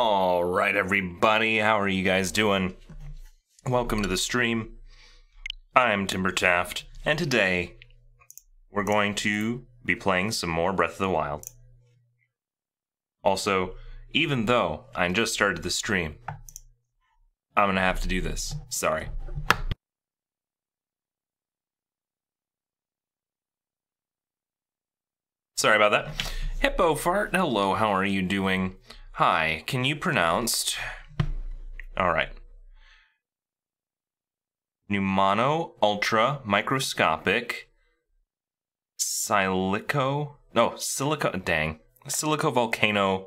All right, everybody, how are you guys doing? Welcome to the stream. I'm Timbertaft, and today we're going to be playing some more Breath of the Wild. Also, even though I just started the stream, I'm gonna have to do this. Sorry. Sorry about that. Hippo Fart, hello, how are you doing? Hi, can you pronounce? Alright. Pneumano Ultra Microscopic Silico. No, Silico. Dang. Silico Volcano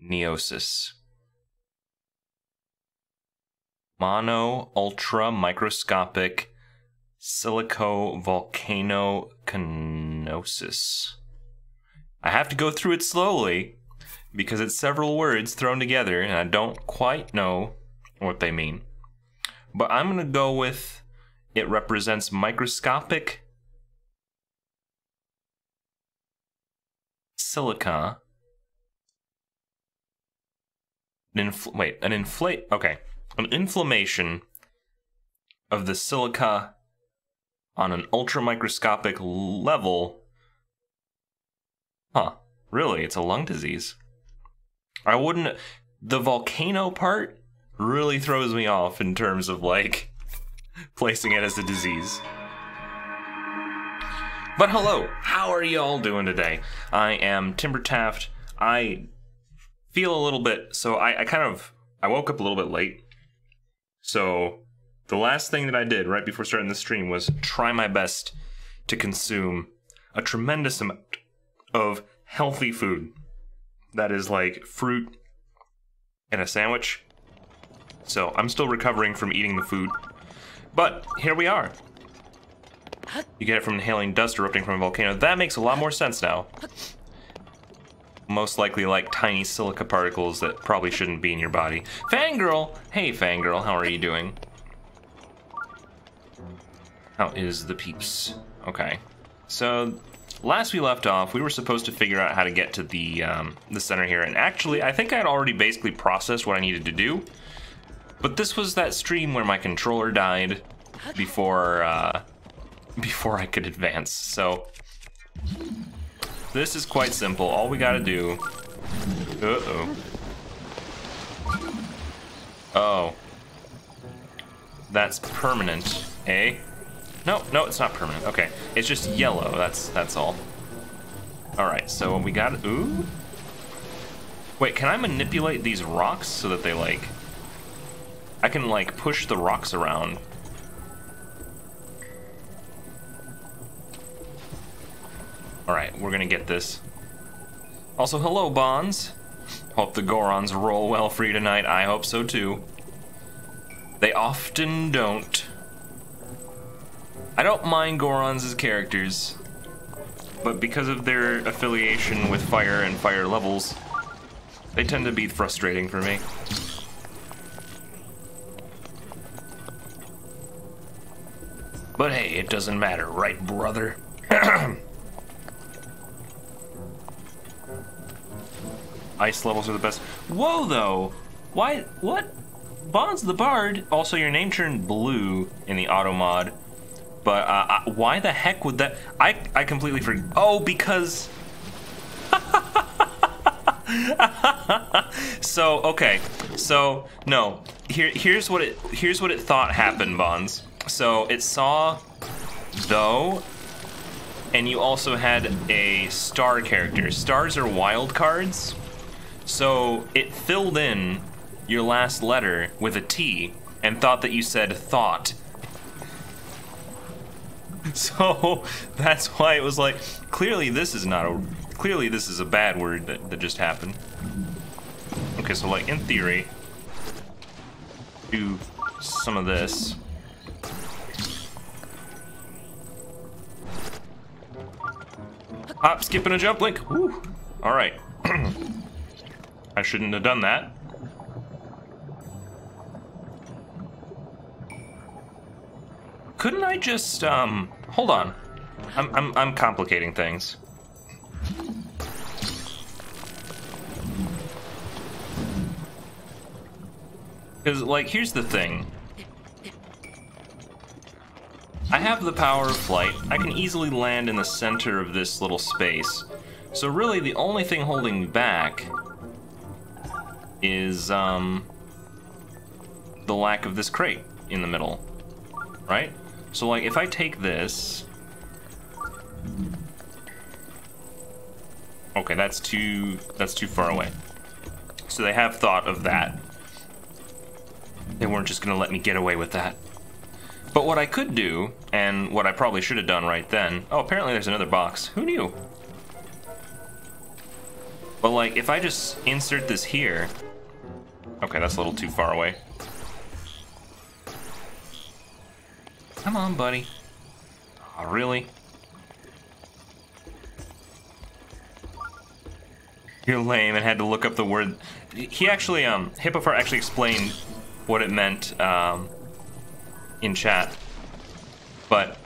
Neosis. Mono Ultra Microscopic Silico Volcano Canosis. I have to go through it slowly because it's several words thrown together and I don't quite know what they mean. But I'm going to go with it represents microscopic silica. An inflammation of the silica on an ultramicroscopic level. Huh, really? It's a lung disease. I wouldn't... The volcano part really throws me off in terms of, like, placing it as a disease. But hello, how are you all doing today? I am Timbertaft. I feel a little bit... So I woke up a little bit late. So the last thing that I did right before starting the stream was try my best to consume a tremendous amount of healthy food. That is like fruit and a sandwich. So I'm still recovering from eating the food. But here we are. You get it from inhaling dust erupting from a volcano. That makes a lot more sense now. Most likely like tiny silica particles that probably shouldn't be in your body. Fangirl! Hey Fangirl, how are you doing? How is the peeps? Okay. So last we left off, we were supposed to figure out how to get to the center here, and actually, I think I had already basically processed what I needed to do. But this was that stream where my controller died before I could advance. So this is quite simple. All we gotta do. Oh, that's permanent, eh? No, it's not permanent. Okay, it's just yellow. That's all. All right, so we got. Ooh. Wait, can I manipulate these rocks so that they like? I can like push the rocks around. All right, we're gonna get this. Also, hello, Bonds. Hope the Gorons roll well for you tonight. I hope so too. They often don't. I don't mind Gorons as characters, but because of their affiliation with fire and fire levels, they tend to be frustrating for me. But hey, it doesn't matter, right, brother? Ice levels are the best. Whoa, though! Why? What? Bonds the Bard. Also, your name turned blue in the auto mod. But why the heck would that? I completely forgot. Oh, because. So okay. So no. Here's what it thought happened, Bonds. So it saw though, and you also had a star character. Stars are wild cards. So it filled in your last letter with a T and thought that you said thought. So that's why it was like, clearly this is a bad word that just happened. Okay, so like in theory, do some of this. Hop, skip, and a jump, Link. Woo. All right. I shouldn't have done that. Couldn't I just hold on? I'm complicating things. Because, like, here's the thing. I have the power of flight. I can easily land in the center of this little space. So really, the only thing holding me back is, the lack of this crate in the middle, right? So, like, if I take this... Okay, that's too far away. So they have thought of that. They weren't just gonna let me get away with that. But what I could do, and what I probably should have done right then... Oh, apparently there's another box. Who knew? But, like, if I just insert this here... Okay, that's a little too far away. Come on, buddy. Oh, really? You're lame and had to look up the word. He actually, Hippofart actually explained what it meant, in chat. But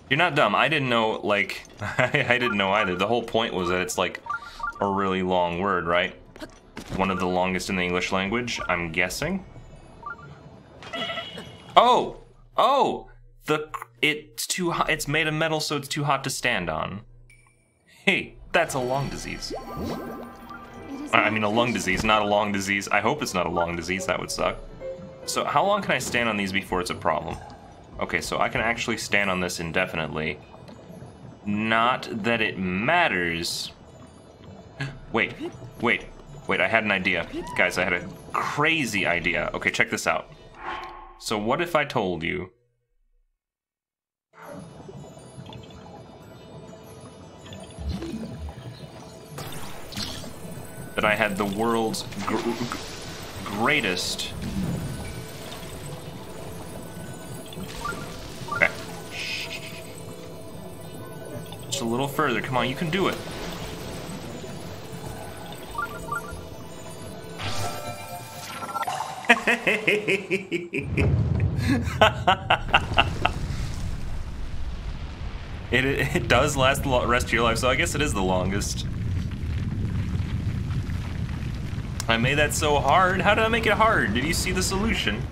you're not dumb. I didn't know, like, I didn't know either. The whole point was that it's, like, a really long word, right? One of the longest in the English language, I'm guessing. Oh! Oh! It's too hot. It's made of metal, so it's too hot to stand on. Hey, that's a lung disease. I mean, a lung disease, not a long disease. I hope it's not a long disease. That would suck. So how long can I stand on these before it's a problem? Okay, so I can actually stand on this indefinitely. Not that it matters. Wait, I had an idea. Guys, I had a crazy idea. Okay, check this out. So what if I told you that I had the world's greatest... Okay. Just a little further. Come on, you can do it. It does last the rest of your life, so I guess it is the longest. I made that so hard. How did I make it hard? Did you see the solution?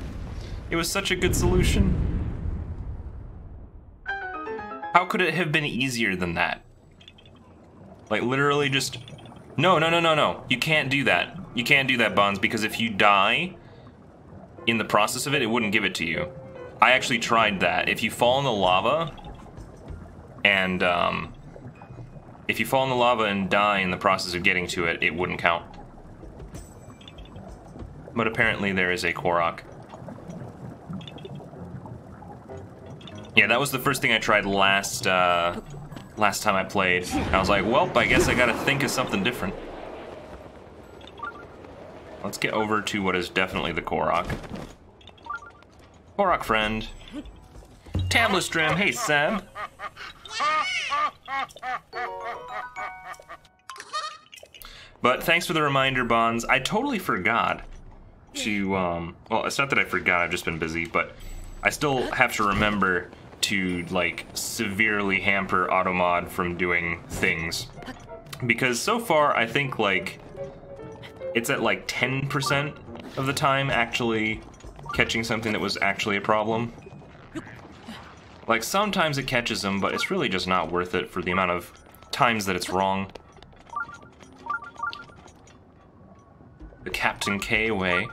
It was such a good solution. How could it have been easier than that? Like, literally just... No. You can't do that. You can't do that, Bonds, because if you die in the process of it, it wouldn't give it to you. I actually tried that. If you fall in the lava, and, if you fall in the lava and die in the process of getting to it, it wouldn't count. But apparently there is a Korok. Yeah, that was the first thing I tried last time I played. I was like, well, I guess I gotta think of something different. Let's get over to what is definitely the Korok. Korok friend. Tamlistrim, hey Sam. But thanks for the reminder, Bonds. I totally forgot to, well, it's not that I forgot, I've just been busy, but I still have to remember to, like, severely hamper Automod from doing things. Because so far, I think, like, it's at, like, 10% of the time actually catching something that was actually a problem. Like, sometimes it catches them, but it's really just not worth it for the amount of times that it's wrong. The Captain K way.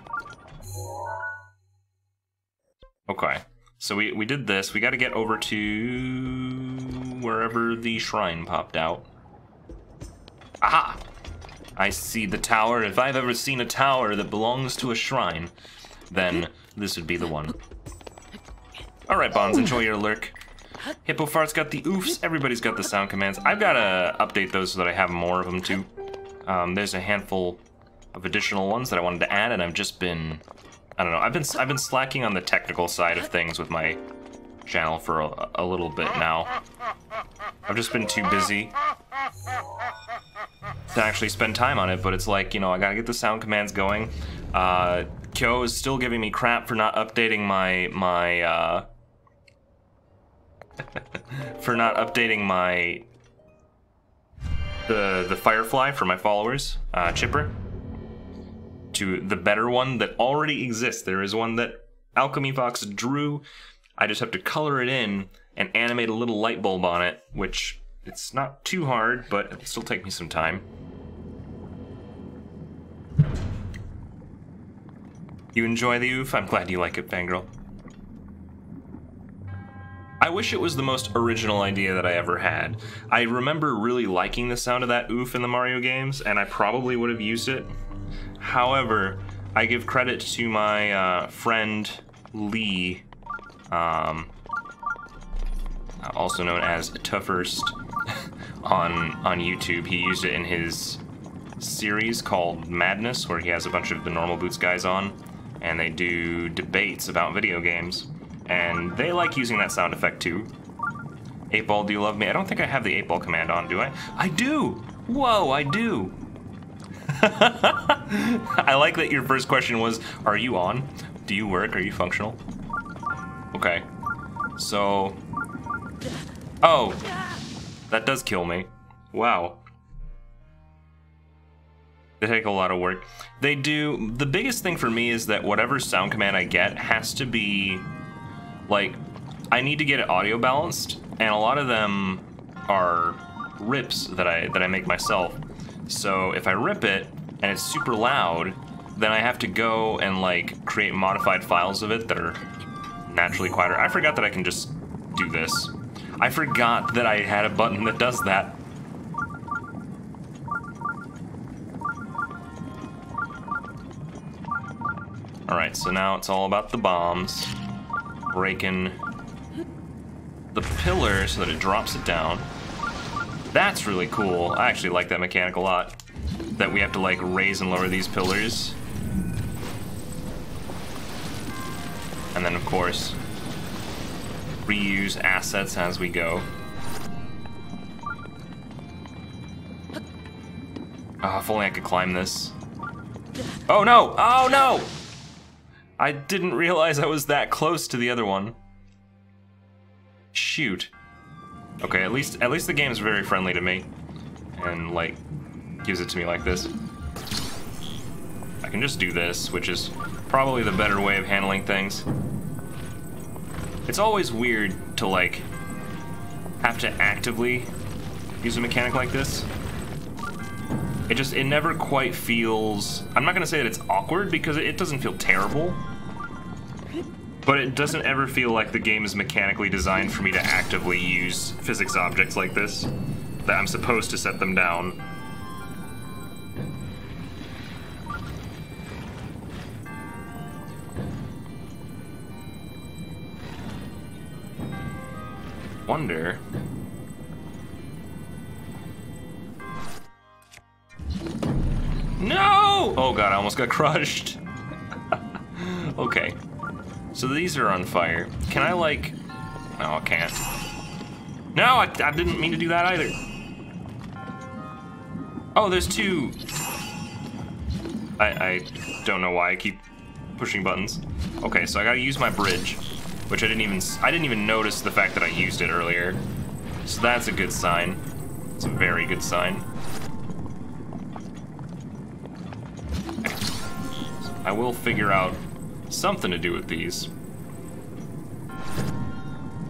Okay, so we did this. We got to get over to wherever the shrine popped out. Aha! I see the tower. If I've ever seen a tower that belongs to a shrine, then this would be the one. Alright, Bonds, enjoy your lurk. Hippofart's got the oofs. Everybody's got the sound commands. I've got to update those so that I have more of them, too. There's a handful of additional ones that I wanted to add, and I've just been... I don't know, I've been slacking on the technical side of things with my channel for a little bit now. I've just been too busy to actually spend time on it, but it's like, you know, I gotta get the sound commands going. Kyo is still giving me crap for not updating my for not updating my the Firefly for my followers, Chipper, to the better one that already exists. There is one that Alchemy Fox drew. I just have to color it in and animate a little light bulb on it, which it's not too hard, but it'll still take me some time. You enjoy the oof? I'm glad you like it, Fangirl. I wish it was the most original idea that I ever had. I remember really liking the sound of that oof in the Mario games, and I probably would have used it. However, I give credit to my friend Lee, also known as Tuffirst on YouTube. He used it in his series called Madness, where he has a bunch of the Normal Boots guys on, and they do debates about video games. And they like using that sound effect too. 8-Ball, do you love me? I don't think I have the 8-Ball command on, do I? I do! Whoa, I do! I like that your first question was, are you on? Do you work? Are you functional? Okay. So... Oh! That does kill me. Wow. They take a lot of work. They do... The biggest thing for me is that whatever sound command I get has to be... Like, I need to get it audio balanced, and a lot of them are rips that I make myself. So if I rip it and it's super loud, then I have to go and like create modified files of it that are naturally quieter. I forgot that I can just do this. I forgot that I had a button that does that. Alright, so now it's all about the bombs. Breaking the pillar so that it drops it down. That's really cool. I actually like that mechanic a lot. That we have to like raise and lower these pillars. And then of course, reuse assets as we go. Oh, if only I could climb this. Oh no! Oh no! I didn't realize I was that close to the other one. Shoot. Okay, at least the game's very friendly to me. And, like, gives it to me like this. I can just do this, which is probably the better way of handling things. It's always weird to, like, have to actively use a mechanic like this. It never quite feels... I'm not gonna say that it's awkward, because it doesn't feel terrible. But it doesn't ever feel like the game is mechanically designed for me to actively use physics objects like this. That I'm supposed to set them down. Wonder... No! Oh god, I almost got crushed. Okay. So these are on fire. Can I, like... No, I can't. No, I didn't mean to do that either. Oh, there's two. I don't know why I keep pushing buttons. Okay, so I gotta use my bridge, which I didn't even notice the fact that I used it earlier. So that's a good sign. It's a very good sign. I will figure out something to do with these.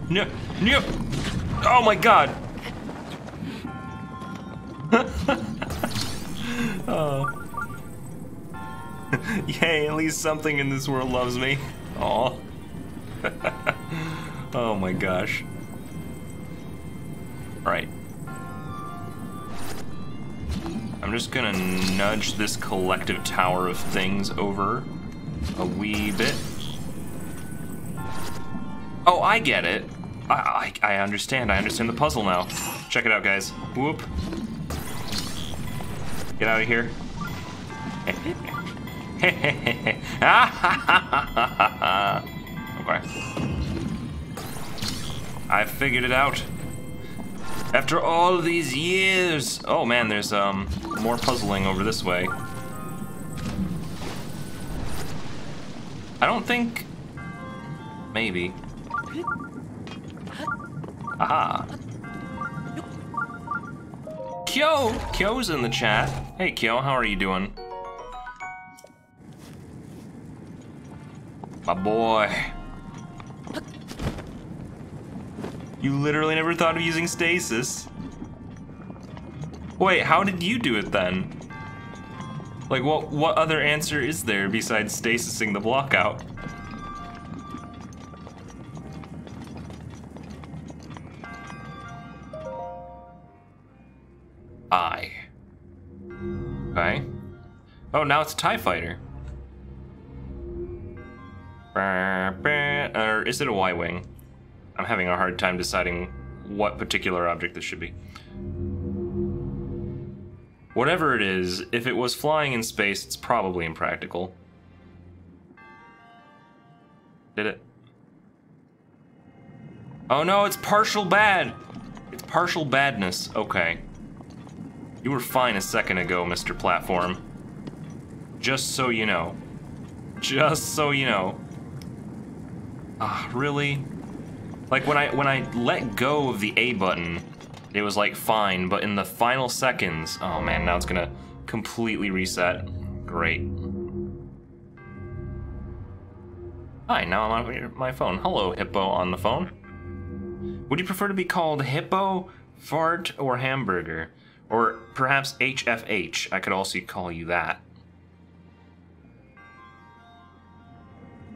No, no! Oh my god! Oh. Yay, at least something in this world loves me. Aw. Oh my gosh. Alright. I'm just gonna nudge this collective tower of things over a wee bit. Oh, I get it. I understand. I understand the puzzle now. Check it out, guys. Whoop. Get out of here. Okay. I figured it out. After all these years. Oh man, there's more puzzling over this way. I don't think... Maybe. Aha. Kyo! Kyo's in the chat. Hey Kyo, how are you doing? My boy. You literally never thought of using stasis. Wait, how did you do it then? Like, what other answer is there besides stasising the block out? Okay. Oh, now it's a TIE fighter. Or is it a Y-wing? I'm having a hard time deciding what particular object this should be. Whatever it is, if it was flying in space, it's probably impractical. Did it? Oh no, it's partial bad! It's partial badness. Okay. You were fine a second ago, Mr. Platform. Just so you know. Just so you know. Ah, really? Like when I let go of the A button, it was like fine, but in the final seconds, oh man, now it's gonna completely reset. Great. Hi, now I'm on my phone. Hello, Hippo on the phone. Would you prefer to be called Hippo, Fart, or Hamburger? Or perhaps HFH, I could also call you that.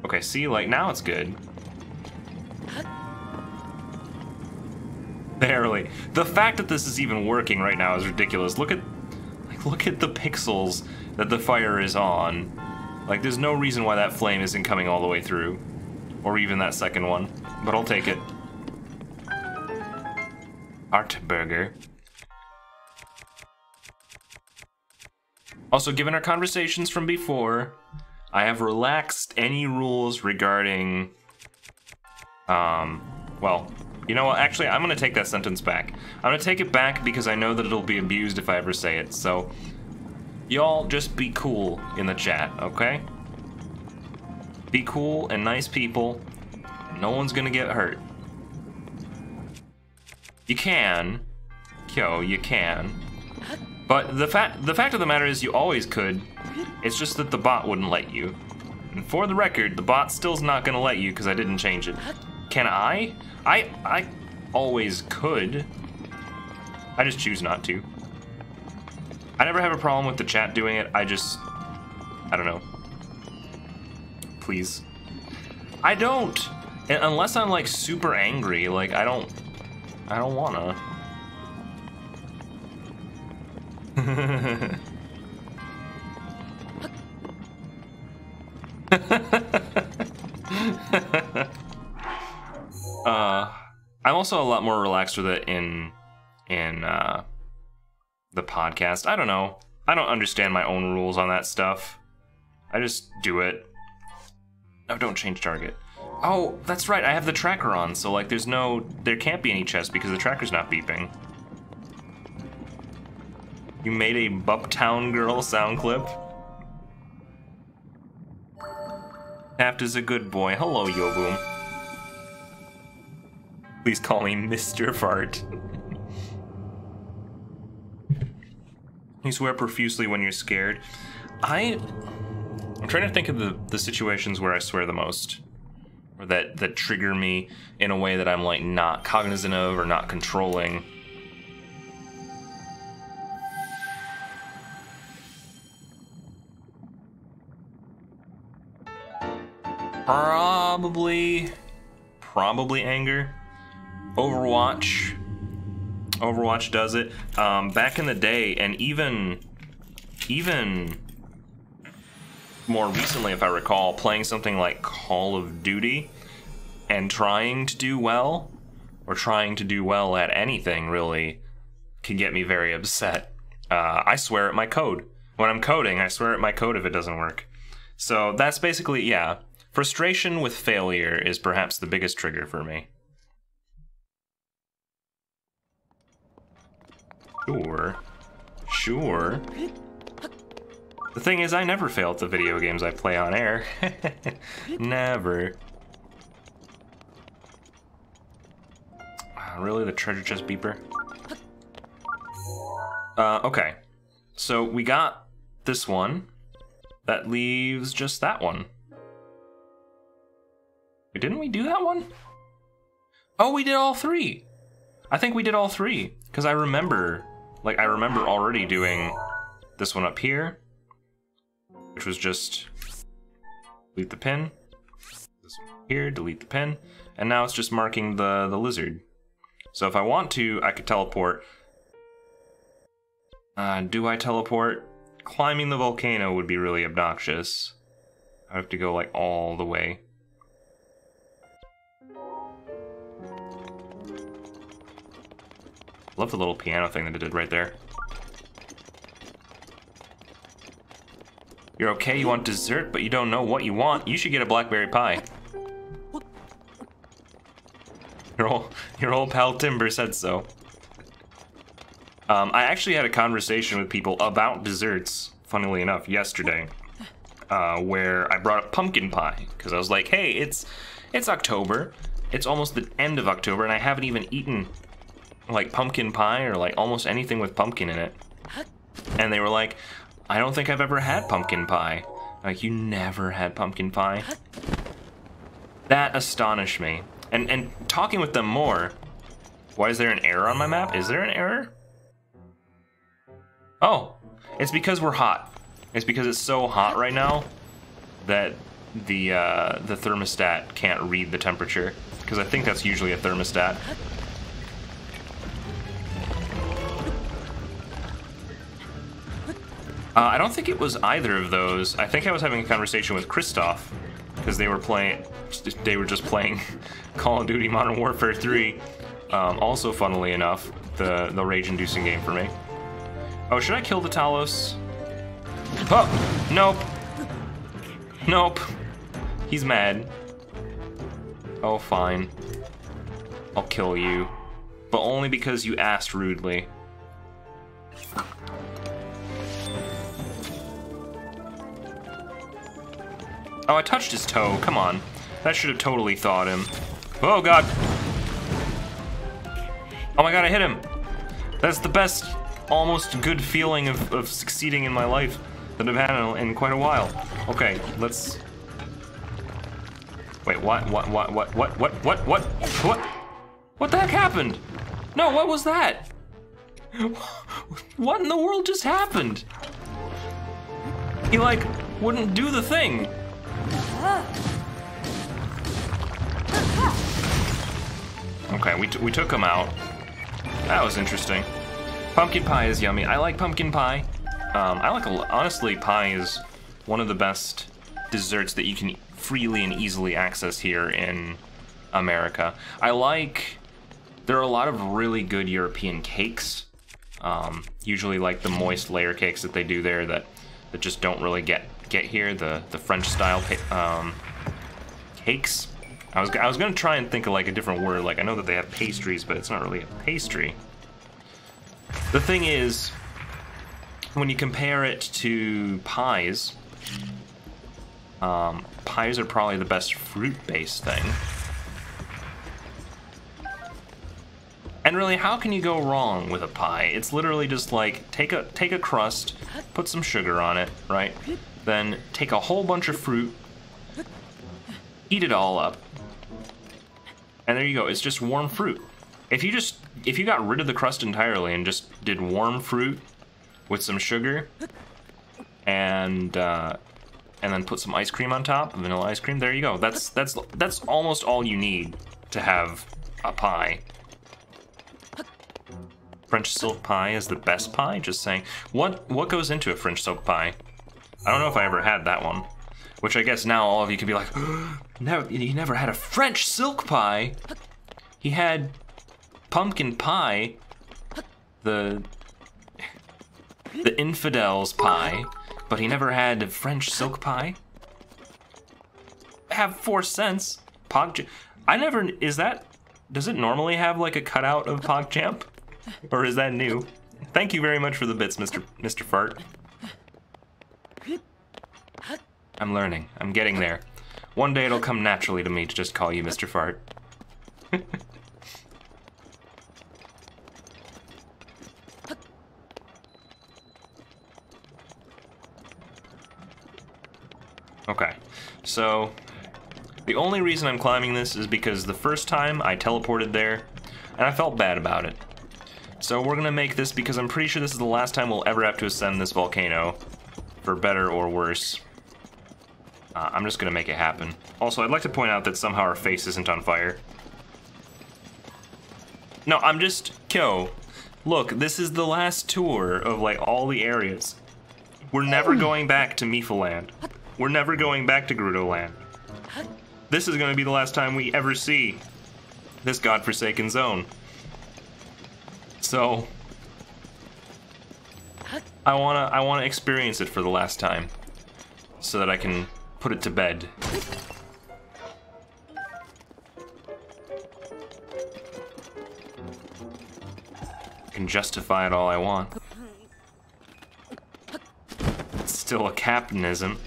Okay, see, like, now it's good. Barely. The fact that this is even working right now is ridiculous. Look at the pixels that the fire is on. Like, there's no reason why that flame isn't coming all the way through. Or even that second one. But I'll take it. Artburger. Also, given our conversations from before, I have relaxed any rules regarding, well, you know what, actually, I'm gonna take that sentence back. I'm gonna take it back because I know that it'll be abused if I ever say it, so y'all just be cool in the chat, okay? Be cool and nice people. No one's gonna get hurt. You can. Yo, you can. But the fact of the matter is you always could. It's just that the bot wouldn't let you. And for the record, the bot still's not gonna let you because I didn't change it. Can I? I always could. I just choose not to. I never have a problem with the chat doing it. I don't know. Please. I don't. And unless I'm like super angry, like I don't wanna. I'm also a lot more relaxed with it in the podcast. I don't know. I don't understand my own rules on that stuff. I just do it. No, don't change target. Oh, that's right. I have the tracker on, so like there can't be any chest because the tracker's not beeping. You made a Buptown Girl sound clip? Taft is a good boy. Hello, Yoboom. Please call me Mr. Fart. You swear profusely when you're scared. I'm trying to think of the situations where I swear the most. Or that trigger me in a way that I'm like not cognizant of or not controlling. Probably anger. Overwatch does it. Back in the day, and even more recently, if I recall, playing something like Call of Duty and trying to do well, or trying to do well at anything really, can get me very upset. I swear at my code. When I'm coding, I swear at my code if it doesn't work. So that's basically, yeah. Frustration with failure is perhaps the biggest trigger for me. Sure. The thing is, I never fail at the video games I play on air. Never. Really, the treasure chest beeper? Okay. So we got this one. That leaves just that one. Wait, didn't we do that one? Oh, we did all three. I think we did all three because I remember already doing this one up here, which was just delete the pin. This one here, delete the pin, and now it's just marking the lizard. So if I want to, I could teleport. Do I teleport? Climbing the volcano would be really obnoxious. I have to go like all the way. Love the little piano thing that it did right there. You're okay, you want dessert, but you don't know what you want. You should get a blackberry pie. Your old pal Timber said so. I actually had a conversation with people about desserts, funnily enough, yesterday, where I brought up pumpkin pie, because I was like, hey, it's October, it's almost the end of October, and I haven't even eaten, like, pumpkin pie, or, like, almost anything with pumpkin in it. And they were like, I don't think I've ever had pumpkin pie. Like, you never had pumpkin pie? That astonished me. And talking with them more, why is there an error on my map? Is there an error? Oh, it's because we're hot. It's because it's so hot right now that the thermostat can't read the temperature, because I think that's usually a thermostat. I don't think it was either of those. I think I was having a conversation with Christoph, because they were just playing Call of Duty Modern Warfare 3. Also, funnily enough, the rage-inducing game for me. Oh, should I kill the Talos? Oh, nope. Nope. He's mad. Oh, fine. I'll kill you. But only because you asked rudely. Oh, I touched his toe. Come on. That should have totally thawed him. Oh, God. Oh, my God, I hit him. That's the best, almost good feeling of succeeding in my life that I've had in quite a while. Okay, let's... Wait, what? What the heck happened? No, what was that? What in the world just happened? He, like, wouldn't do the thing. Okay, we took him out. That was interesting. Pumpkin pie is yummy. I like pumpkin pie. Honestly, pie is one of the best desserts that you can freely and easily access here in America. There are a lot of really good European cakes. Usually like the moist layer cakes that they do there that just don't really get here. The French style cakes. I was gonna try and think of like a different word. Like I know that they have pastries, but it's not really a pastry. The thing is, when you compare it to pies, pies are probably the best fruit-based thing. And really, how can you go wrong with a pie? It's literally just like take a crust, put some sugar on it, right? Then take a whole bunch of fruit, heat it all up, and there you go. It's just warm fruit. If you got rid of the crust entirely and just did warm fruit with some sugar and then put some ice cream on top, vanilla ice cream, there you go. That's almost all you need to have a pie. French silk pie is the best pie? Just saying. What goes into a French silk pie? I don't know if I ever had that one. Which I guess now all of you could be like, he never had a French silk pie. He had pumpkin pie, the infidel's pie, but he never had French silk pie. Have 4 cents. Does it normally have like a cutout of PogChamp? Or is that new? Thank you very much for the bits, Mr. Fart. I'm learning. I'm getting there. One day it'll come naturally to me to just call you Mr. Fart. Okay, so The only reason I'm climbing this is because the first time I teleported there, and I felt bad about it. So we're gonna make this because I'm pretty sure this is the last time we'll ever have to ascend this volcano, for better or worse. I'm just gonna make it happen. Also, I'd like to point out that somehow our face isn't on fire. No, I'm just... Kyo, look, this is the last tour of, like, all the areas. We're never going back to Mifaland. We're never going back to Gerudo Land. This is gonna be the last time we ever see this godforsaken zone. So... I wanna experience it for the last time. So that I can put it to bed. I can justify it all I want. It's still a capitalism.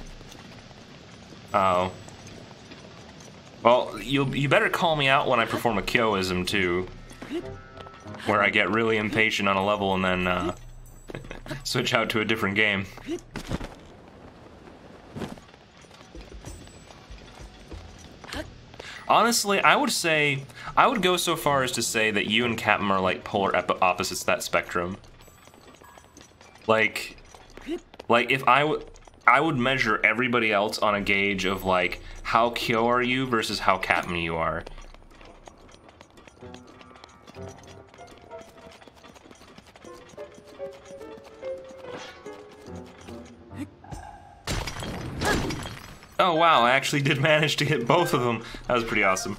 Oh. Well, you better call me out when I perform a Kyoism too. Where I get really impatient on a level and then switch out to a different game. Honestly, I would go so far as to say that you and Captain are like polar opposites to that spectrum. Like if I would measure everybody else on a gauge of like how Kyo are you versus how Captain you are. Oh wow, I actually did manage to hit both of them. That was pretty awesome.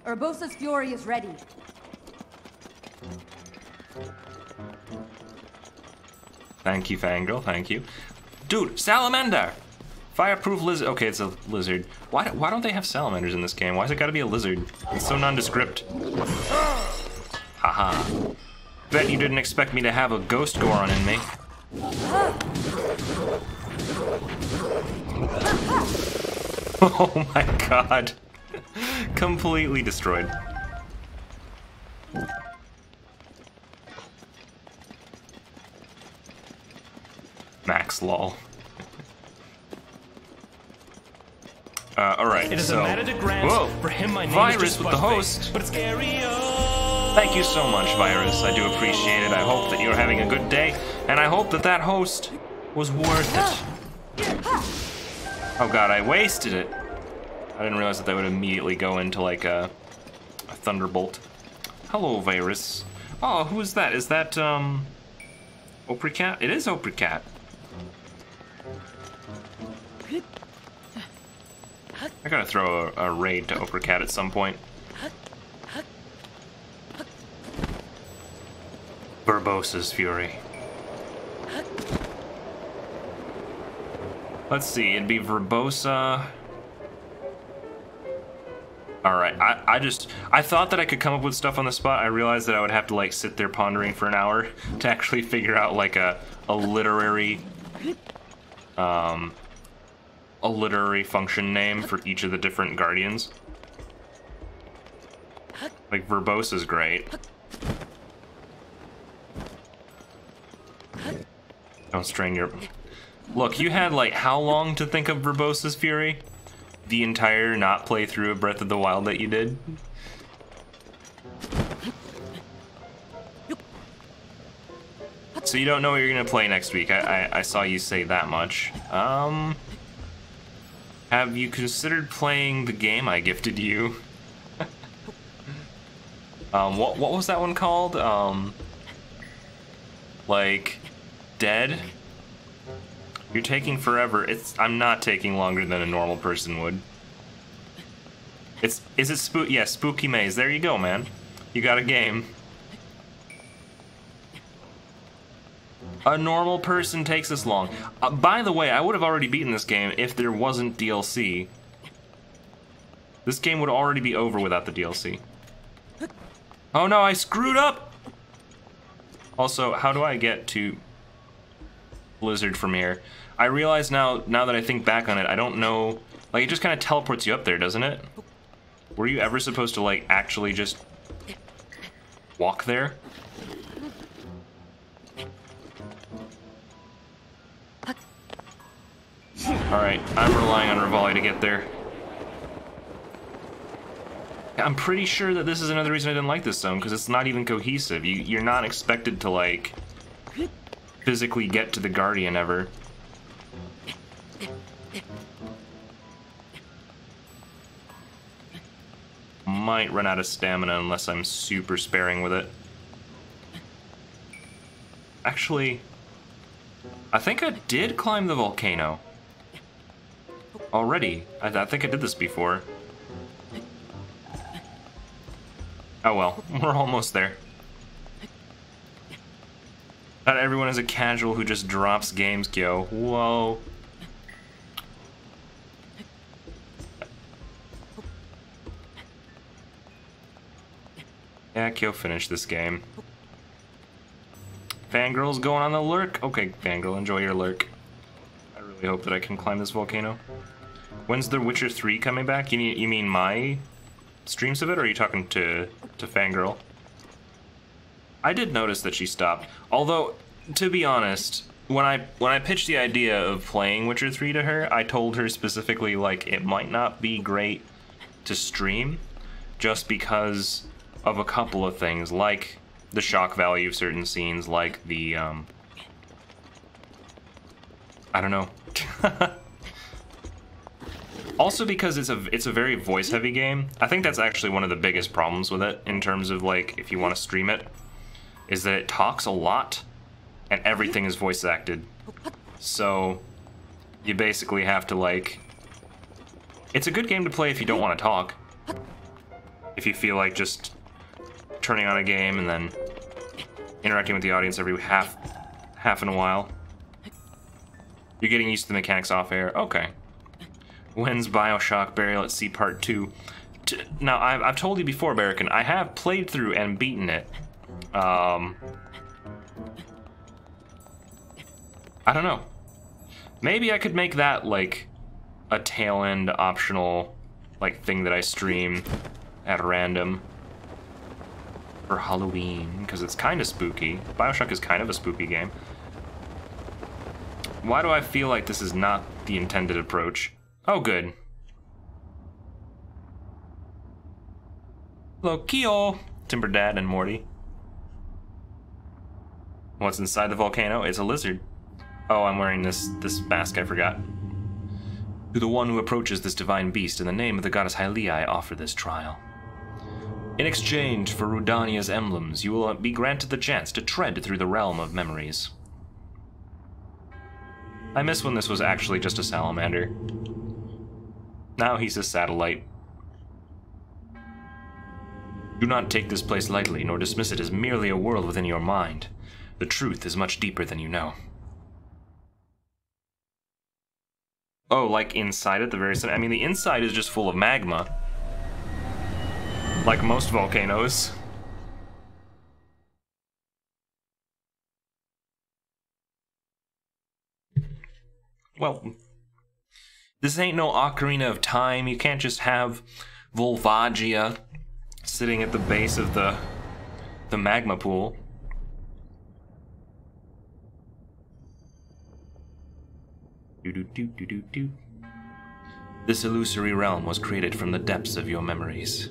Urbosa's fury is ready. Thank you, Fangirl, thank you. Dude, salamander! Fireproof lizard. Okay, it's a lizard. Why don't they have salamanders in this game? Why's it gotta be a lizard? It's so nondescript. Haha. Bet you didn't expect me to have a ghost Goron in me. Oh my god. Completely destroyed. Max lol. Alright, so... Whoa! Virus with the host! But it's Thank you so much, Virus. I do appreciate it. I hope that you're having a good day, and I hope that that host was worth it. Oh god, I wasted it. I didn't realize that would immediately go into like a thunderbolt. Hello, Virus. Oh, who is that? Is that Opricat? It is Opricat. I gotta throw a raid to Opricat at some point. Urbosa's fury. Let's see, it'd be Urbosa. Alright, I thought that I could come up with stuff on the spot. I realized that I would have to like sit there pondering for an hour to actually figure out like a literary function name for each of the different guardians. Like Urbosa's great. Don't strain your... Look, you had like how long to think of Urbosa's fury? The entire not playthrough of Breath of the Wild that you did? So you don't know what you're gonna play next week. I saw you say that much. Have you considered playing the game I gifted you? What was that one called? Like... Dead? You're taking forever. I'm not taking longer than a normal person would. Is it yeah, Spooky Maze. There you go, man. You got a game. A normal person takes this long. By the way, I would have already beaten this game if there wasn't DLC. This game would already be over without the DLC. Oh no, I screwed up! Also, how do I get to Blizzard from here? I realize now that I think back on it, I don't know, like it just kind of teleports you up there, doesn't it? Were you ever supposed to like actually just walk there? Alright, I'm relying on Rivali to get there. I'm pretty sure that this is another reason I didn't like this zone, because it's not even cohesive. You're not expected to, like, physically get to the Guardian ever. Might run out of stamina unless I'm super sparing with it. Actually, I think I did climb the volcano already. I think I did this before. Oh well, we're almost there. Not everyone is a casual who just drops games, Kyo. Whoa. Yeah, Kyo finished this game. Fangirl's going on the lurk? Okay, Fangirl, enjoy your lurk. I really hope that I can climb this volcano. When's The Witcher 3 coming back? You mean my streams of it, or are you talking to Fangirl? I did notice that she stopped. Although, to be honest, when I pitched the idea of playing Witcher 3 to her, I told her specifically, like, it might not be great to stream, just because of a couple of things, like the shock value of certain scenes, like the, I don't know. Also because it's a very voice-heavy game. I think that's actually one of the biggest problems with it, in terms of, like, if you want to stream it, is that it talks a lot, and everything is voice-acted. So, you basically have to, like... It's a good game to play if you don't want to talk. If you feel like just turning on a game and then interacting with the audience every half in a while. You're getting used to the mechanics off air. Okay. When's Bioshock Burial at Sea Part 2? Now, I've told you before, Barrican, I have played through and beaten it. I don't know. Maybe I could make that, like, a tail-end optional, like, thing that I stream at random for Halloween, because it's kind of spooky. Bioshock is kind of a spooky game. Why do I feel like this is not the intended approach? Oh, good. Hello, Kyo! Timberdad and Morty. What's inside the volcano? It's a lizard. Oh, I'm wearing this mask, I forgot. To the one who approaches this divine beast, in the name of the goddess Hylia, I offer this trial. In exchange for Rudania's emblems, you will be granted the chance to tread through the realm of memories. I miss when this was actually just a salamander. Now he's a satellite. Do not take this place lightly, nor dismiss it as merely a world within your mind. The truth is much deeper than you know. Oh, like inside at the very center? I mean, the inside is just full of magma. Like most volcanoes. Well, this ain't no Ocarina of Time. You can't just have Volvagia sitting at the base of the magma pool. Do-do-do-do-do-do. This illusory realm was created from the depths of your memories.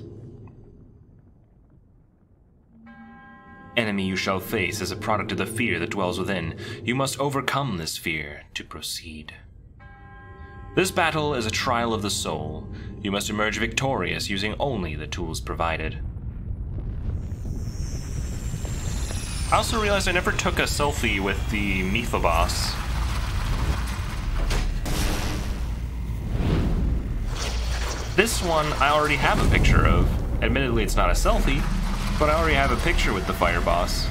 Enemy you shall face is a product of the fear that dwells within. You must overcome this fear to proceed. This battle is a trial of the soul. You must emerge victorious using only the tools provided. I also realized I never took a selfie with the Mifa boss. This one I already have a picture of. Admittedly, it's not a selfie, but I already have a picture with the fire boss.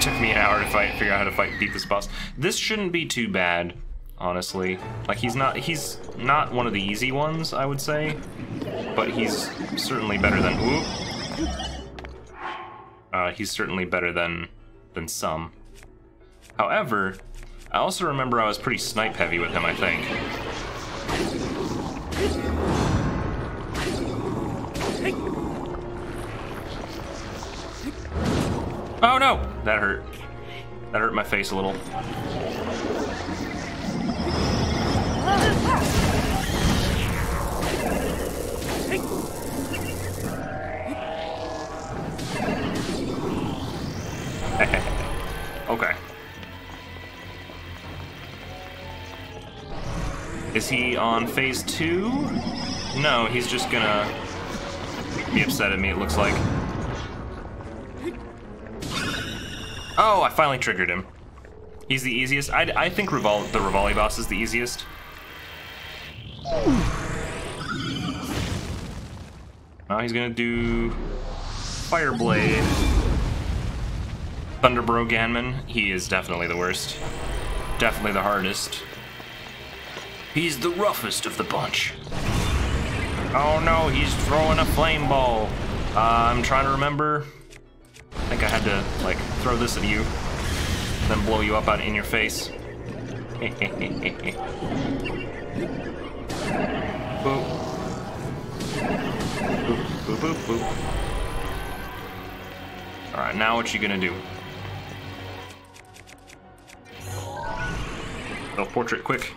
Took me an hour to figure out how to beat this boss. This shouldn't be too bad, honestly. Like, he's not one of the easy ones, I would say, but he's certainly better than he's certainly better than some. However, I also remember I was pretty snipe heavy with him, I think. Oh no! That hurt. That hurt my face a little. Okay. Is he on phase 2? No, he's just gonna be upset at me, it looks like. Oh, I finally triggered him. He's the easiest. I think the Rivali boss is the easiest. Now he's gonna do Fireblade. Thunderbro Ganman, he is definitely the worst. Definitely the hardest. He's the roughest of the bunch. Oh no, he's throwing a flame ball. I'm trying to remember. I think I had to, like, throw this at you, then blow you up out in your face. Boop. Boop, boop, boop, boop. Alright, now what you gonna do? Self-portrait, quick.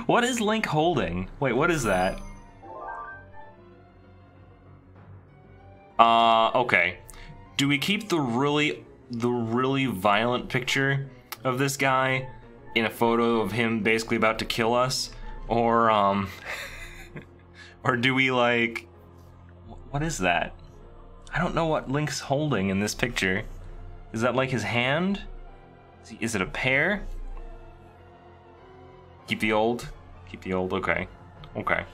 What is Link holding? Wait, what is that? Okay. Do we keep the really violent picture of this guy in a photo of him basically about to kill us? Or, or do we, like... What is that? I don't know what Link's holding in this picture. Is that like his hand? Is it a pear? Keep the old? Keep the old, okay. Okay.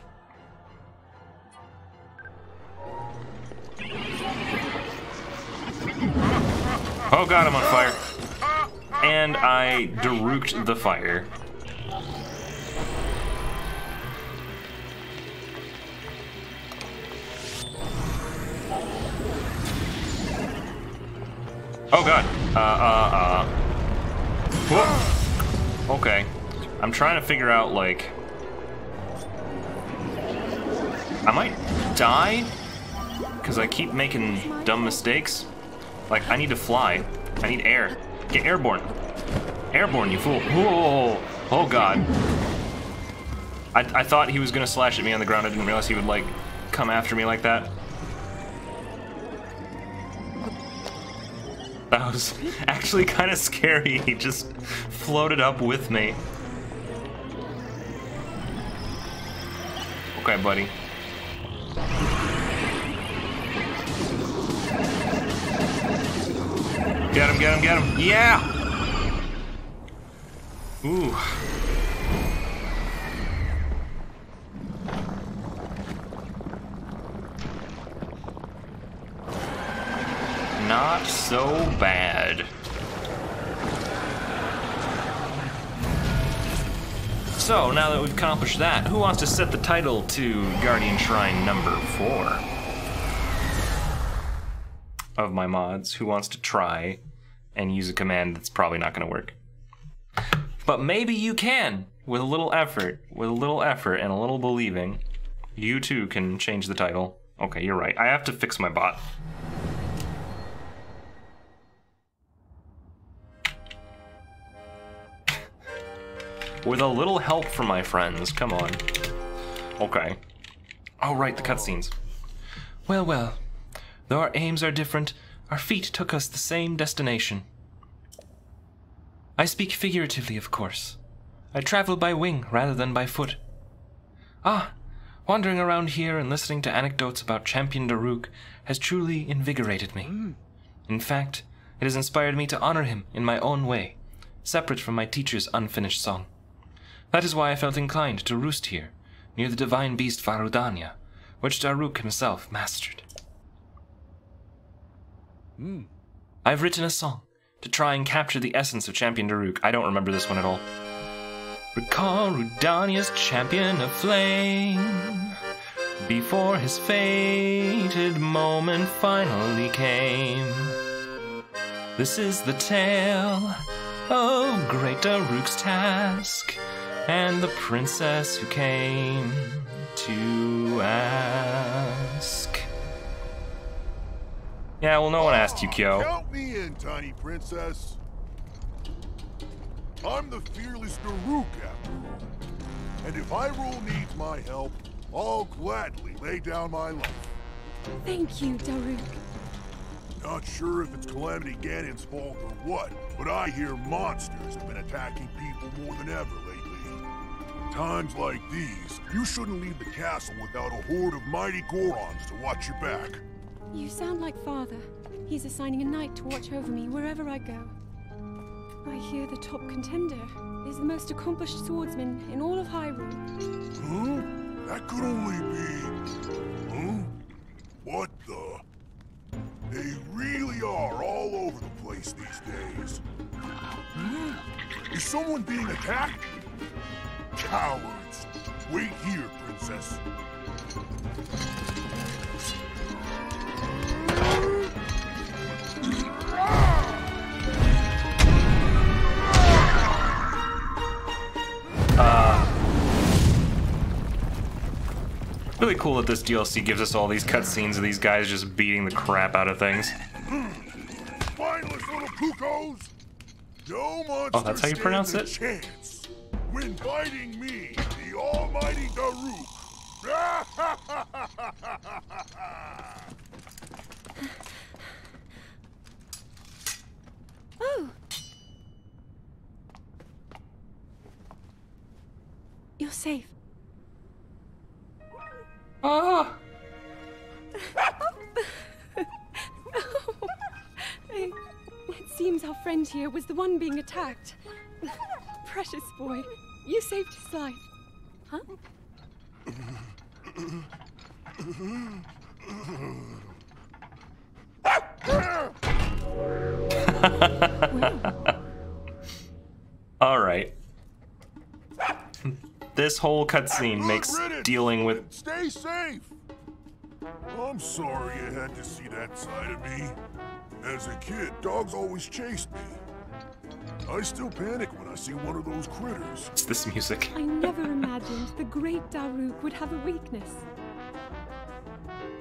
Oh god, I'm on fire. And I deruked the fire. Oh god. Whoa. Okay. I'm trying to figure out, like... I might die? Because I keep making dumb mistakes. Like, I need to fly. I need air. Get airborne. Airborne, you fool. Whoa. Oh god. I thought he was gonna slash at me on the ground. I didn't realize he would, like, come after me like that. That was actually kind of scary. He just floated up with me. Okay, buddy. Get him, get him, get him. Yeah! Ooh. Not so bad. So, now that we've accomplished that, who wants to set the title to Guardian Shrine number 4? Of my mods, who wants to try and use a command that's probably not going to work. But maybe you can, with a little effort, and a little believing, you too can change the title. Okay, you're right. I have to fix my bot. With a little help from my friends, come on. Okay. Oh right, the cutscenes. Well, well. Though our aims are different, our feet took us the same destination. I speak figuratively, of course. I travel by wing rather than by foot. Ah, wandering around here and listening to anecdotes about Champion Daruk has truly invigorated me. In fact, it has inspired me to honor him in my own way, separate from my teacher's unfinished song. That is why I felt inclined to roost here, near the divine beast Varudanya, which Daruk himself mastered. I've written a song to try and capture the essence of Champion Daruk. I don't remember this one at all. Recall Rudanya's champion of flame, before his fated moment finally came. This is the tale of great Daruk's task, and the princess who came to ask. Yeah, well, no one asked you, Kyo. Count me in, tiny princess. I'm the fearless Daruk, after all. And if Hyrule needs my help, I'll gladly lay down my life. Thank you, Daruk. Not sure if it's Calamity Ganon's fault or what, but I hear monsters have been attacking people more than ever lately. Times like these, you shouldn't leave the castle without a horde of mighty Gorons to watch your back. You sound like Father. He's assigning a knight to watch over me wherever I go. I hear the top contender is the most accomplished swordsman in all of Hyrule. Huh? That could only be... Huh? What the... They really are all over the place these days. Is someone being attacked? Cowards! Wait here, princess. Really cool that this DLC gives us all these cutscenes of these guys just beating the crap out of things. Spineless little cuckoos! No monster that's how you pronounce it? chance when fighting me, the almighty Daruk. Oh! You're safe. Ah! It seems our friend here was the one being attacked. Precious boy, you saved his life. Huh? All right. This whole cutscene makes dealing with... Stay safe! I'm sorry you had to see that side of me. As a kid, dogs always chased me. I still panic when I see one of those critters. It's this music. I never imagined the great Daruk would have a weakness.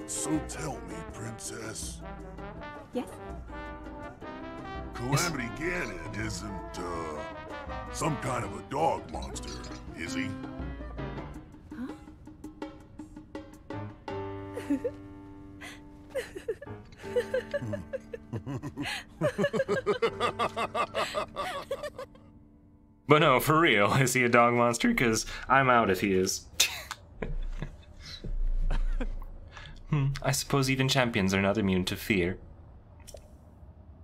So tell me, princess. Yes? Calamity Ganon isn't, some kind of a dog monster, is he? Huh? But no, for real, is he a dog monster? Because I'm out if he is. I suppose even champions are not immune to fear.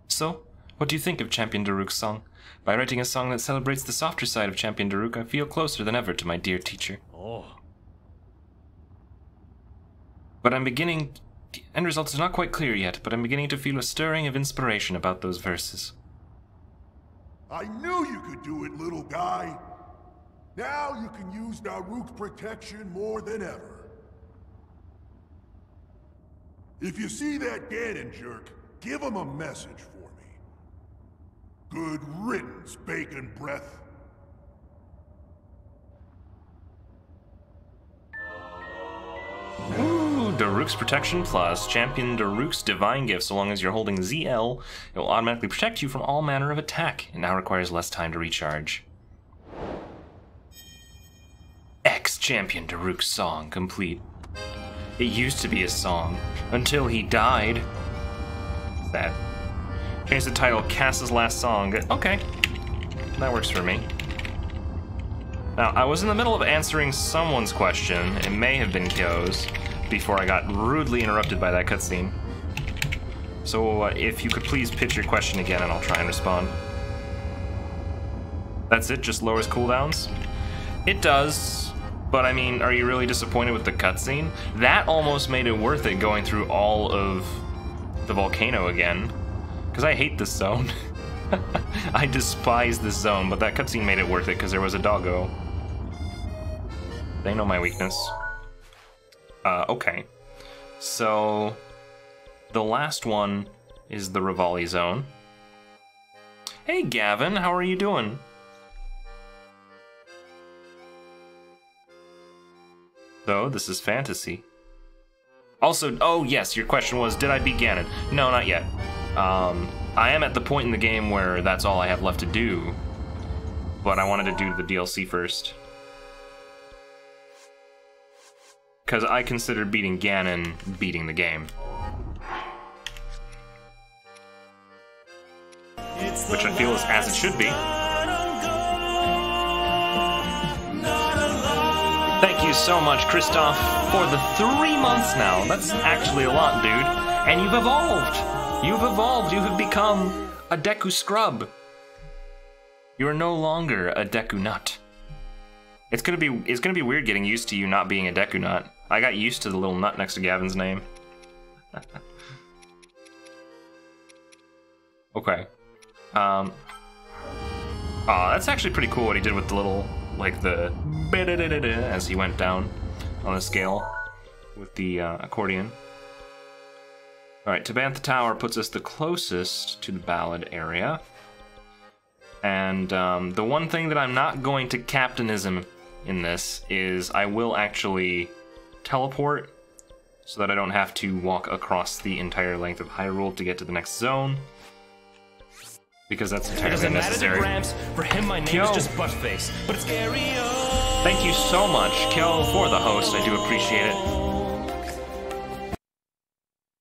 So, what do you think of Champion Daruk's song? By writing a song that celebrates the softer side of Champion Daruk, I feel closer than ever to my dear teacher. Oh. But I'm beginning... The end result is not quite clear yet, but I'm beginning to feel a stirring of inspiration about those verses. I knew you could do it, little guy. Now you can use Daruk's protection more than ever. If you see that Ganon jerk, give him a message for me. Good riddance, bacon breath. Ooh, Daruk's Protection Plus. Champion Daruk's Divine Gift. So long as you're holding ZL, it will automatically protect you from all manner of attack. It now requires less time to recharge. X Champion Daruk's song complete. It used to be a song, until he died. Sad. Change the title, Cass's Last Song. Okay, that works for me. Now, I was in the middle of answering someone's question, it may have been Kyo's, before I got rudely interrupted by that cutscene. So, if you could please pitch your question again and I'll try and respond. That's it? Just lowers cooldowns? It does, but I mean, are you really disappointed with the cutscene? That almost made it worth it going through all of the volcano again. Because I hate this zone. I despise this zone, but that cutscene made it worth it because there was a doggo. They know my weakness. Okay. So, the last one is the Rivali zone. Hey Gavin, how are you doing? Though, this is fantasy. Also, oh yes, your question was, did I beat Ganon? No, not yet. I am at the point in the game where that's all I have left to do, but I wanted to do the DLC first. Because I consider beating Ganon beating the game. Which I feel is as it should be. Thank you so much, Christoph, for the 3 months now. That's actually a lot, dude. And you've evolved. You've evolved. You have become a Deku Scrub. You are no longer a Deku Nut. It's gonna be weird getting used to you not being a Deku Nut. I got used to the little nut next to Gavin's name. Okay. That's actually pretty cool what he did with the little, like the as he went down on the scale with the accordion. Alright, Tabantha Tower puts us the closest to the ballad area. And the one thing that I'm not going to captainism in this is I will actually teleport so that I don't have to walk across the entire length of Hyrule to get to the next zone. Because that's entirely unnecessary. For him, my name is just Buttface, but it's scary. Thank you so much, Kyo, for the host. I do appreciate it.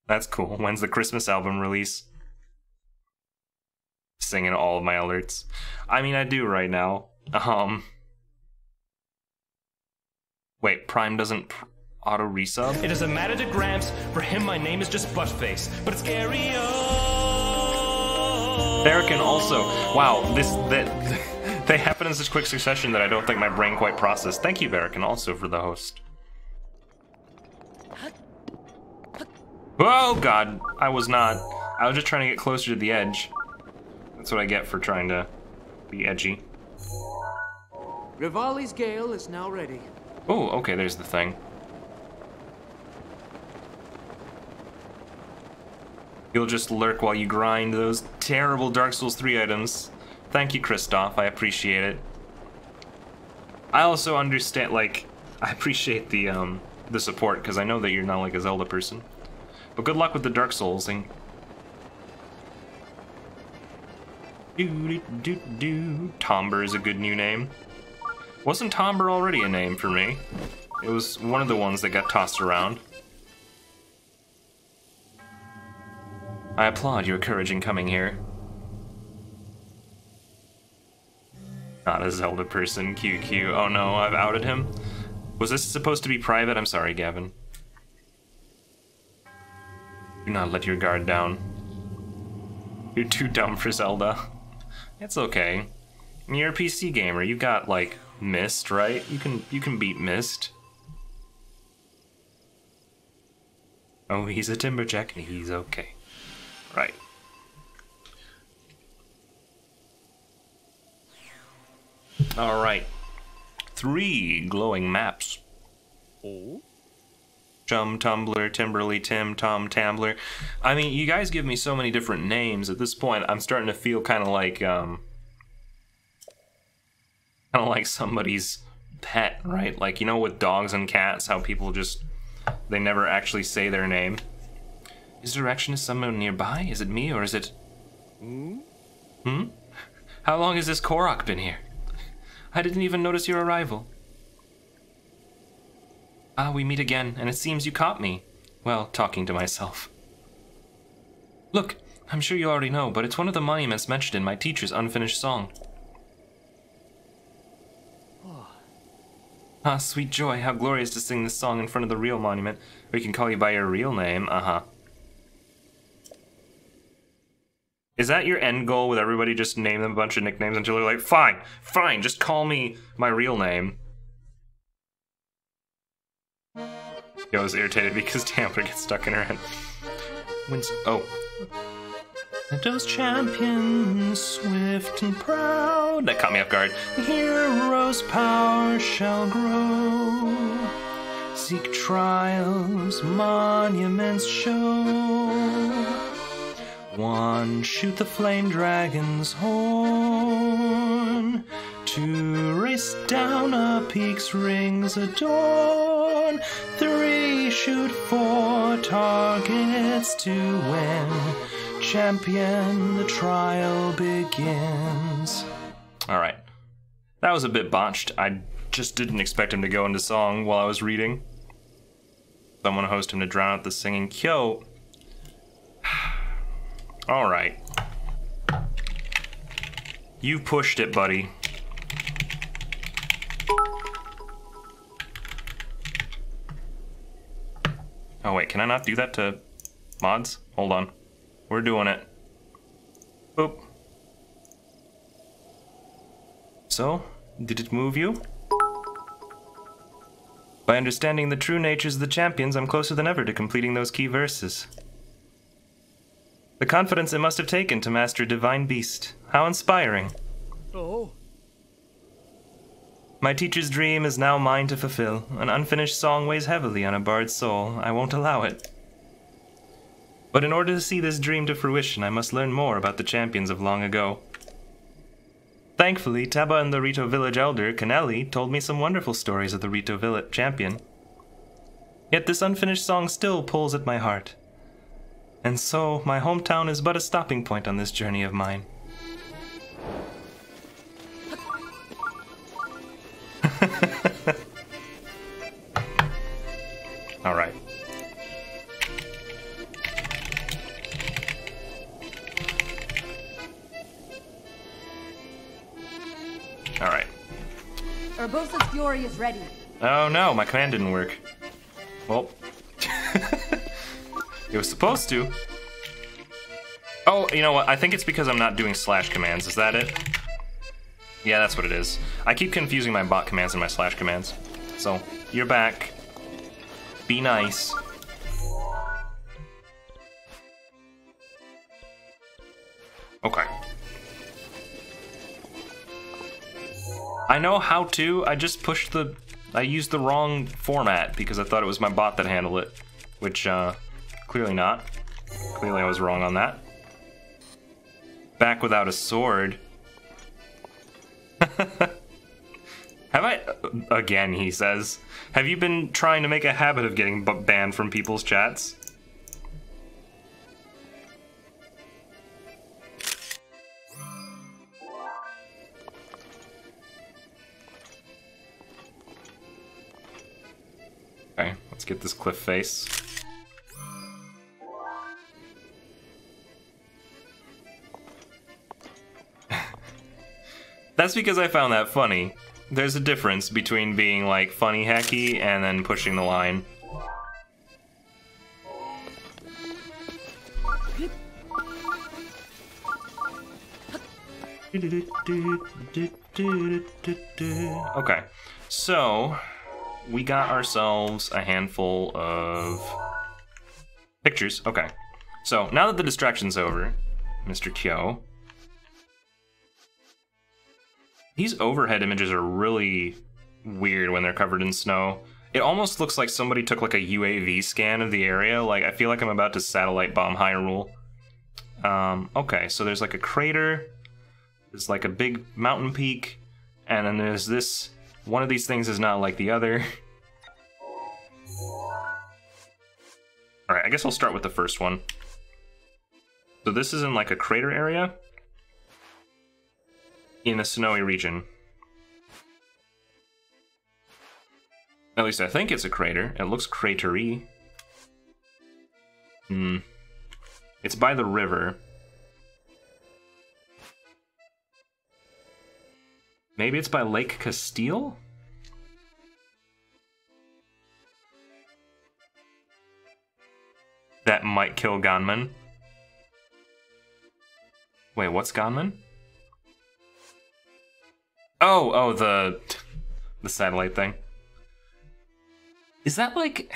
That's cool. When's the Christmas album release? Singing all of my alerts. I mean, I do right now. Wait, Prime doesn't auto resub? It is a matter to Gramps. For him, my name is just Buttface, but it's scary. Barrican also. Wow, they happen in such quick succession that I don't think my brain quite processed. Thank you, Barrican, also for the host. Oh god, I was just trying to get closer to the edge. That's what I get for trying to be edgy. Rivali's Gale is now ready. Oh, okay, there's the thing. You'll just lurk while you grind those terrible Dark Souls 3 items. Thank you, Christoph, I appreciate it. I also understand, like, I appreciate the support, because I know that you're not like a Zelda person. But good luck with the Dark Soulsing. Tomber is a good new name. Wasn't Tomber already a name for me? It was one of the ones that got tossed around. I applaud your courage in coming here. Not a Zelda person, QQ. Oh no, I've outed him. Was this supposed to be private? I'm sorry, Gavin. Do not let your guard down. You're too dumb for Zelda. It's okay. I mean, you're a PC gamer. You got, like, Myst, right? You can beat Myst. Oh, he's a Timberjack and he's okay. Right. Alright. 3 glowing maps. Oh? Chum, Tumbler, Timberly, Tim, Tom, Tambler. I mean, you guys give me so many different names. At this point, I'm starting to feel kind of like somebody's pet, right? Like, you know, with dogs and cats, how people just, they never actually say their name. Is direction someone nearby? Is it me, or is it... Hmm? How long has this Korok been here? I didn't even notice your arrival. Ah, we meet again, and it seems you caught me. Well, talking to myself. Look, I'm sure you already know, but it's one of the monuments mentioned in my teacher's unfinished song. Ah, sweet joy, how glorious to sing this song in front of the real monument. We can call you by your real name, uh-huh. Is that your end goal with everybody just name them a bunch of nicknames until they're like, fine, fine, just call me my real name? I was irritated because Tambler gets stuck in her head. Oh. Those champions, swift and proud. That caught me off guard. The hero's power shall grow. Seek trials, monuments show. One, shoot the flame dragon's horn. 2, race down a peak's rings adorn. 3, Shoot 4 targets to win. Champion, the trial begins. Alright. That was a bit botched. I just didn't expect him to go into song while I was reading. So I'm gonna host him to drown out the singing. Kyo. Alright. You pushed it, buddy. Oh wait, can I not do that to mods? Hold on. We're doing it. Boop. So, did it move you? By understanding the true natures of the champions, I'm closer than ever to completing those key verses. The confidence it must have taken to master a divine beast. How inspiring. Oh. My teacher's dream is now mine to fulfill. An unfinished song weighs heavily on a bard's soul. I won't allow it. But in order to see this dream to fruition, I must learn more about the champions of long ago. Thankfully, Taba and the Rito village elder, Kaneli, told me some wonderful stories of the Rito village champion. Yet this unfinished song still pulls at my heart. And so, my hometown is but a stopping point on this journey of mine. Alright. Alright. Urbosa's fury is ready. Oh no, my command didn't work. Well. It was supposed to. Oh, you know what? I think it's because I'm not doing slash commands. Is that it? Yeah, that's what it is. I keep confusing my bot commands and my slash commands. So, you're back. Be nice. Okay. I know how to, I just pushed the... I used the wrong format because I thought it was my bot that handled it. Which, clearly not. Clearly I was wrong on that. Back without a sword. Have I... Again, he says. Have you been trying to make a habit of getting banned from people's chats? Okay, let's get this cliff face. That's because I found that funny. There's a difference between being like funny hacky and then pushing the line. Okay, so we got ourselves a handful of pictures. Okay, so now that the distraction's over, Mr. Kyo, these overhead images are really weird when they're covered in snow. It almost looks like somebody took like a UAV scan of the area. Like, I feel like I'm about to satellite bomb Hyrule. Okay, so there's like a crater, there's like a big mountain peak, and then there's this. One of these things is not like the other. Alright, I guess I'll start with the first one. So this is in like a crater area in a snowy region. At least I think it's a crater. It looks cratery. It's by the river. Maybe it's by Lake Castile? That might kill Ganman. Wait, what's Ganman? Oh, the satellite thing. Is that like...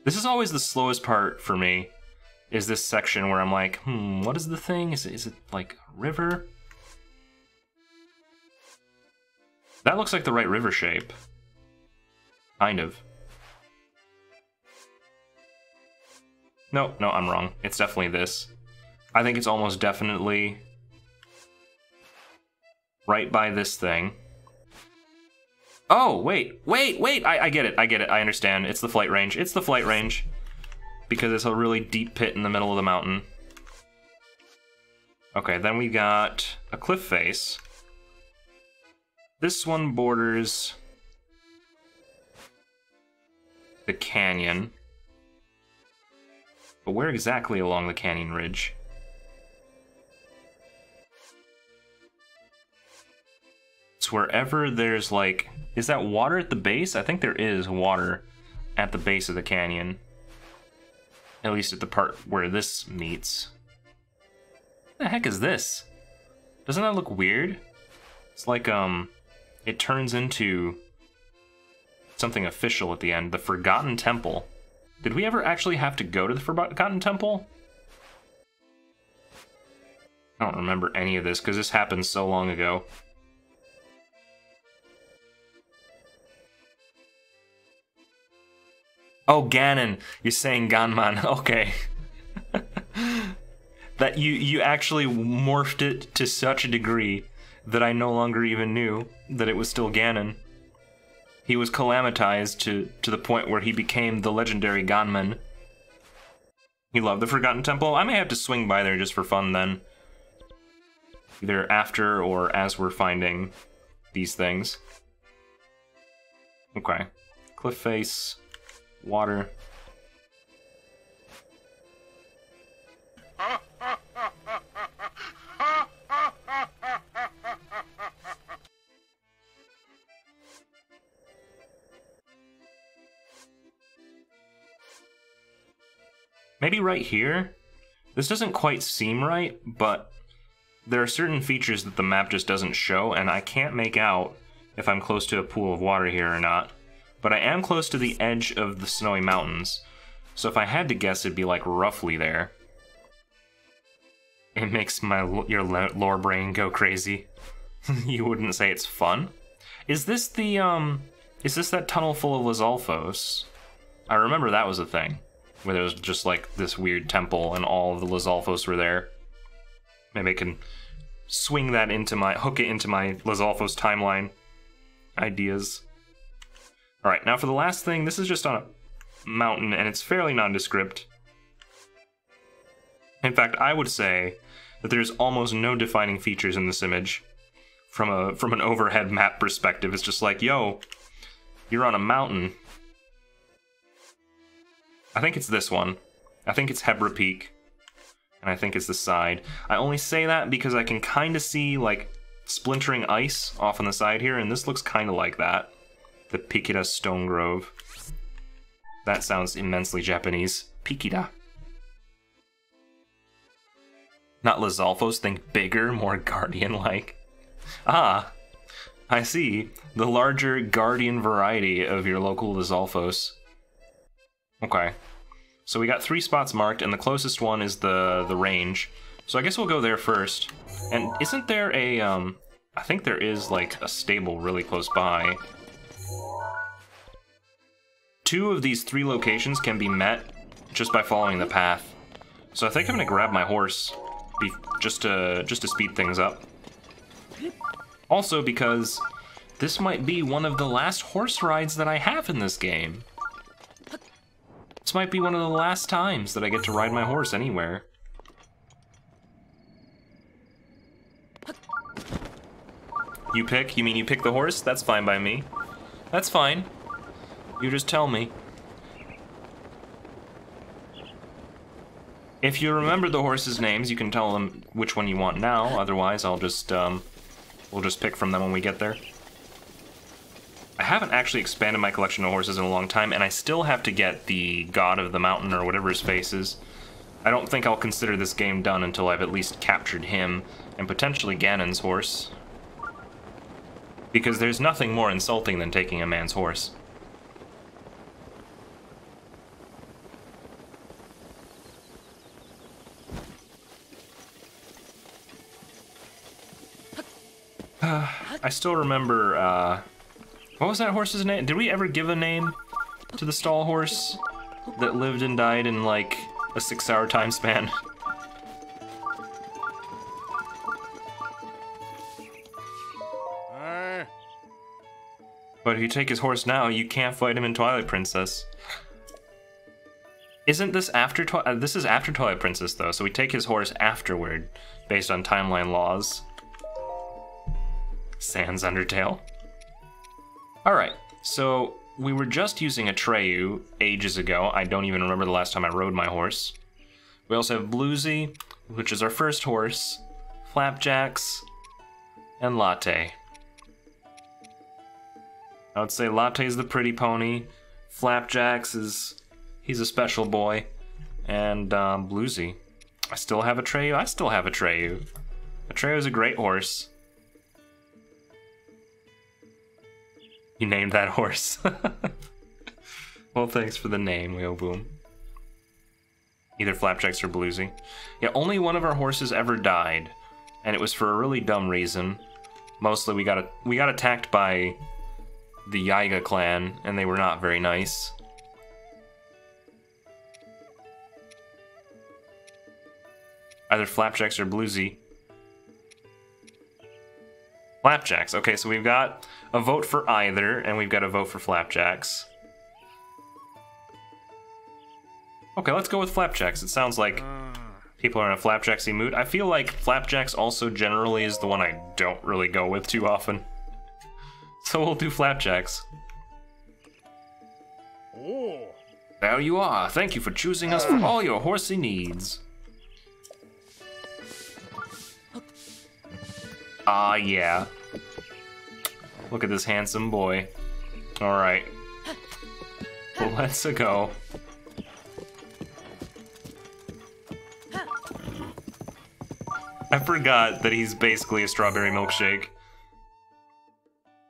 This is always the slowest part for me, is this section where I'm like, what is the thing? Is it like a river? That looks like the right river shape. Kind of. No, I'm wrong. It's definitely this. I think it's almost definitely right by this thing. Oh, wait. I get it. I understand. It's the flight range. It's the flight range. Because it's a really deep pit in the middle of the mountain. Okay, then we got a cliff face. This one borders the canyon. But where exactly along the canyon ridge? It's wherever there's like... Is that water at the base? I think there is water at the base of the canyon. At least at the part where this meets. What the heck is this? Doesn't that look weird? It's like, it turns into something official at the end. The Forgotten Temple. Did we ever actually have to go to the Forgotten Temple? I don't remember any of this because this happened so long ago. Oh, Ganon. You're saying Ganman. Okay. That you actually morphed it to such a degree that I no longer even knew that it was still Ganon. He was calamitized to the point where he became the legendary Ganman. He loved the Forgotten Temple. I may have to swing by there just for fun then. Either after or as we're finding these things. Okay. Cliff face. Water. Maybe right here? This doesn't quite seem right, but there are certain features that the map just doesn't show, and I can't make out if I'm close to a pool of water here or not. But I am close to the edge of the snowy mountains, so if I had to guess, it'd be like roughly there. It makes your lore brain go crazy. You wouldn't say it's fun? Is this the, is this that tunnel full of Lizalfos? I remember that was a thing, where there was just like this weird temple and all of the Lizalfos were there. Maybe I can swing that into hook it into my Lizalfos timeline ideas. Alright, now for the last thing, this is just on a mountain, and it's fairly nondescript. In fact, I would say that there's almost no defining features in this image. From an overhead map perspective, it's just like, yo, you're on a mountain. I think it's this one. I think it's Hebra Peak. And I think it's the side. I only say that because I can kind of see, like, splintering ice off on the side here, and this looks kind of like that. The Pikida Stone Grove. That sounds immensely Japanese. Pikida. Not Lizalfos, think bigger, more Guardian-like. Ah, I see. The larger Guardian variety of your local Lizalfos. Okay. So we got 3 spots marked, and the closest one is the range. So I guess we'll go there first. And isn't there a, I think there is, like, a stable really close by. 2 of these 3 locations can be met just by following the path. So I think I'm gonna grab my horse just to speed things up. Also because this might be one of the last horse rides that I have in this game. This might be one of the last times that I get to ride my horse anywhere. You pick? You mean you pick the horse? That's fine by me. That's fine. You just tell me. If you remember the horses' names, you can tell them which one you want now. Otherwise, I'll just, we'll just pick from them when we get there. I haven't actually expanded my collection of horses in a long time, and I still have to get the God of the Mountain, or whatever his face is. I don't think I'll consider this game done until I've at least captured him, and potentially Ganon's horse. Because there's nothing more insulting than taking a man's horse. I still remember, what was that horse's name? Did we ever give a name to the stall horse that lived and died in, like, a 6-hour time span? But But if you take his horse now, you can't fight him in Twilight Princess. Isn't this after this is after Twilight Princess though, so we take his horse afterward, based on timeline laws. Sans Undertale. Alright, so we were just using Atreyu ages ago. I don't even remember the last time I rode my horse. We also have Bluesy, which is our first horse, Flapjacks, and Latte. I would say Latte's the pretty pony, Flapjacks is... he's a special boy, and Bluesy. I still have Atreyu? I still have Atreyu. Atreyu is a great horse. You named that horse. Well, thanks for the name, Leo Boom. Either Flapjacks or Bluesy. Yeah, only one of our horses ever died, and it was for a really dumb reason. Mostly we got attacked by the Yiga clan, and they were not very nice. Either Flapjacks or Bluesy. Flapjacks. Okay, so we've got a vote for either, and we've got a vote for Flapjacks. Okay, let's go with Flapjacks. It sounds like people are in a Flapjacksy mood. I feel like Flapjacks also generally is the one I don't really go with too often. So we'll do Flapjacks. Oh. There you are. Thank you for choosing us for all your horsey needs. Ah, yeah. Look at this handsome boy. Alright. Well, let's go. I forgot that he's basically a strawberry milkshake.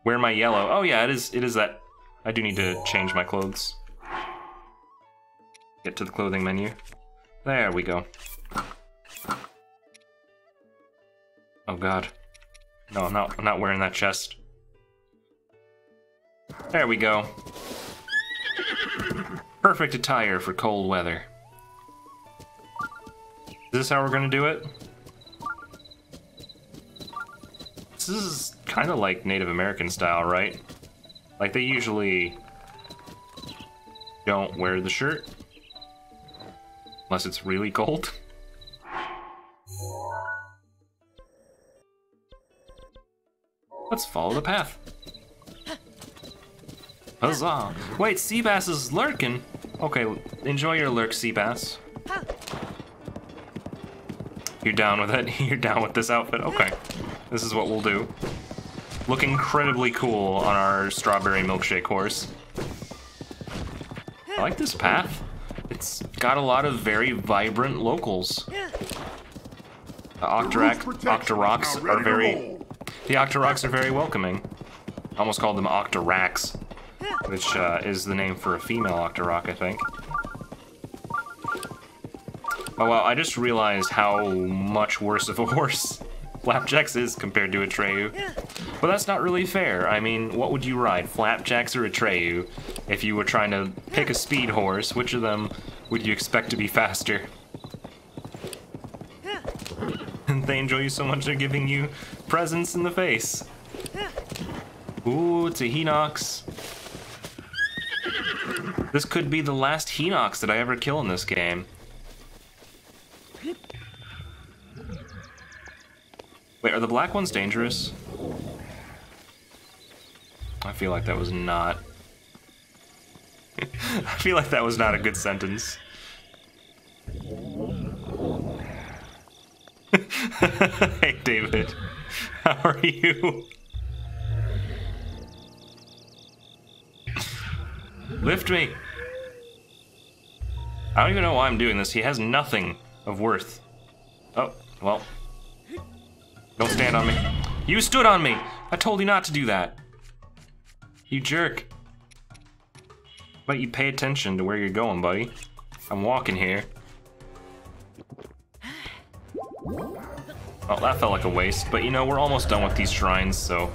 Wear my yellow. Oh yeah, it is that. I do need to change my clothes. Get to the clothing menu. There we go. Oh god. No, I'm not wearing that chest. There we go. Perfect attire for cold weather. Is this how we're gonna do it? This is kind of like Native American style, right? Like, they usually don't wear the shirt. Unless it's really cold. Let's follow the path. Huzzah! Wait, Seabass is lurking! Okay, enjoy your lurk, Seabass. You're down with it? You're down with this outfit? Okay. This is what we'll do. Look incredibly cool on our strawberry milkshake horse. I like this path. It's got a lot of very vibrant locals. The Octoroks are very... The Octoroks are very welcoming. I almost called them Octoraks, which is the name for a female Octorok, I think. Oh wow, I just realized how much worse of a horse Flapjacks is compared to Atreyu. But that's not really fair. I mean, what would you ride, Flapjacks or Atreyu? If you were trying to pick a speed horse, which of them would you expect to be faster? And they enjoy you so much they're giving you presents in the face. Ooh, it's a Hinox. This could be the last Hinox that I ever kill in this game. Wait, are the black ones dangerous? I feel like that was not... I feel like that was not a good sentence. Hey, David. How are you? Lift me. I don't even know why I'm doing this. He has nothing of worth. Oh, well. Don't stand on me. You stood on me! I told you not to do that. You jerk. But you pay attention to where you're going, buddy. I'm walking here. Oh, that felt like a waste. But you know, we're almost done with these shrines, so...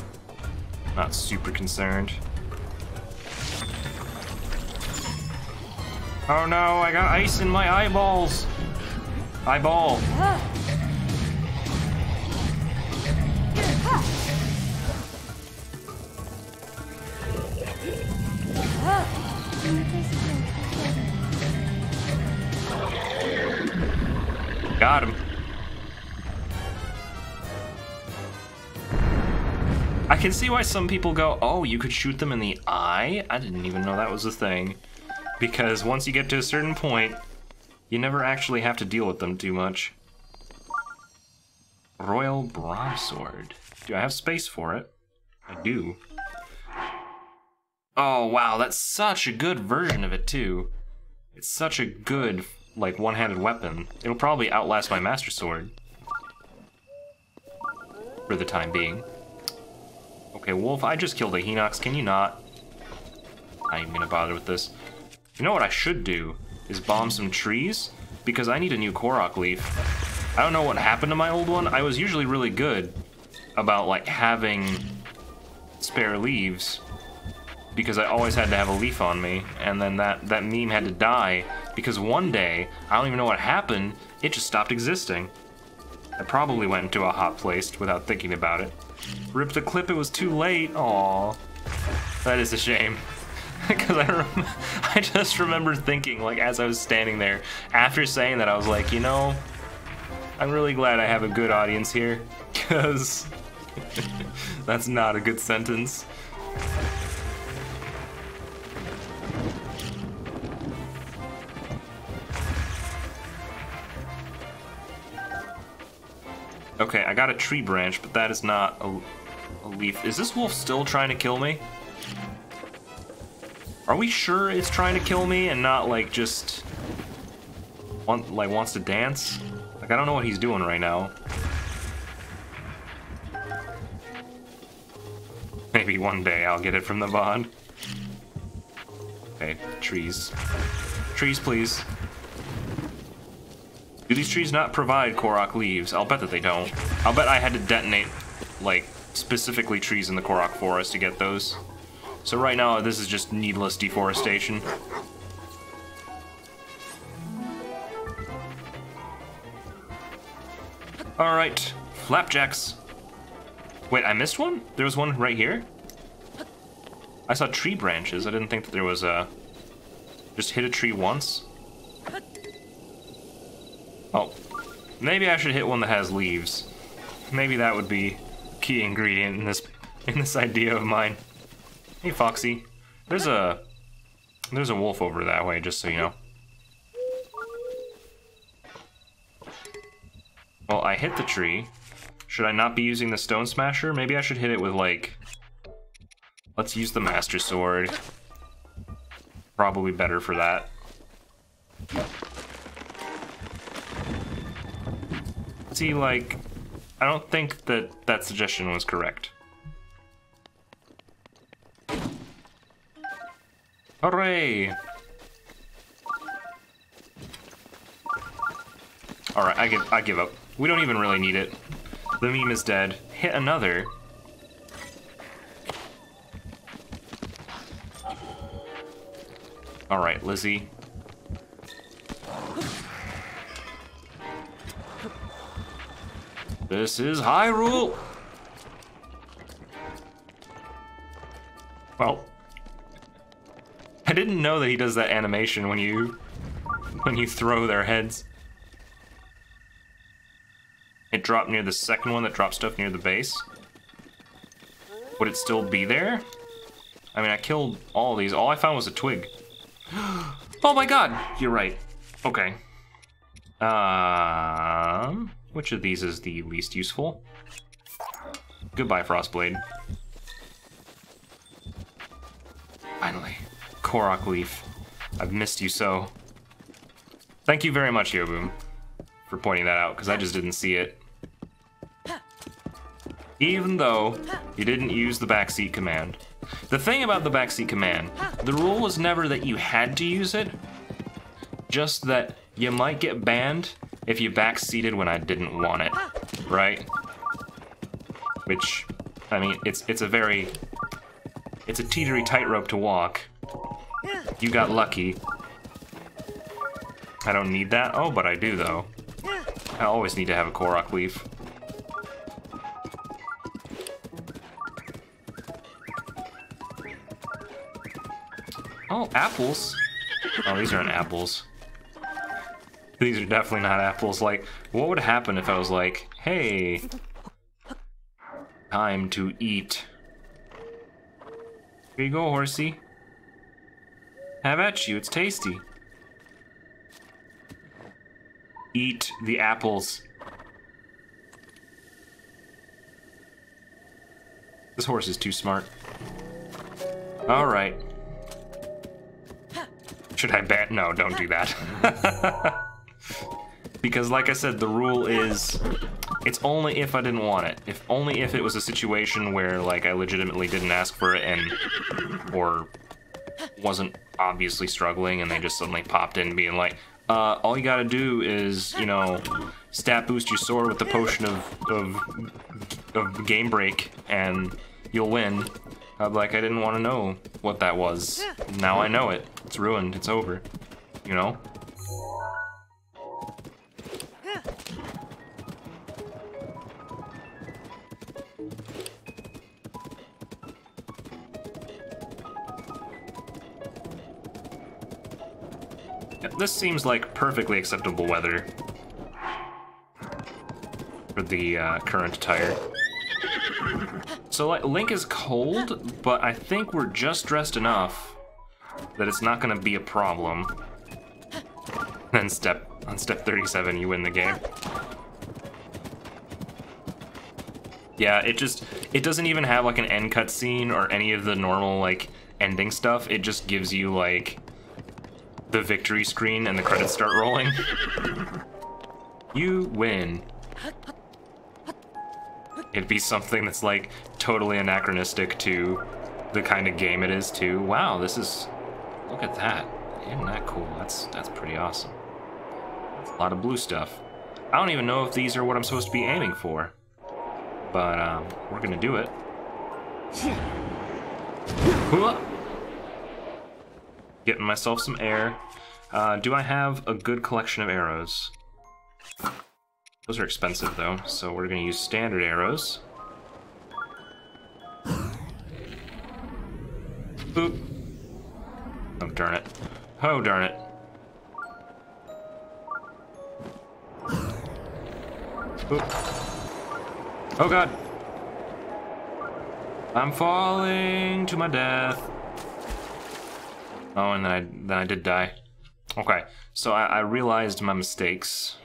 not super concerned. Oh no, I got ice in my eyeballs! Eyeball. Got him. I can see why some people go, oh, you could shoot them in the eye? I didn't even know that was a thing. Because once you get to a certain point, you never actually have to deal with them too much. Royal Broadsword. Do I have space for it? I do. Oh, wow, that's such a good version of it, too. It's such a good, like, one-handed weapon. It'll probably outlast my Master Sword. For the time being. Okay, Wolf, I just killed a Hinox. Can you not? I ain't even gonna bother with this. You know what I should do? Is bomb some trees? Because I need a new Korok leaf. I don't know what happened to my old one. I was usually really good about, like, having spare leaves. Because I always had to have a leaf on me. And then that meme had to die. Because one day, I don't even know what happened, it just stopped existing. I probably went into a hot place without thinking about it. Ripped the clip, it was too late. Aww. That is a shame. Because I just remember thinking, like, as I was standing there, after saying that, I was like, you know, I'm really glad I have a good audience here. Because that's not a good sentence. Okay, I got a tree branch, but that is not a leaf. Is this wolf still trying to kill me? Are we sure it's trying to kill me and not, like, just wants to dance? Like, I don't know what he's doing right now. Maybe one day I'll get it from the VOD. Okay, trees. Trees, please. Do these trees not provide Korok leaves? I'll bet that they don't. I'll bet I had to detonate, like, specifically trees in the Korok forest to get those. So right now, this is just needless deforestation. Alright, flapjacks. Wait, I missed one? There was one right here? I saw tree branches. I didn't think that there was a... Just hit a tree once? Oh, maybe I should hit one that has leaves. Maybe that would be key ingredient in this idea of mine. Hey, Foxy. There's a wolf over that way, just so you know. Well, I hit the tree. Should I not be using the Stone Smasher? Maybe I should hit it with, like... Let's use the Master Sword. Probably better for that. See, like... I don't think that suggestion was correct. Hooray! Alright, I give up. We don't even really need it. The meme is dead. Hit another. Alright, Lizzie. This is Hyrule! Well, I didn't know that he does that animation when you throw their heads. It dropped near the second one that dropped stuff near the base. Would it still be there? I mean, I killed all these. All I found was a twig. Oh my god! You're right. Okay. Which of these is the least useful? Goodbye, Frostblade. Finally. Korok Leaf. I've missed you so. Thank you very much, Yoboom, for pointing that out, because I just didn't see it. Even though you didn't use the backseat command. The thing about the backseat command, the rule was never that you had to use it, just that you might get banned if you backseated when I didn't want it, right? Which, I mean, it's a teetery tightrope to walk. You got lucky. I don't need that. Oh, but I do, though. I always need to have a Korok Leaf. Oh, apples. Oh, these aren't apples. These are definitely not apples. Like, what would happen if I was like, hey, time to eat. Here you go, horsey. Have at you, it's tasty. Eat the apples. This horse is too smart. Alright. Should I bet? No, don't do that. Because like I said, the rule is it's only if I didn't want it. Only if it was a situation where like I legitimately didn't ask for it and or wasn't obviously struggling and they just suddenly popped in being like, all you gotta do is, you know, stat boost your sword with the potion of game break and you'll win. I'd be like, I didn't want to know what that was. Now I know it. It's ruined. It's over. You know? This seems like perfectly acceptable weather for the current attire. So like, Link is cold, but I think we're just dressed enough that it's not gonna be a problem. Then on step 37, you win the game. Yeah, it doesn't even have like an end cutscene or any of the normal like ending stuff. It just gives you like the victory screen and the credits start rolling. You win. It'd be something that's like totally anachronistic to the kind of game it is too. Wow, this is, look at that. Isn't that cool? That's pretty awesome. That's a lot of blue stuff. I don't even know if these are what I'm supposed to be aiming for. But we're gonna do it. Getting myself some air. Do I have a good collection of arrows? Those are expensive though, so we're gonna use standard arrows. Boop. Oh darn it. Oh darn it. Boop. Oh god. I'm falling to my death. Oh, and then I did die. Okay, so I realized my mistakes.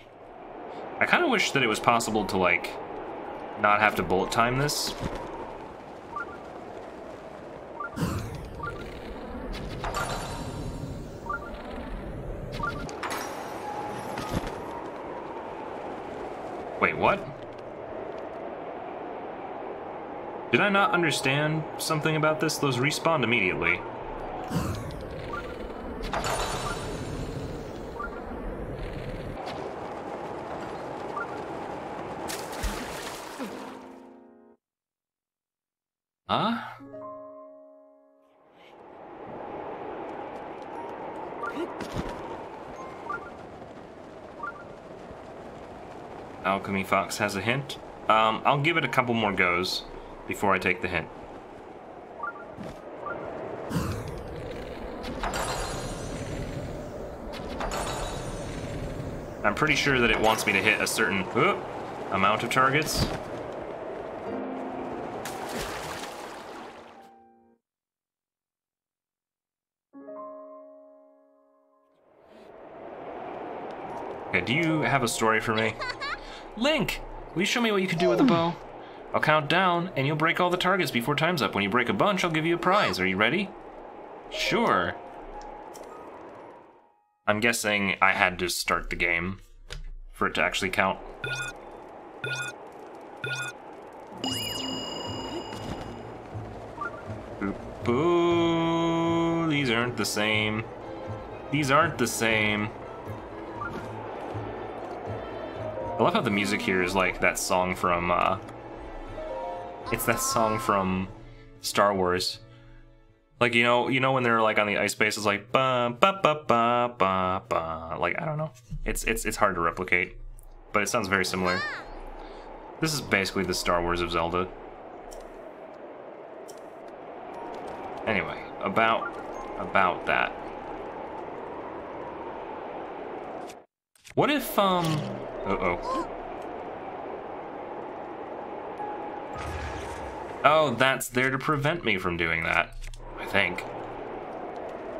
I kind of wish that it was possible to, like, not have to bullet time this. Wait, what? Did I not understand something about this? Those respawned immediately. Huh? Alchemy Fox has a hint. I'll give it a couple more goes before I take the hint. I'm pretty sure that it wants me to hit a certain amount of targets. Okay, do you have a story for me? Link! Will you show me what you can do with a bow? I'll count down, and you'll break all the targets before time's up. When you break a bunch, I'll give you a prize. Are you ready? Sure. I'm guessing I had to start the game for it to actually count. Boop, boo. These aren't the same. These aren't the same. I love how the music here is like that song from, it's that song from Star Wars. Like, you know when they're like on the ice base, it's like ba ba ba ba ba ba. Like, I don't know. It's hard to replicate, but it sounds very similar. This is basically the Star Wars of Zelda. Anyway, about about that. What if, uh-oh. Oh, that's there to prevent me from doing that, I think.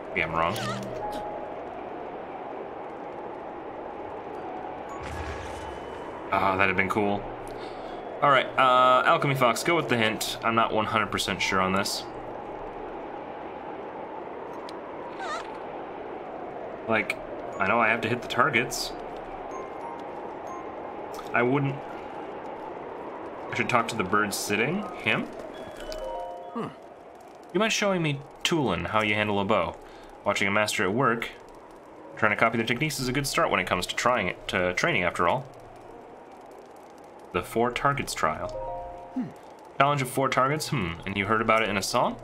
Maybe I'm wrong. Ah, that'd have been cool. Alright, Alchemy Fox, go with the hint. I'm not 100% sure on this. Like, I know I have to hit the targets. I wouldn't... I should talk to the bird sitting? Him? You mind showing me toolin', how you handle a bow? Watching a master at work, trying to copy their techniques is a good start when it comes to training after all. The 4 targets trial. Challenge of 4 targets? And you heard about it in a song?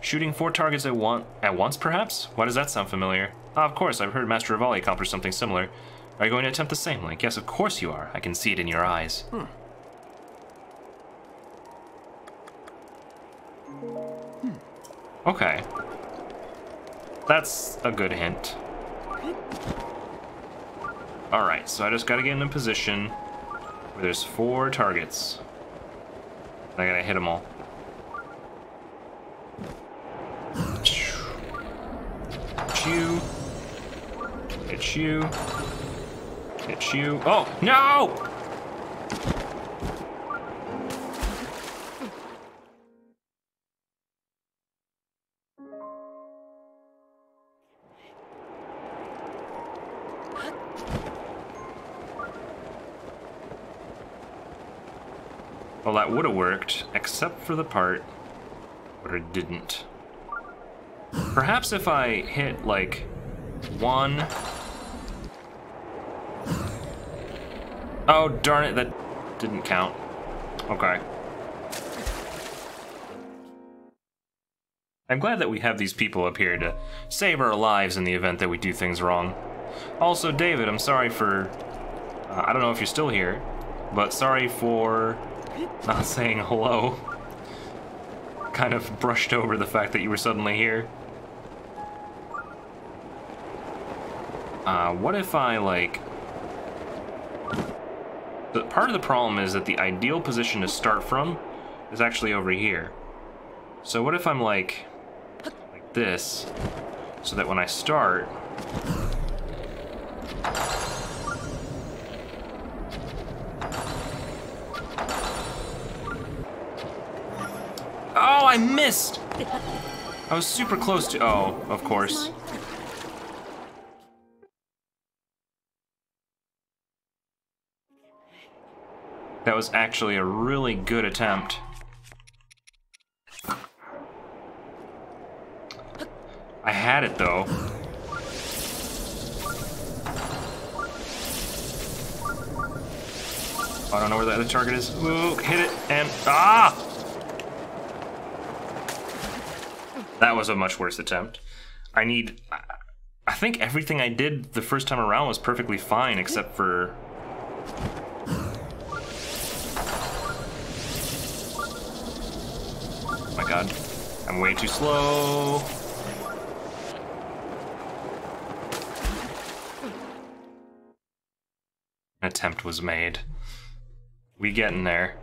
Shooting 4 targets at once, perhaps? Why does that sound familiar? Ah, of course, I've heard Master Rivali accomplish something similar. Are you going to attempt the same, Link? Yes, of course you are. I can see it in your eyes. Okay. That's a good hint. Alright, so I just gotta get in a position where there's 4 targets. I gotta hit them all. Hit you. Hit you. Hit you. Oh, no! Well, that would have worked, except for the part where it didn't. Perhaps if I hit, like, 1... Oh, darn it, that didn't count. Okay. I'm glad that we have these people up here to save our lives in the event that we do things wrong. Also, David, I'm sorry for... I don't know if you're still here, but sorry for not saying hello. Kind of brushed over the fact that you were suddenly here. What if I, like... Part of the problem is that the ideal position to start from is actually over here. So what if I'm like this, so that when I start... Oh, I missed! I was super close to... Oh, of course. That was actually a really good attempt. I had it, though. Oh, I don't know where the other target is. Ooh, hit it, and... Ah! That was a much worse attempt. I think everything I did the first time around was perfectly fine, except for... Oh my god. I'm way too slow. An attempt was made. We getting there.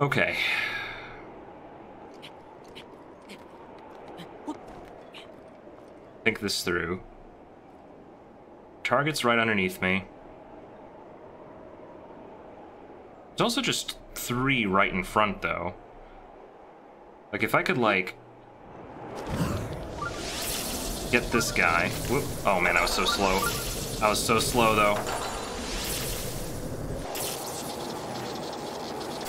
Okay. Think this through. Target's right underneath me. There's also just 3 right in front, though. Like, if I could, like... get this guy... Whoop. Oh, man, I was so slow. I was so slow, though.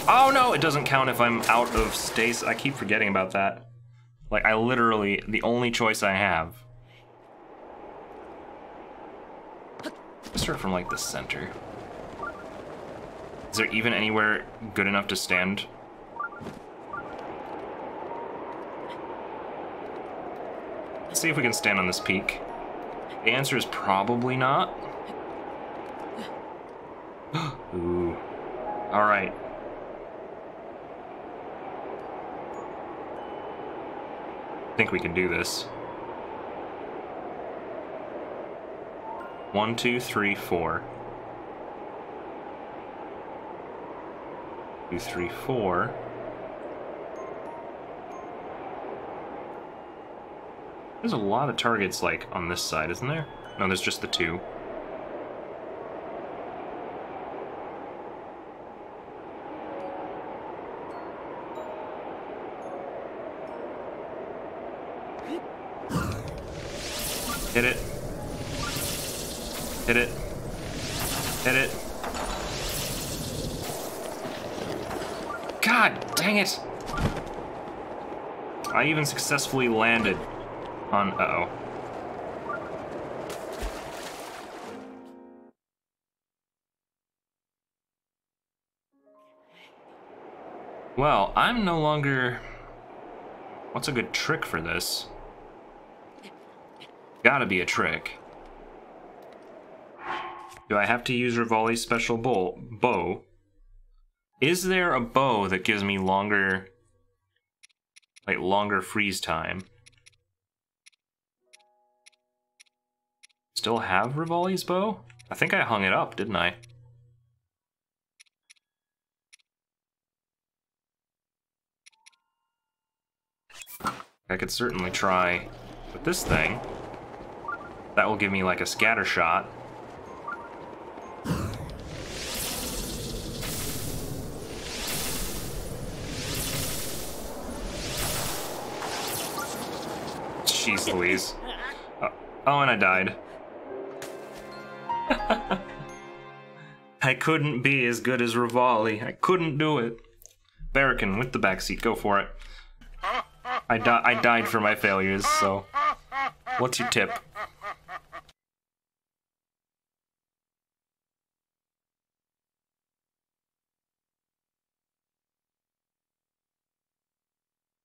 Oh, no! It doesn't count if I'm out of stasis. I keep forgetting about that. Like, I literally... the only choice I have... Let's start from, like, the center. Is there even anywhere good enough to stand? Let's see if we can stand on this peak. The answer is probably not. Ooh. Alright. think we can do this. 1, 2, 3, 4. 2, 3, 4. There's a lot of targets, like, on this side, isn't there? No, there's just the 2. Hit it. Hit it. Hit it. God dang it! I even successfully landed on... Uh-oh. Well, I'm no longer... What's a good trick for this? Gotta be a trick. Do I have to use Rivali's special bow? Is there a bow that gives me longer... like, longer freeze time? Still have Rivali's bow? I think I hung it up, didn't I? I could certainly try with this thing. That will give me like a scatter shot. Jeez Louise. Oh, and I died. I couldn't be as good as Rivali. I couldn't do it. Barracan, with the backseat, go for it. I died for my failures, so... What's your tip?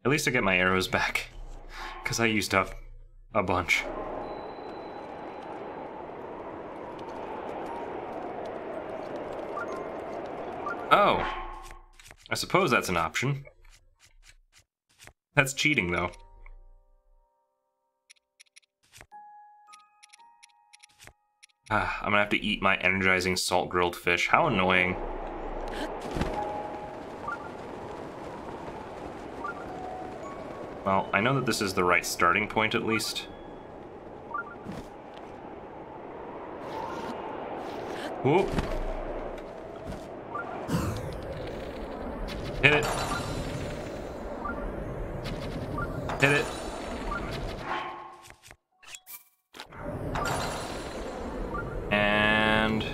At least I get my arrows back, because I used up a bunch. Oh, I suppose that's an option. That's cheating, though. I'm gonna have to eat my energizing salt-grilled fish. How annoying. Well, I know that this is the right starting point, at least. Whoop. Hit it. Hit it. And...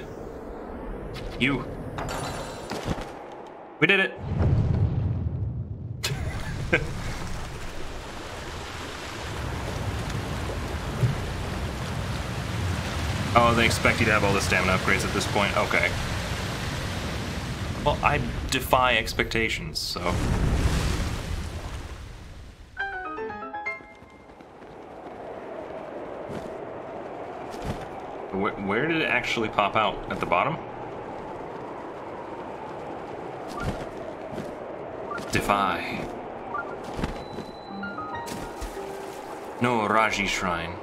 you. We did it. Oh, they expect you to have all the stamina upgrades at this point? Okay. Well, I defy expectations, so... Where did it actually pop out? At the bottom? Defy. No Raji Shrine.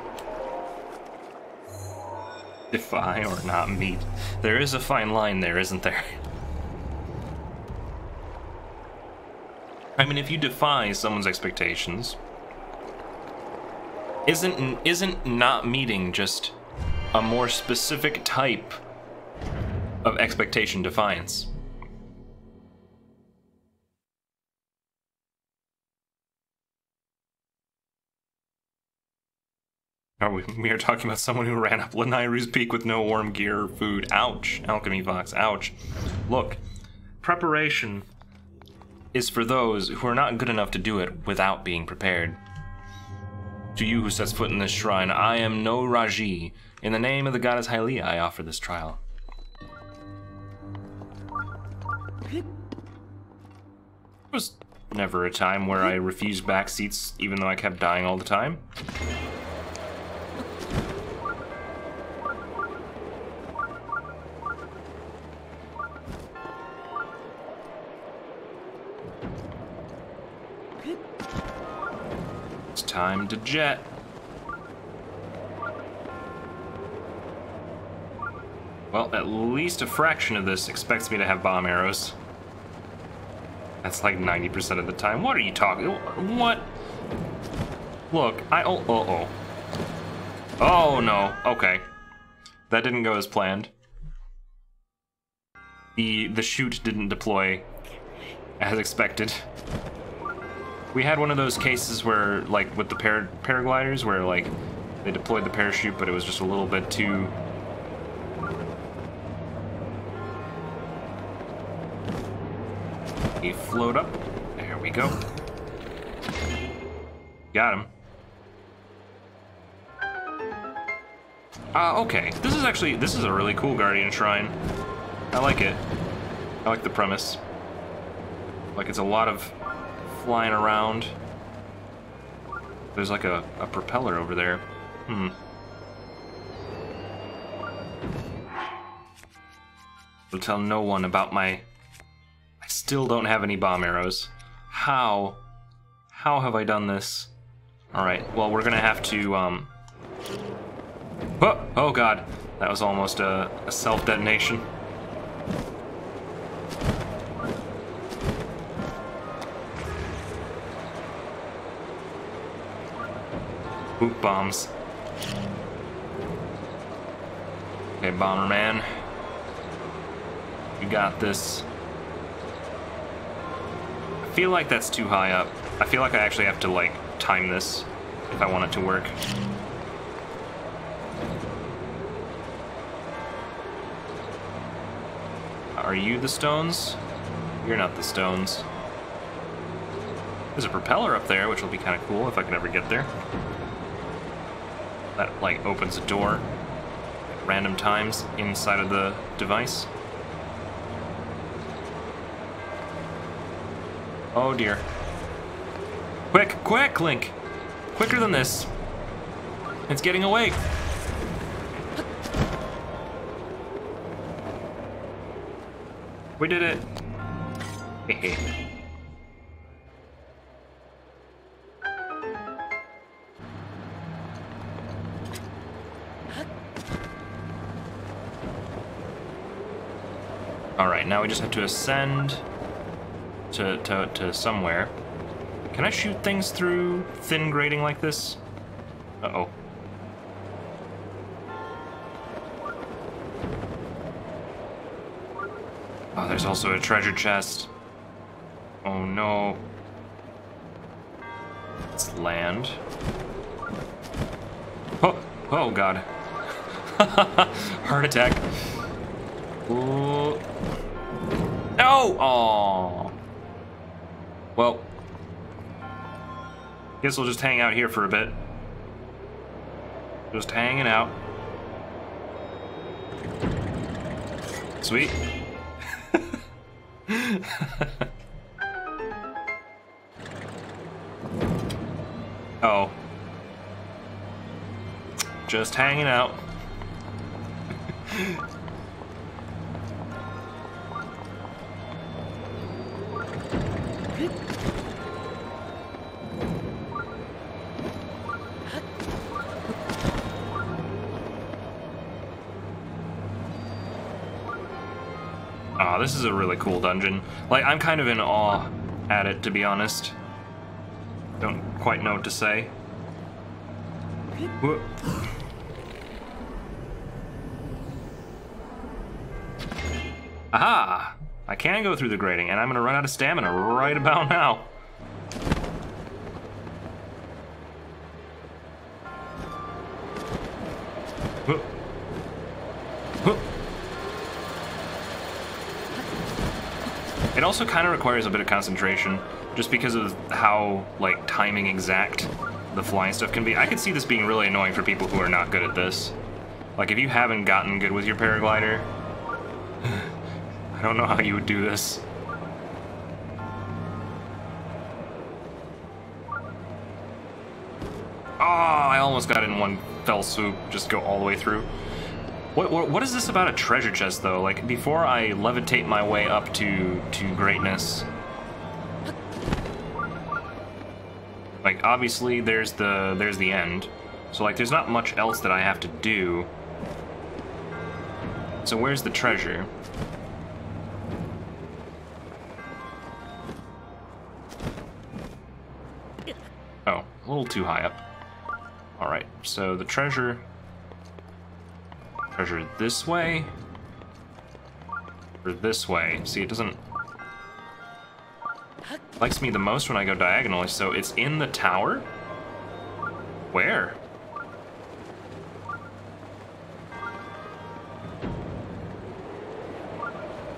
Defy or not meet. There is a fine line there, isn't there? I mean, if you defy someone's expectations, isn't not meeting just a more specific type of expectation defiance? We are talking about someone who ran up Lanairu's Peak with no warm gear or food. Ouch. Alchemy Fox, ouch. Look, preparation is for those who are not good enough to do it without being prepared. To you who sets foot in this shrine, I am no Raji. In the name of the goddess Hylia, I offer this trial. There was never a time where I refused backseats even though I kept dying all the time. Time to jet. Well, at least a fraction of this expects me to have bomb arrows. That's like 90% of the time. What are you talking? What? Look, oh no. Okay. That didn't go as planned. The chute didn't deploy as expected. We had one of those cases where, like, with the paragliders, where, like, they deployed the parachute, but it was just a little bit too... He float up. There we go. Got him. Okay. This is a really cool Guardian Shrine. I like it. I like the premise. Like, it's a lot of flying around. There's like a propeller over there. I'll tell no one about my... I still don't have any bomb arrows. How have I done this? Alright, well, we're gonna have to, Oh god, that was almost a self-detonation. Poop bombs. Okay, Bomberman. You got this. I feel like that's too high up. I feel like I actually have to, like, time this if I want it to work. Are you the stones? You're not the stones. There's a propeller up there, which will be kind of cool if I can ever get there. That, like, opens a door at random times inside of the device. Oh dear. Quick, Link! Quicker than this. It's getting away. We did it. Hehe. Alright, now we just have to ascend to somewhere. Can I shoot things through thin grating like this? Uh-oh. Oh, there's also a treasure chest. Oh no. Let's land. Oh god. Heart attack. Ooh. No! Aww. Well, guess we'll just hang out here for a bit. Just hanging out. Sweet. Oh. Just hanging out. Oh, this is a really cool dungeon. Like, I'm kind of in awe at it, to be honest. Don't quite know what to say. Whoa. Aha! I can go through the grating, and I'm gonna run out of stamina right about now. Whoa. Whoa. It also kind of requires a bit of concentration, just because of how, like, timing exact the flying stuff can be. I could see this being really annoying for people who are not good at this. Like, if you haven't gotten good with your paraglider, I don't know how you would do this. Oh, I almost got it in one fell swoop, just go all the way through. What is this about a treasure chest, though? Like, before I levitate my way up to greatness... Like, obviously, there's the end. So, like, there's not much else that I have to do. So where's the treasure? Oh, a little too high up. Alright, so the treasure... Treasure this way? Or this way? See, it doesn't... Likes me the most when I go diagonally, so it's in the tower? Where?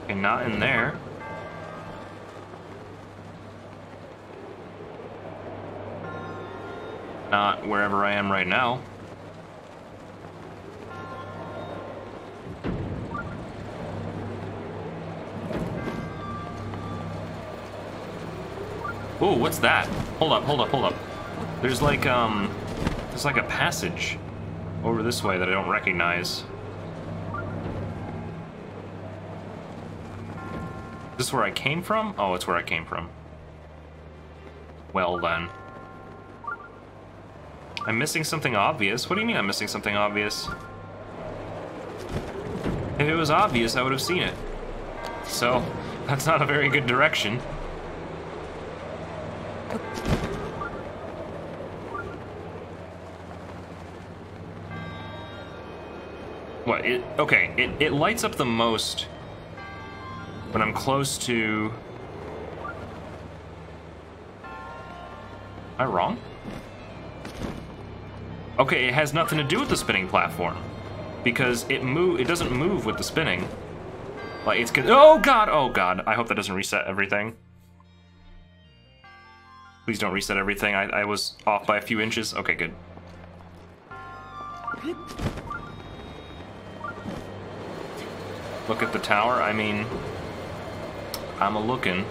Okay, not in there. Not wherever I am right now. Ooh, what's that? Hold up, hold up, hold up. There's like a passage over this way that I don't recognize. Is this where I came from? Oh, it's where I came from. Well then. I'm missing something obvious. What do you mean I'm missing something obvious? If it was obvious, I would have seen it. So, that's not a very good direction. What? Okay, it lights up the most when I'm close to... Am I wrong? Okay, it has nothing to do with the spinning platform. Because it doesn't move with the spinning. Like, it's... Oh god! I hope that doesn't reset everything. Please don't reset everything. I was off by a few inches. Okay, good. Look at the tower. I mean... I'm a-looking.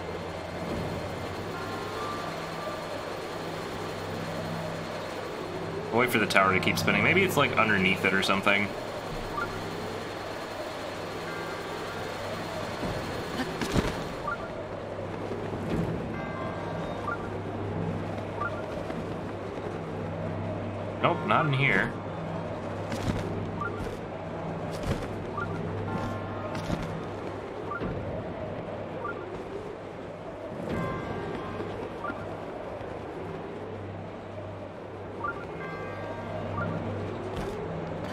I'll wait for the tower to keep spinning. Maybe it's like underneath it or something. Nope, not in here.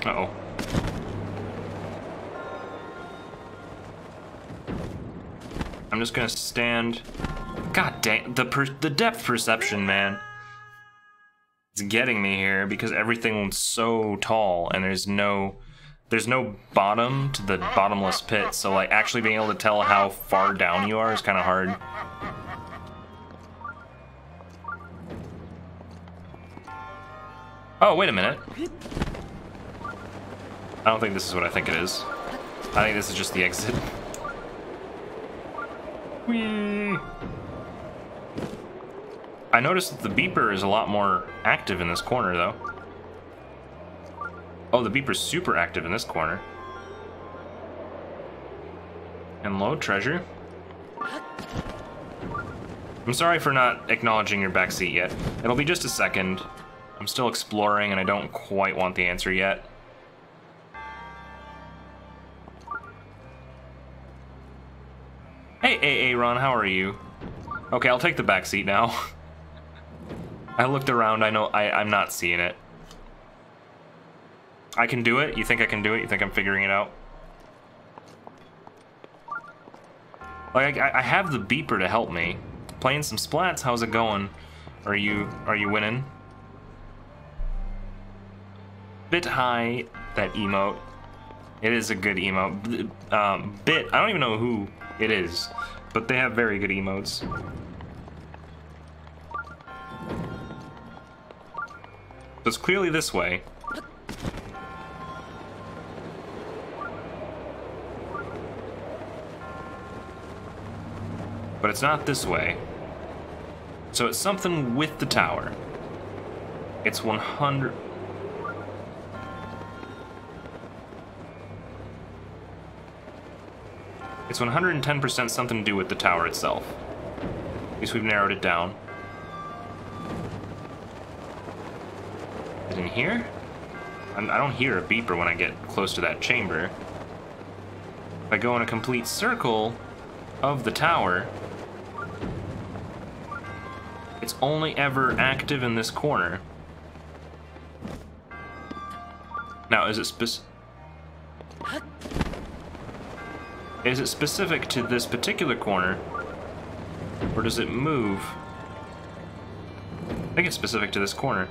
Uh-oh. I'm just gonna stand... God dang, the depth perception, man. It's getting me here because everything's so tall and there's no bottom to the bottomless pit, so like actually being able to tell how far down you are is kind of hard. Oh, wait a minute. I don't think this is what I think it is. I think this is just the exit. Whee! I noticed that the beeper is a lot more active in this corner, though. Oh, the beeper's super active in this corner. And load treasure. I'm sorry for not acknowledging your backseat yet. It'll be just a second. I'm still exploring and I don't quite want the answer yet. Hey, Aaron, how are you? Okay, I'll take the back seat now. I looked around, I know I'm not seeing it. I can do it? You think I can do it? You think I'm figuring it out? Like, I have the beeper to help me. Playing some splats, how's it going? Are you winning? Bit high, that emote. It is a good emote. Bit, I don't even know who it is, but they have very good emotes. So it's clearly this way. But it's not this way. So it's something with the tower. It's 100... It's 110% something to do with the tower itself. At least we've narrowed it down. here? I don't hear a beeper when I get close to that chamber. If I go in a complete circle of the tower, it's only ever active in this corner. Now, is it specific to this particular corner, or does it move? I think it's specific to this corner.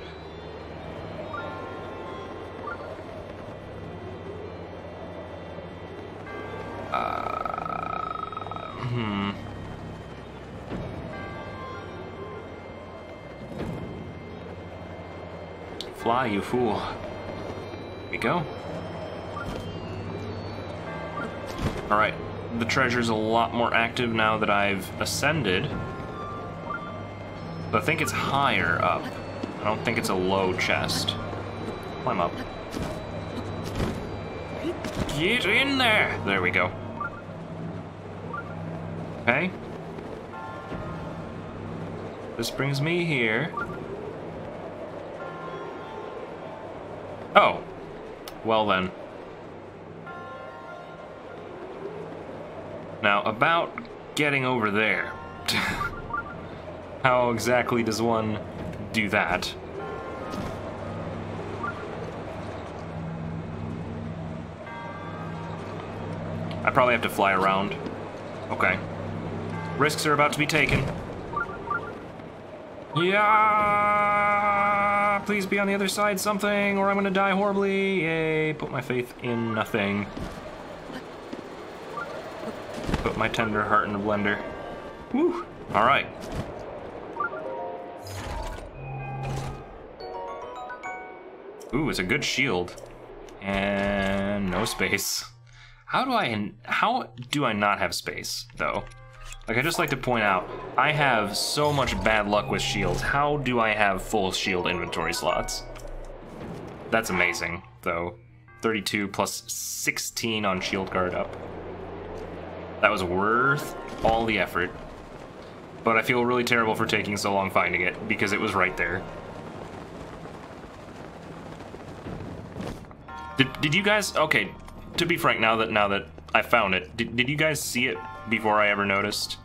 Fly, you fool. Here we go. Alright, the treasure's a lot more active now that I've ascended. But I think it's higher up. I don't think it's a low chest. Climb up. Get in there! There we go. Okay. This brings me here. Oh. Well then. Now, about getting over there. How exactly does one do that? I probably have to fly around. Okay. Risks are about to be taken. Yeah! Please be on the other side something, or I'm gonna die horribly. Yay, put my faith in nothing. Put my tender heart in a blender. Woo! Alright. Ooh, it's a good shield. And no space. How do I not have space, though? Like, I just like to point out, I have so much bad luck with shields. How do I have full shield inventory slots? That's amazing, though. 32 plus 16 on shield guard up. That was worth all the effort. But I feel really terrible for taking so long finding it, because it was right there. Did you guys... Okay, to be frank, now that I found it, did you guys see it before I ever noticed?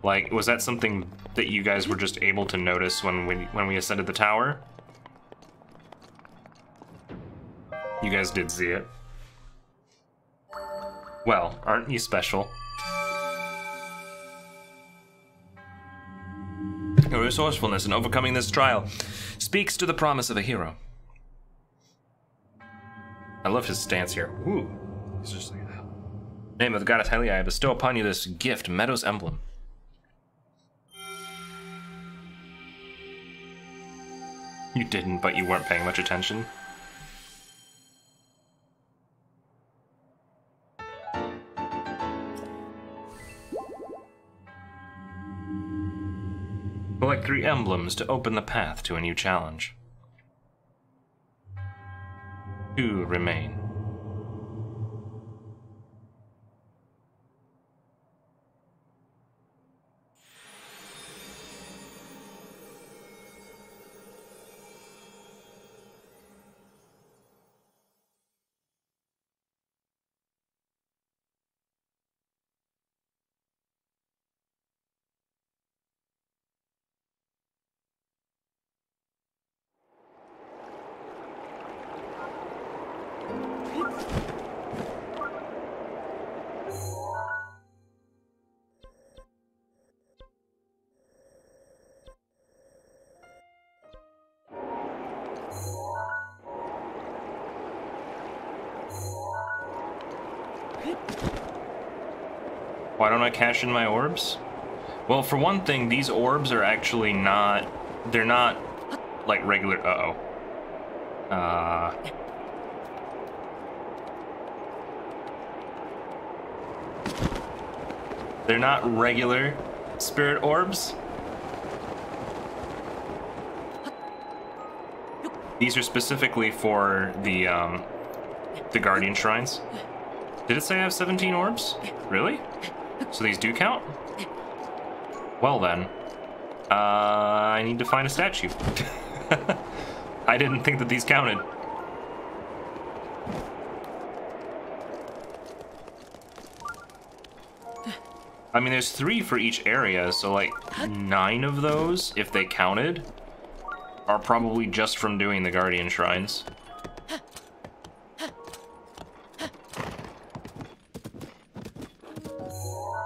Like, was that something that you guys were just able to notice when we ascended the tower? You guys did see it. Well, aren't you special? Your resourcefulness in overcoming this trial speaks to the promise of a hero. I love his stance here. Woo. He's just like that. Name of the goddess Heli, I bestow upon you this gift, Meadow's emblem. You didn't, but you weren't paying much attention. Collect 3 emblems to open the path to a new challenge. 2 remain. Why don't I cash in my orbs? Well, for one thing, these orbs are actually not... They're not, like, regular... They're not regular spirit orbs. These are specifically for the Guardian Shrines. Did it say I have 17 orbs? Really? So these do count? Well then, I need to find a statue. I didn't think that these counted. I mean, there's 3 for each area, so like 9 of those, if they counted, are probably just from doing the Guardian Shrines.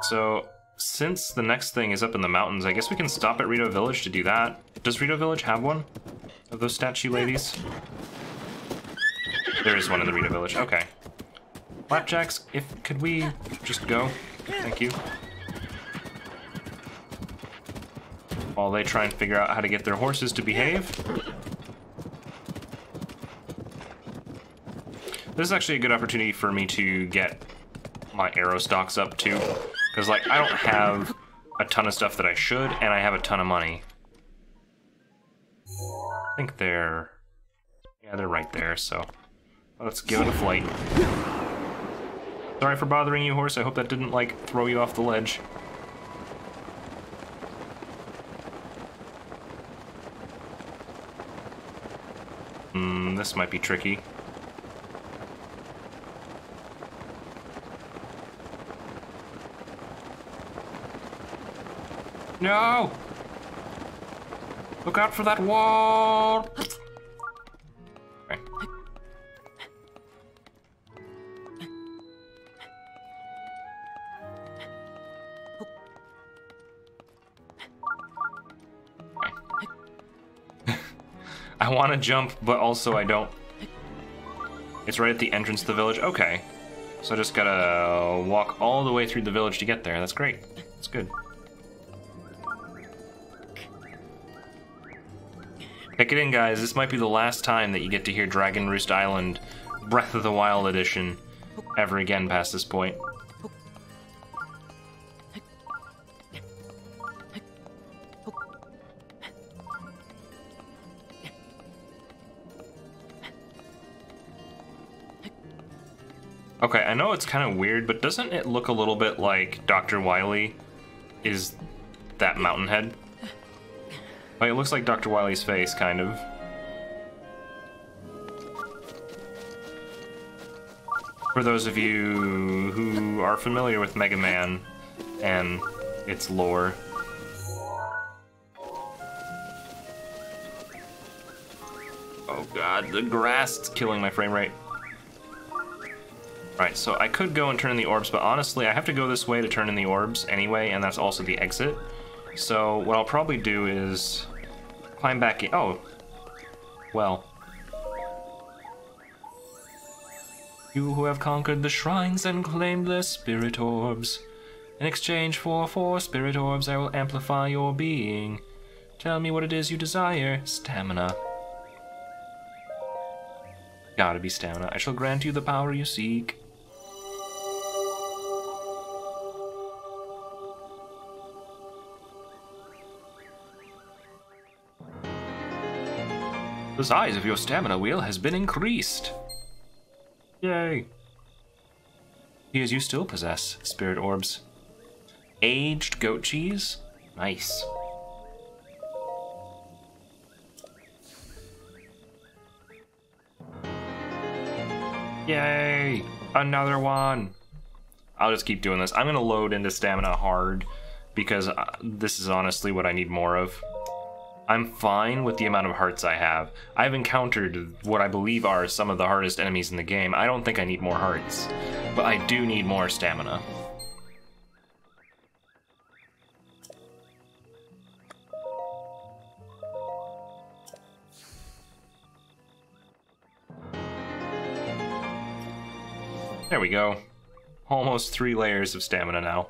So, since the next thing is up in the mountains, I guess we can stop at Rito Village to do that. Does Rito Village have one of those statue ladies? There is one in the Rito Village, okay. Flapjacks, could we just go? Thank you. While they try and figure out how to get their horses to behave. This is actually a good opportunity for me to get my arrow stocks up too. Because like, I don't have a ton of stuff that I should, and I have a ton of money. I think they're... yeah, they're right there, so... let's give it a flight. Sorry for bothering you, horse. I hope that didn't, like, throw you off the ledge. This might be tricky. No! Look out for that wall! Okay. I want to jump, but also I don't. It's right at the entrance to the village. Okay. So I just gotta walk all the way through the village to get there. That's great. That's good. Pick it in, guys. This might be the last time that you get to hear Dragon Roost Island Breath of the Wild edition ever again past this point. Okay, I know it's kind of weird, but doesn't it look a little bit like Dr. Wily is that mountain head? Like, it looks like Dr. Wily's face, kind of. For those of you who are familiar with Mega Man and its lore. Oh god, the grass is killing my frame rate. Alright, so I could go and turn in the orbs, but honestly, I have to go this way to turn in the orbs anyway, and that's also the exit. So what I'll probably do is climb back in. Oh, well. You who have conquered the shrines and claimed their spirit orbs. In exchange for 4 spirit orbs, I will amplify your being. Tell me what it is you desire. Stamina. Gotta be stamina. I shall grant you the power you seek. The size of your stamina wheel has been increased. Yay. Here's you still possess spirit orbs. Aged goat cheese? Nice. Yay! Another one! I'll just keep doing this. I'm gonna load into stamina hard because this is honestly what I need more of. I'm fine with the amount of hearts I have. I've encountered what I believe are some of the hardest enemies in the game. I don't think I need more hearts, but I do need more stamina. There we go. Almost 3 layers of stamina now.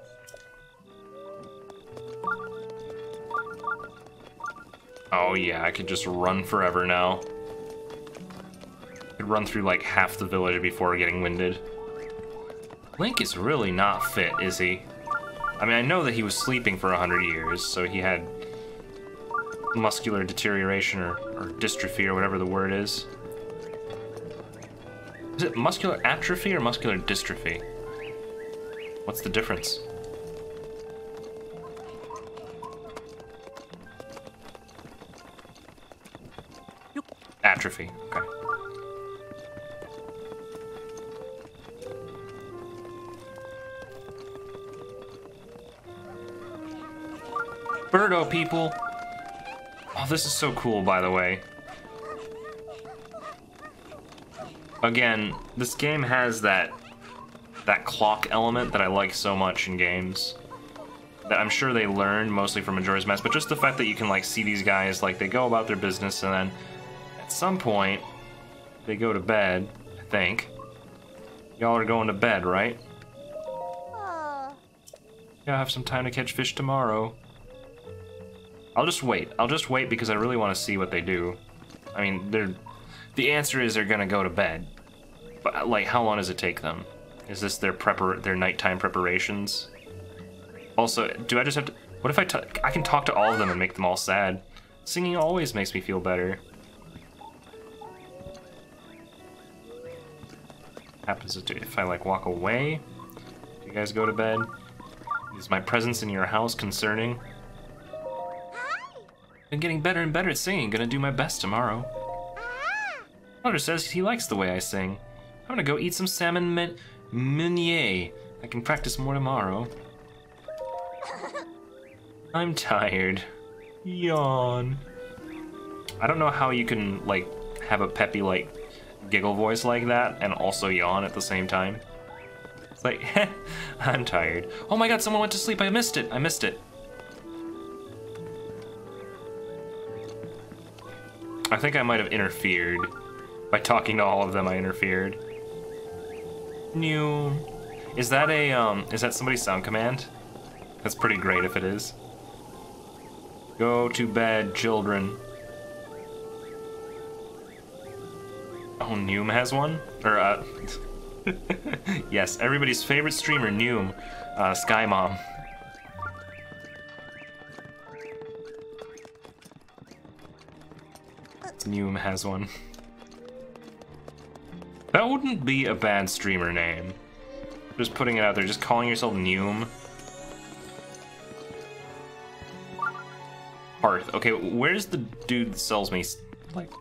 Oh yeah, I could just run forever now. I could run through like half the village before getting winded. Link is really not fit, is he? I mean, I know that he was sleeping for 100 years, so he had muscular deterioration or dystrophy or whatever the word is. Is it muscular atrophy or muscular dystrophy? What's the difference? atrophy. Okay. Birdo people! Oh, this is so cool, by the way. Again, this game has that clock element that I like so much in games. That I'm sure they learned mostly from Majora's Mask, but just the fact that you can like see these guys, like they go about their business and then at some point they go to bed, I think. Y'all are going to bed, right? Yeah, I'll have some time to catch fish tomorrow. I'll just wait. I'll just wait because I really want to see what they do. I mean, the answer is they're gonna go to bed. But like, how long does it take them? Is this their nighttime preparations? Also, do I just have to... What if I can talk to all of them and make them all sad? Singing always makes me feel better. Happens if I like walk away? You guys go to bed? Is my presence in your house concerning? Been getting better and better at singing. Gonna do my best tomorrow. Mother says he likes the way I sing. I'm gonna go eat some salmon meunier. I can practice more tomorrow. I'm tired. Yawn. I don't know how you can, like, have a peppy, like, giggle voice like that and also yawn at the same time. It's like, I'm tired. Oh my god, someone went to sleep. I missed it. I missed it. I think I might have interfered. By talking to all of them, I interfered. New. Is that somebody's sound command? That's pretty great if it is. Go to bed, children. Oh, Noom has one? Or, yes, everybody's favorite streamer, Noom. Sky Mom. Noom has one. That wouldn't be a bad streamer name. Just putting it out there, just calling yourself Noom. Hearth. Okay, where's the dude that sells me, like,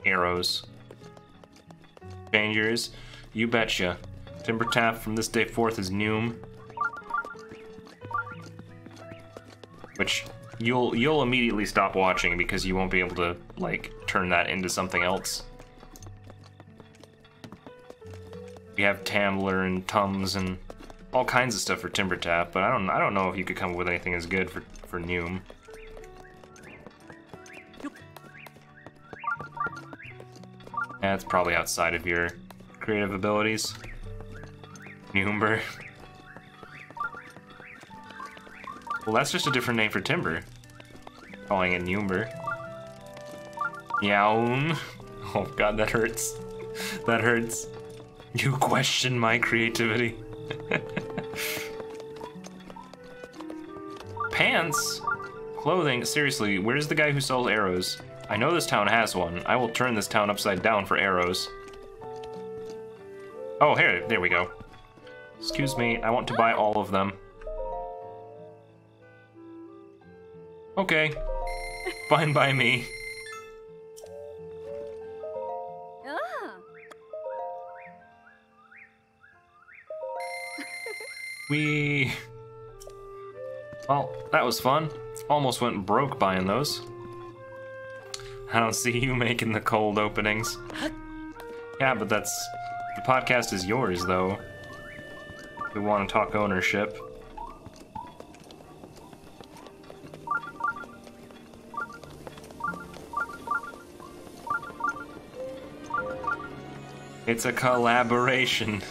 arrows? Changers? You betcha. Timbertaft from this day forth is Noom. Which, you'll immediately stop watching because you won't be able to, like, turn that into something else. We have Tambler and Tums and all kinds of stuff for Timbertaft, but I don't know if you could come up with anything as good for Noom. That's probably outside of your creative abilities. Noomber. Well, that's just a different name for Timber. Calling it Noomber. Yawn. Oh god, that hurts. That hurts. You question my creativity. Pants? Clothing? Seriously, where's the guy who sells arrows? I know this town has one. I will turn this town upside down for arrows. Oh, here, there we go. Excuse me, I want to buy all of them. Okay. Fine by me. Well, that was fun. Almost went broke buying those. I don't see you making the cold openings. Yeah, but the podcast is yours, though. If we want to talk ownership. It's a collaboration.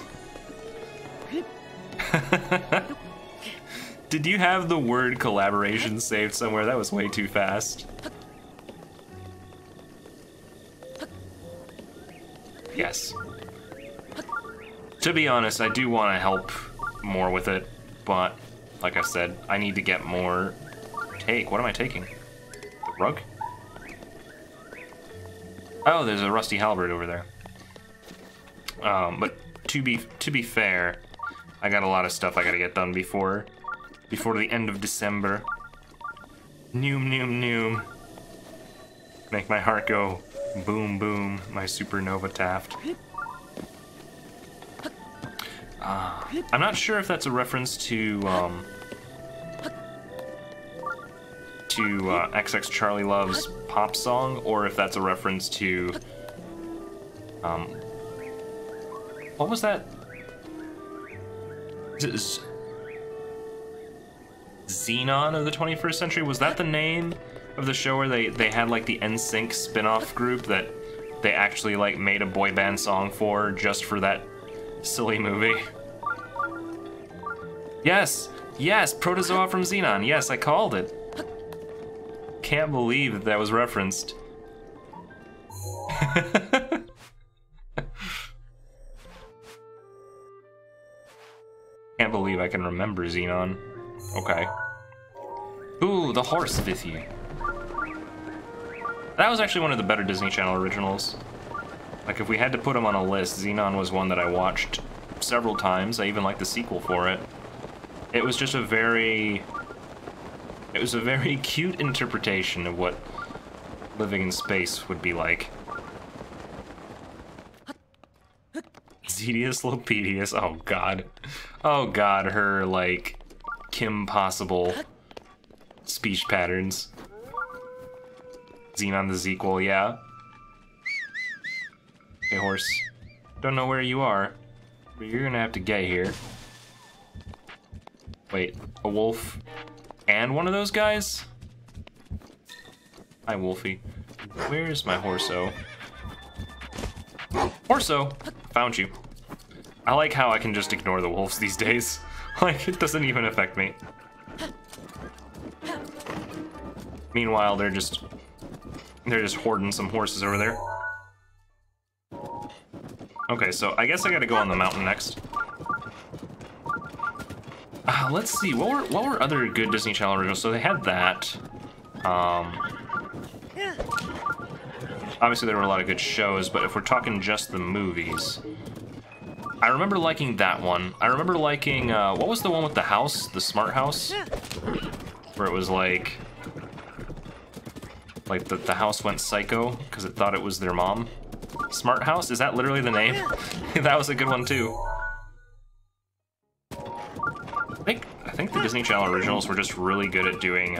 Did you have the word collaboration saved somewhere? That was way too fast. Yes. To be honest, I do want to help more with it, but like I said, I need to get more. What am I taking? The rug? Oh, there's a rusty halberd over there. But to be fair, I got a lot of stuff I gotta get done before the end of December. Noom, noom, noom. Make my heart go Boom, boom, my supernova Taft. I'm not sure if that's a reference to XX Charlie Love's pop song, or if that's a reference to, what was that? Is it Xenon of the 21st Century? Was that the name of the show where they had like the NSYNC spin-off group that they actually like made a boy band song for just for that silly movie? Yes, yes, Protozoa from Xenon. Yes, I called it. Can't believe that that was referenced. Can't believe I can remember Xenon. Okay. Ooh, the horse with you. That was actually one of the better Disney Channel originals. Like, if we had to put them on a list, Xenon was one that I watched several times. I even liked the sequel for it. It was just a very... It was a very cute interpretation of what living in space would be like. Zedius Lopedius, oh god. Oh god, her, like, Kim Possible speech patterns. Xenon the sequel, yeah. Hey, horse. Don't know where you are, but you're gonna have to get here. Wait, a wolf and one of those guys? Hi, Wolfie. Where's my horso? Horso! Found you. I like how I can just ignore the wolves these days. Like, it doesn't even affect me. Meanwhile, they're just hoarding some horses over there. Okay, so I guess I gotta go on the mountain next. Let's see, what were other good Disney Channel originals? So they had that. Obviously there were a lot of good shows, but if we're talking just the movies, I remember liking that one. I remember liking, what was the one with the house? The smart house? Where it was like the house went psycho because it thought it was their mom. Smart House? Is that literally the name? That was a good one too. I think the Disney Channel originals were just really good at doing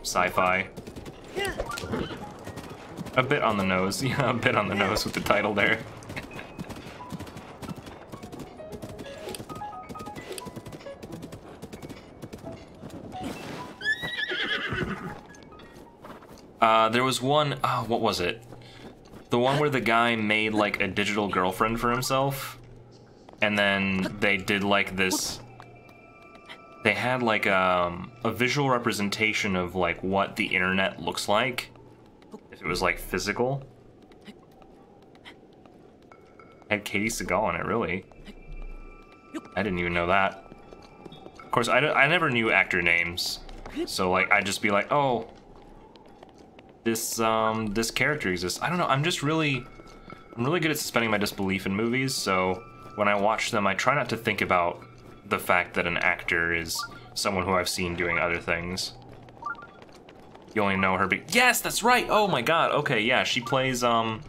sci-fi. A bit on the nose, yeah, a bit on the nose with the title there. There was one, oh, what was it? The one where the guy made like a digital girlfriend for himself, and then they did like this, they had like a visual representation of like what the internet looks like, if it was like physical. Had Katie Seagal in it, really. I didn't even know that. Of course, I never knew actor names, so like I'd just be like, oh, this character exists. I don't know, I'm really good at suspending my disbelief in movies, so when I watch them, I try not to think about the fact that an actor is someone who I've seen doing other things. You only know her yes, that's right! Oh my god, okay, yeah, she plays the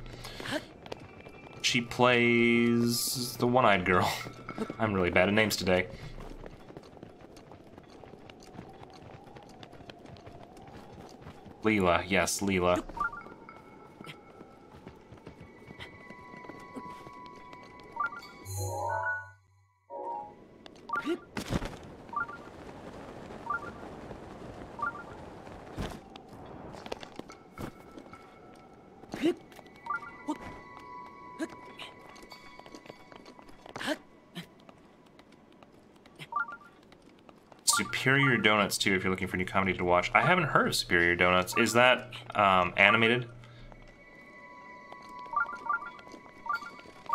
one-eyed girl. I'm really bad at names today. Leela, yes, Leela. Superior Donuts too, if you're looking for new comedy to watch. I haven't heard of Superior Donuts. Is that animated?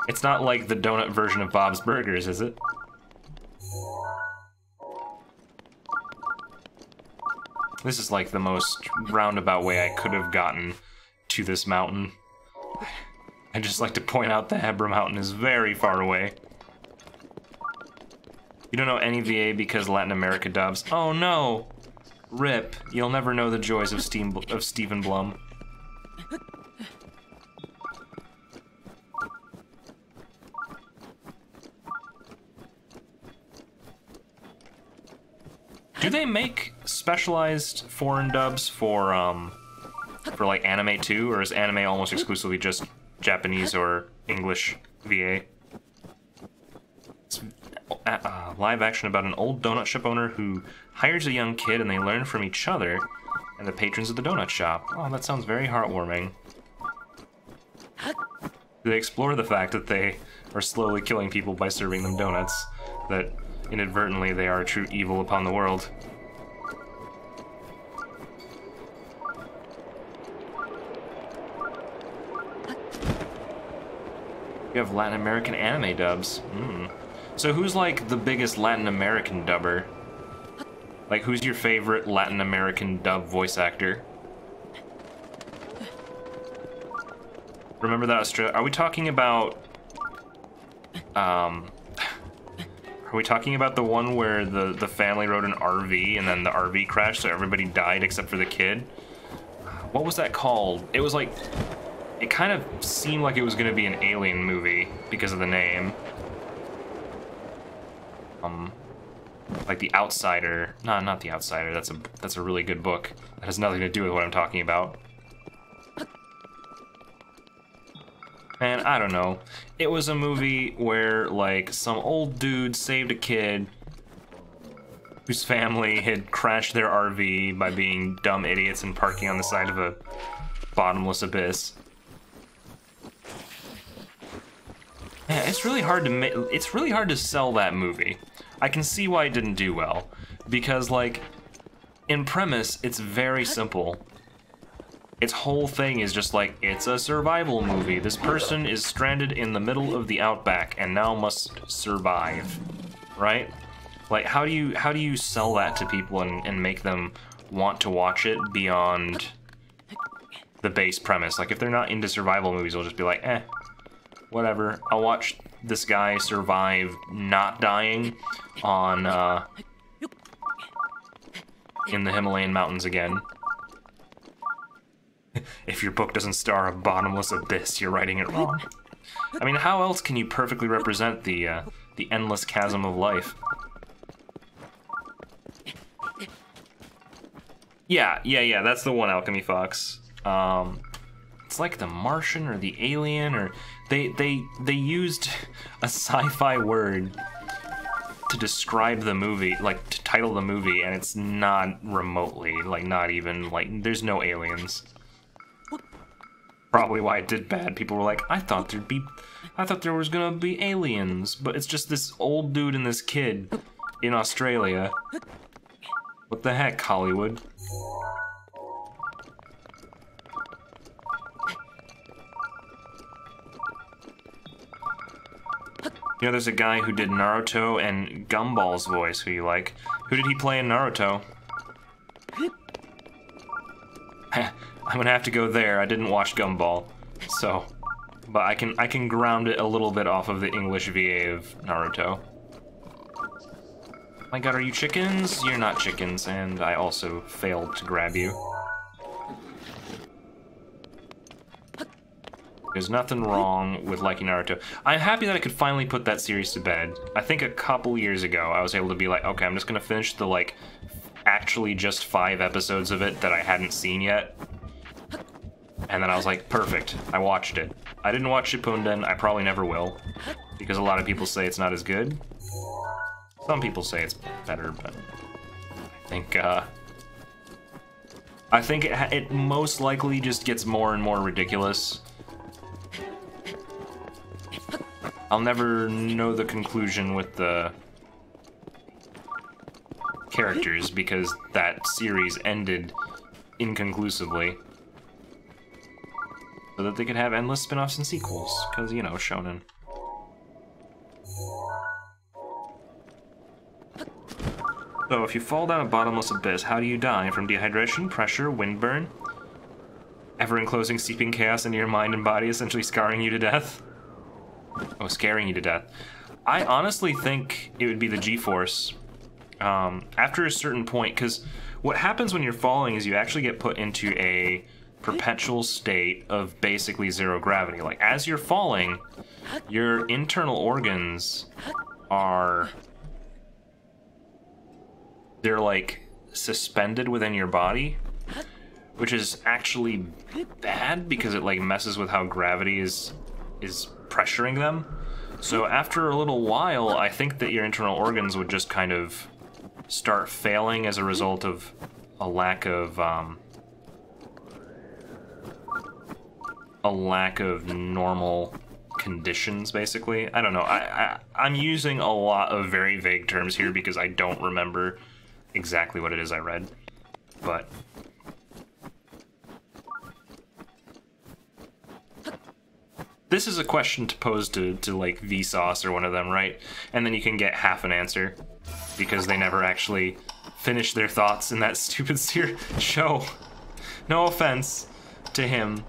It's not like the donut version of Bob's Burgers, is it? This is like the most roundabout way I could have gotten to this mountain. I'd just like to point out the Hebra Mountain is very far away. You don't know any VA because Latin America dubs. Oh no! RIP. You'll never know the joys of Stephen Blum. Do they make specialized foreign dubs for like anime too, or is anime almost exclusively just Japanese or English VA? It's live action about an old donut shop owner who hires a young kid and they learn from each other and the patrons of the donut shop. Oh, that sounds very heartwarming. They explore the fact that they are slowly killing people by serving them donuts, that inadvertently they are a true evil upon the world. You have Latin American anime dubs. So who's like the biggest Latin American dubber? Like who's your favorite Latin American dub voice actor? Remember that Australia? Are we talking about? Are we talking about the one where the family rode an RV and then the RV crashed, so everybody died except for the kid? What was that called? It was like, it kind of seemed like it was going to be an alien movie because of the name. Like The Outsider. No, not The Outsider. That's a really good book. That has nothing to do with what I'm talking about. And I don't know. It was a movie where, like, some old dude saved a kid whose family had crashed their RV by being dumb idiots and parking on the side of a bottomless abyss. Man, it's really hard to sell that movie. I can see why it didn't do well, because, like, in premise, it's very simple. Its whole thing is just like, it's a survival movie. This person is stranded in the middle of the outback and now must survive, right? Like, how do you sell that to people and make them want to watch it beyond the base premise? Like, if they're not into survival movies, they'll just be like, whatever. I'll watch this guy survive not dying on in the Himalayan mountains again. If your book doesn't star a bottomless abyss, you're writing it wrong. I mean, how else can you perfectly represent the endless chasm of life? Yeah, that's the one, Alchemy Fox. It's like the Martian or the Alien, or they used a sci-fi word to describe the movie, like to title the movie, and it's not remotely, like not even, like there's no aliens. Probably why it did bad. People were like, I thought there was gonna be aliens, but it's just this old dude and this kid in Australia. What the heck, Hollywood? You know, there's a guy who did Naruto and Gumball's voice, who you like. Who did he play in Naruto? I'm gonna have to go there. I didn't watch Gumball, so, but I can ground it a little bit off of the English VA of Naruto. My God, are you chickens? You're not chickens, and I also failed to grab you. There's nothing wrong with liking Naruto. I'm happy that I could finally put that series to bed. I think a couple years ago I was able to be like, okay, I'm just gonna finish the, like, actually just 5 episodes of it that I hadn't seen yet. And then I was like, perfect, I watched it. I didn't watch Shippuden, I probably never will, because a lot of people say it's not as good. Some people say it's better, but I think it most likely just gets more and more ridiculous. I'll never know the conclusion with the characters because that series ended inconclusively. So that they could have endless spin-offs and sequels, because, you know, shonen. So, if you fall down a bottomless abyss, how do you die? From dehydration, pressure, windburn? Ever-enclosing seeping chaos into your mind and body, essentially scarring you to death? Oh, scaring you to death. I honestly think it would be the G-force. After a certain point, because what happens when you're falling is you actually get put into a perpetual state of basically zero gravity. Like, as you're falling, your internal organs are they're like suspended within your body, which is actually bad because it like messes with how gravity is pressuring them. So after a little while, I think that your internal organs would just kind of start failing as a result of a lack of normal conditions, basically. I don't know. I'm using a lot of very vague terms here because I don't remember exactly what it is I read, but this is a question to pose to like Vsauce or one of them, right? And then you can get half an answer because they never actually finish their thoughts in that stupid show. No offense to him.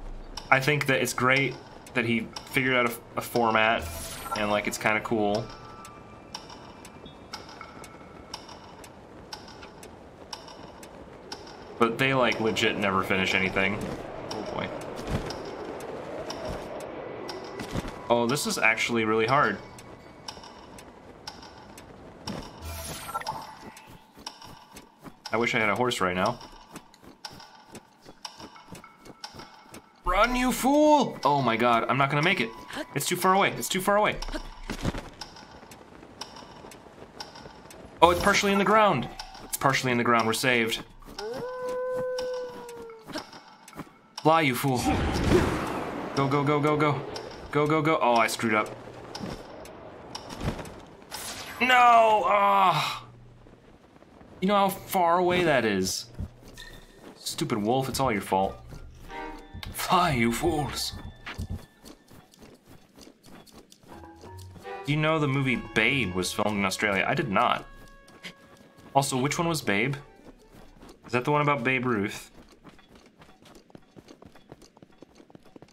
I think that it's great that he figured out a format, and like it's kind of cool. But they like legit never finish anything. Oh boy. Oh, this is actually really hard. I wish I had a horse right now. Run, you fool! Oh my god, I'm not gonna make it. It's too far away. It's too far away. Oh, it's partially in the ground. It's partially in the ground. We're saved. Fly, you fool. Go, go, go, go, go. Go, go, go. Oh, I screwed up. No! Ah! You know how far away that is. Stupid wolf, it's all your fault. Fly, you fools. Do you know the movie Babe was filmed in Australia? I did not. Also, which one was Babe? Is that the one about Babe Ruth?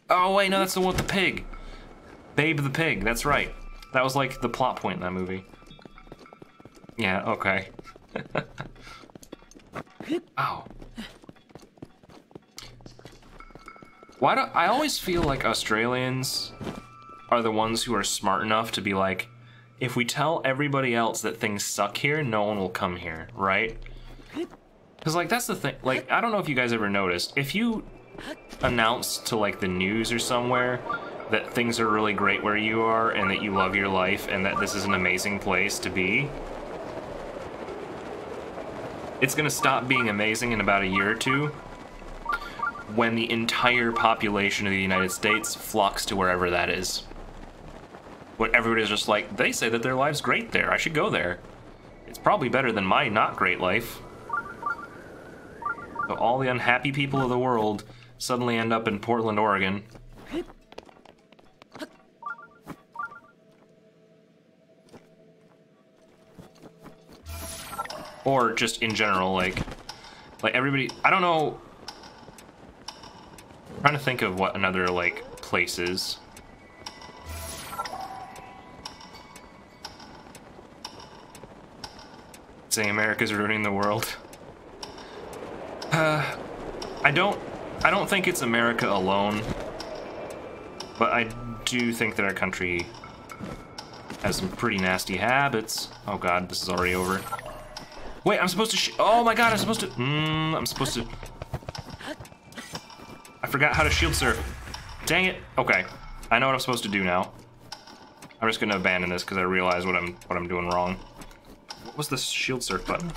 Oh, wait, no, that's the one with the pig. Babe the pig, that's right. That was like the plot point in that movie. Yeah, okay. Ow. Why do I always feel like Australians are the ones who are smart enough to be like, if we tell everybody else that things suck here, no one will come here, right? Because like that's the thing, like I don't know if you guys ever noticed, if you announce to like the news or somewhere that things are really great where you are and that you love your life and that this is an amazing place to be, it's gonna stop being amazing in about a year or two when the entire population of the United States flocks to wherever that is. When everybody's just like, they say that their life's great there, I should go there. It's probably better than my not great life. So all the unhappy people of the world suddenly end up in Portland, Oregon. Or just in general, like everybody, I don't know. I'm trying to think of what another, like, place is. Saying America's ruining the world. I don't think it's America alone, but I do think that our country has some pretty nasty habits. Oh god, this is already over. Wait, I'm supposed to oh my god, I'm supposed to I forgot how to shield surf. Dang it. Okay, I know what I'm supposed to do now. I'm just gonna abandon this because I realize what I'm doing wrong. What was the shield surf button?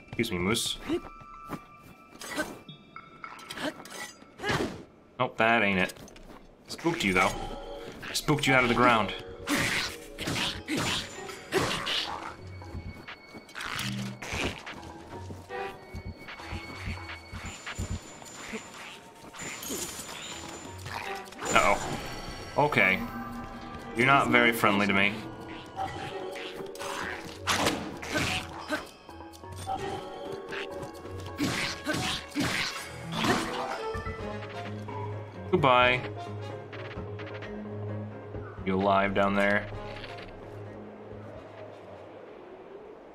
Excuse me, moose. Nope, that ain't it. Spooked you though. Spooked you out of the ground. Uh-oh. Okay. You're not very friendly to me. Goodbye. You alive down there?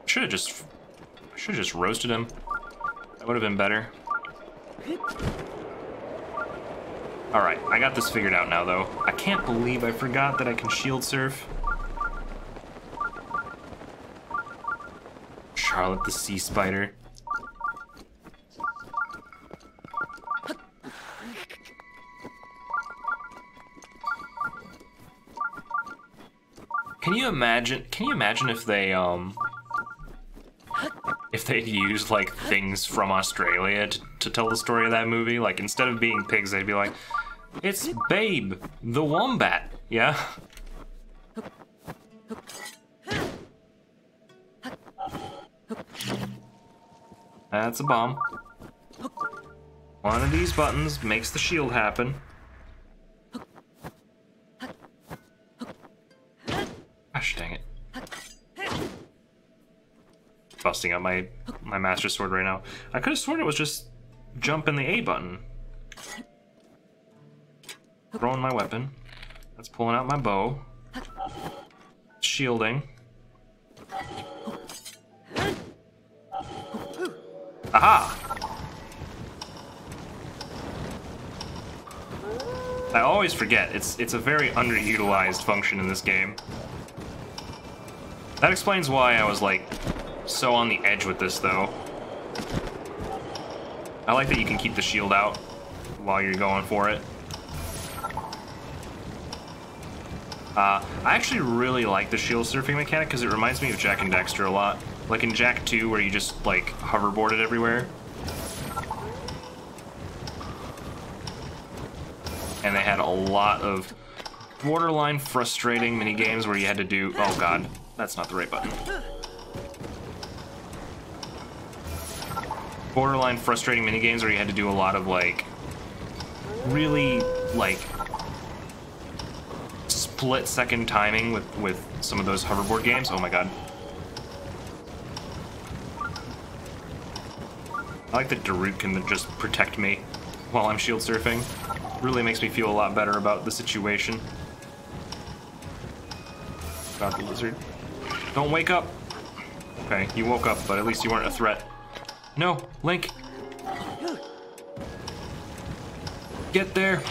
Should have just roasted him. That would have been better. Alright, I got this figured out now, though. I can't believe I forgot that I can shield surf. Scarlet the sea spider. Can you imagine if they'd used like things from Australia to tell the story of that movie? Like instead of being pigs, they'd be like, it's Babe, the wombat, yeah? That's a bomb. One of these buttons makes the shield happen. Gosh dang it. Busting out my Master Sword right now. I could have sworn it was just jumping the A button. Throwing my weapon. That's pulling out my bow. Shielding. Aha! I always forget, it's a very underutilized function in this game. That explains why I was like so on the edge with this though. I like that you can keep the shield out while you're going for it. I actually really like the shield surfing mechanic because it reminds me of Jak and Daxter a lot. Like in Jak 2 where you just like hoverboarded everywhere. And they had a lot of borderline frustrating mini games where you had to do, oh god, that's not the right button. Borderline frustrating mini games where you had to do a lot of like really like split-second timing with some of those hoverboard games. Oh my god. I like that Daruk can just protect me while I'm shield surfing. Really makes me feel a lot better about the situation. About the lizard. Don't wake up! Okay, you woke up, but at least you weren't a threat. No, Link! Get there!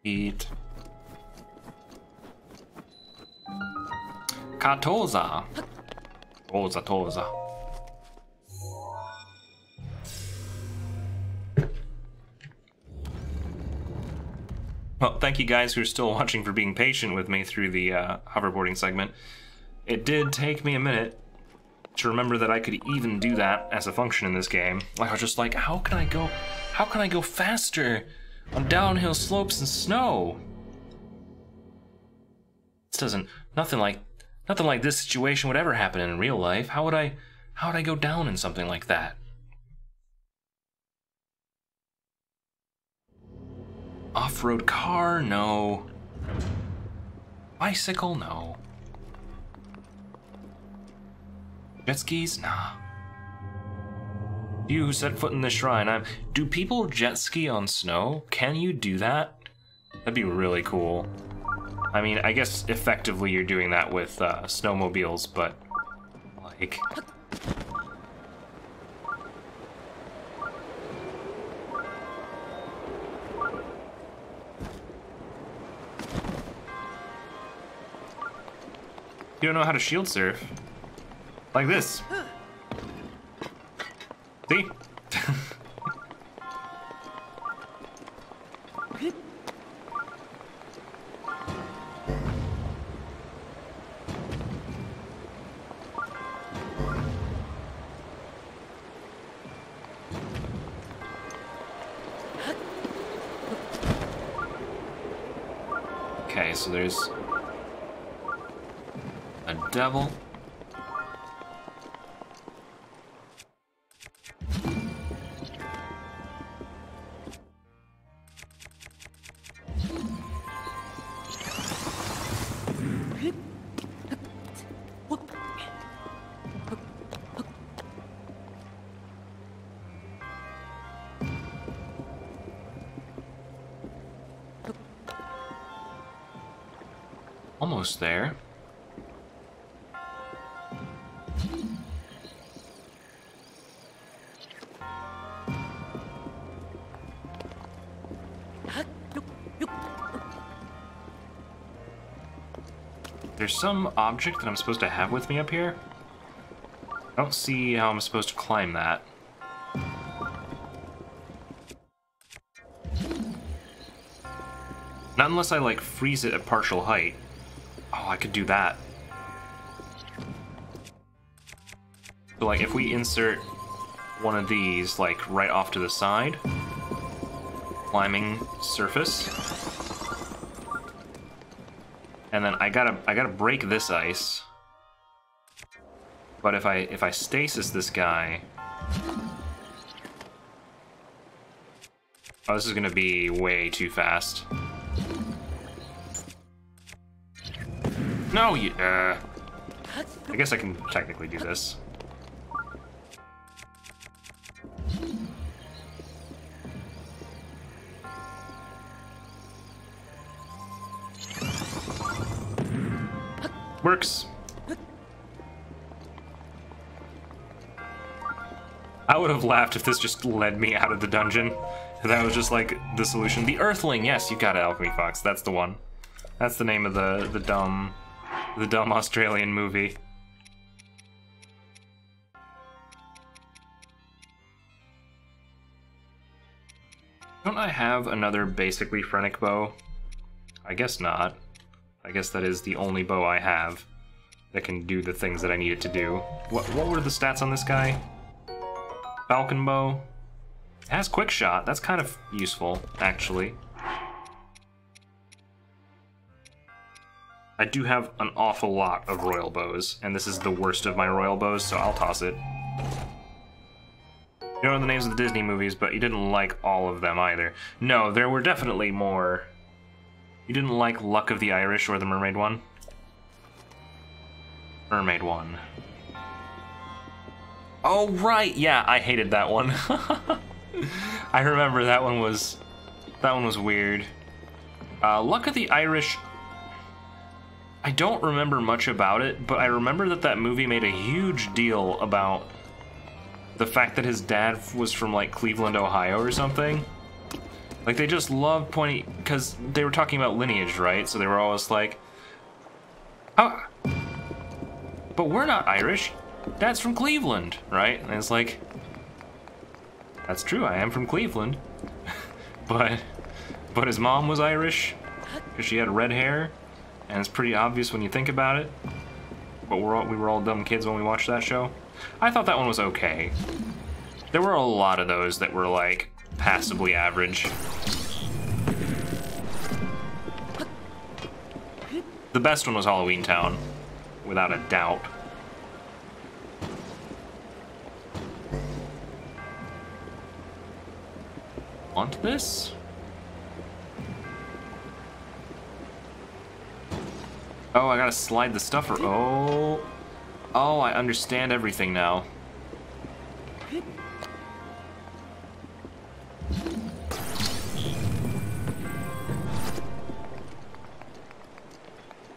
Eat. Katoza. Toza. Well, thank you guys who are still watching for being patient with me through the hoverboarding segment. It did take me a minute to remember that I could even do that as a function in this game. Like I was just like, how can I go faster on downhill slopes and snow? This doesn't, nothing like this situation would ever happen in real life. How would I go down in something like that? Off-road car? No. Bicycle? No. Jet skis? Nah. You who set foot in the shrine, do people jet ski on snow? Can you do that? That'd be really cool. I mean, I guess effectively you're doing that with snowmobiles, but like... You don't know how to shield surf. Like this. See? Okay, so there's a devil. Almost there. There's some object that I'm supposed to have with me up here. I don't see how I'm supposed to climb that. Not unless I, like, freeze it at partial height. Oh, I could do that. So, like, if we insert one of these, like, right off to the side, climbing surface, and then I gotta break this ice. But if I stasis this guy, oh, this is gonna be way too fast. No, you. I guess I can technically do this. Works. I would have laughed if this just led me out of the dungeon. That was just like the solution. The Earthling, yes, you got it, Alchemy Fox. That's the one. That's the name of the dumb Australian movie. Don't I have another basically Phrenic bow? I guess not. I guess that is the only bow I have that can do the things that I need it to do. What were the stats on this guy? Falcon bow. It has quick shot. That's kind of useful, actually. I do have an awful lot of royal bows, and this is the worst of my royal bows, so I'll toss it. You don't know the names of the Disney movies, but you didn't like all of them either. No, there were definitely more. You didn't like Luck of the Irish or the Mermaid one? Mermaid one. Oh, right! Yeah, I hated that one. I remember that one was weird. Luck of the Irish, I don't remember much about it, but I remember that movie made a huge deal about the fact that his dad was from, like, Cleveland, Ohio or something. Like, they just loved pointing, because they were talking about lineage, right? So they were always like, oh, but we're not Irish. Dad's from Cleveland, right? And it's like, that's true, I am from Cleveland. but his mom was Irish, because she had red hair, and it's pretty obvious when you think about it. But we were all dumb kids when we watched that show. I thought that one was okay. There were a lot of those that were, like, passably average. The best one was Halloween Town, without a doubt. Want this? Oh, I gotta slide the stuffer. Oh, I understand everything now.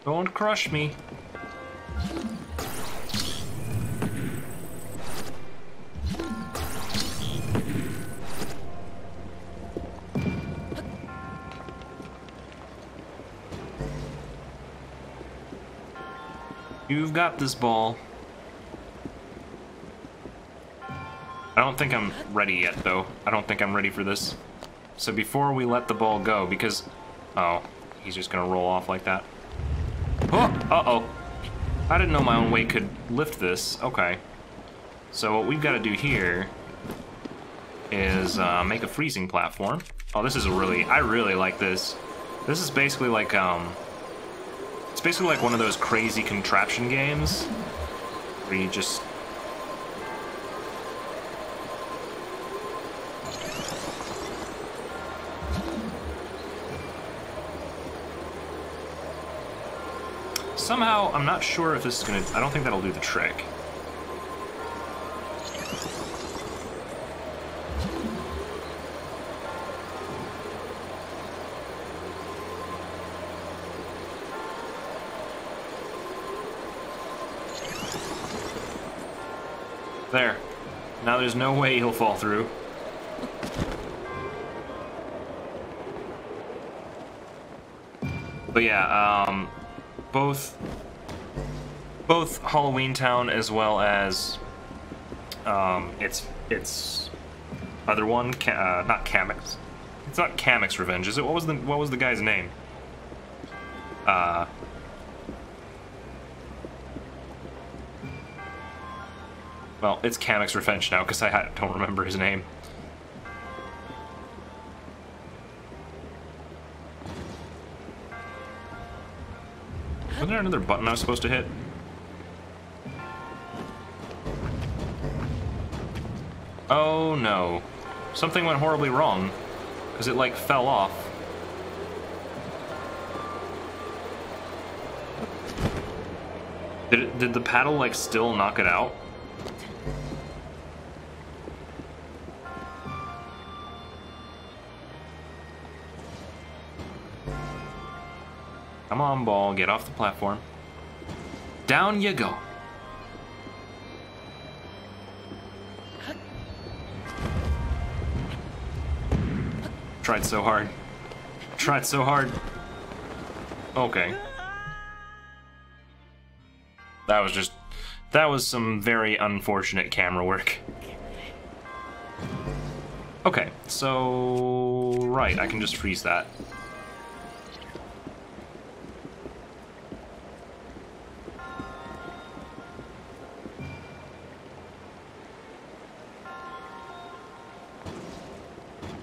Don't crush me. You've got this, ball. I don't think I'm ready yet, though. I don't think I'm ready for this. So before we let the ball go, because... Oh, he's just gonna roll off like that. Oh, uh-oh. I didn't know my own weight could lift this. Okay. So what we've got to do here is make a freezing platform. Oh, this is I really like this. This is basically like, it's basically like one of those crazy contraption games where you just... Somehow, I'm not sure if this is gonna... I don't think that'll do the trick. There. Now there's no way he'll fall through. But yeah, both Halloween Town as well as its other one, not Kamek's. It's not Kamek's Revenge, is it? What was the guy's name? Well, it's Kamek's Revenge now because I don't remember his name. Was there another button I was supposed to hit? Oh no. Something went horribly wrong. Because it like fell off. Did the paddle like still knock it out? Come on, ball, get off the platform. Down you go. Tried so hard. Tried so hard. Okay. That was some very unfortunate camera work. Okay, so right, I can just freeze that.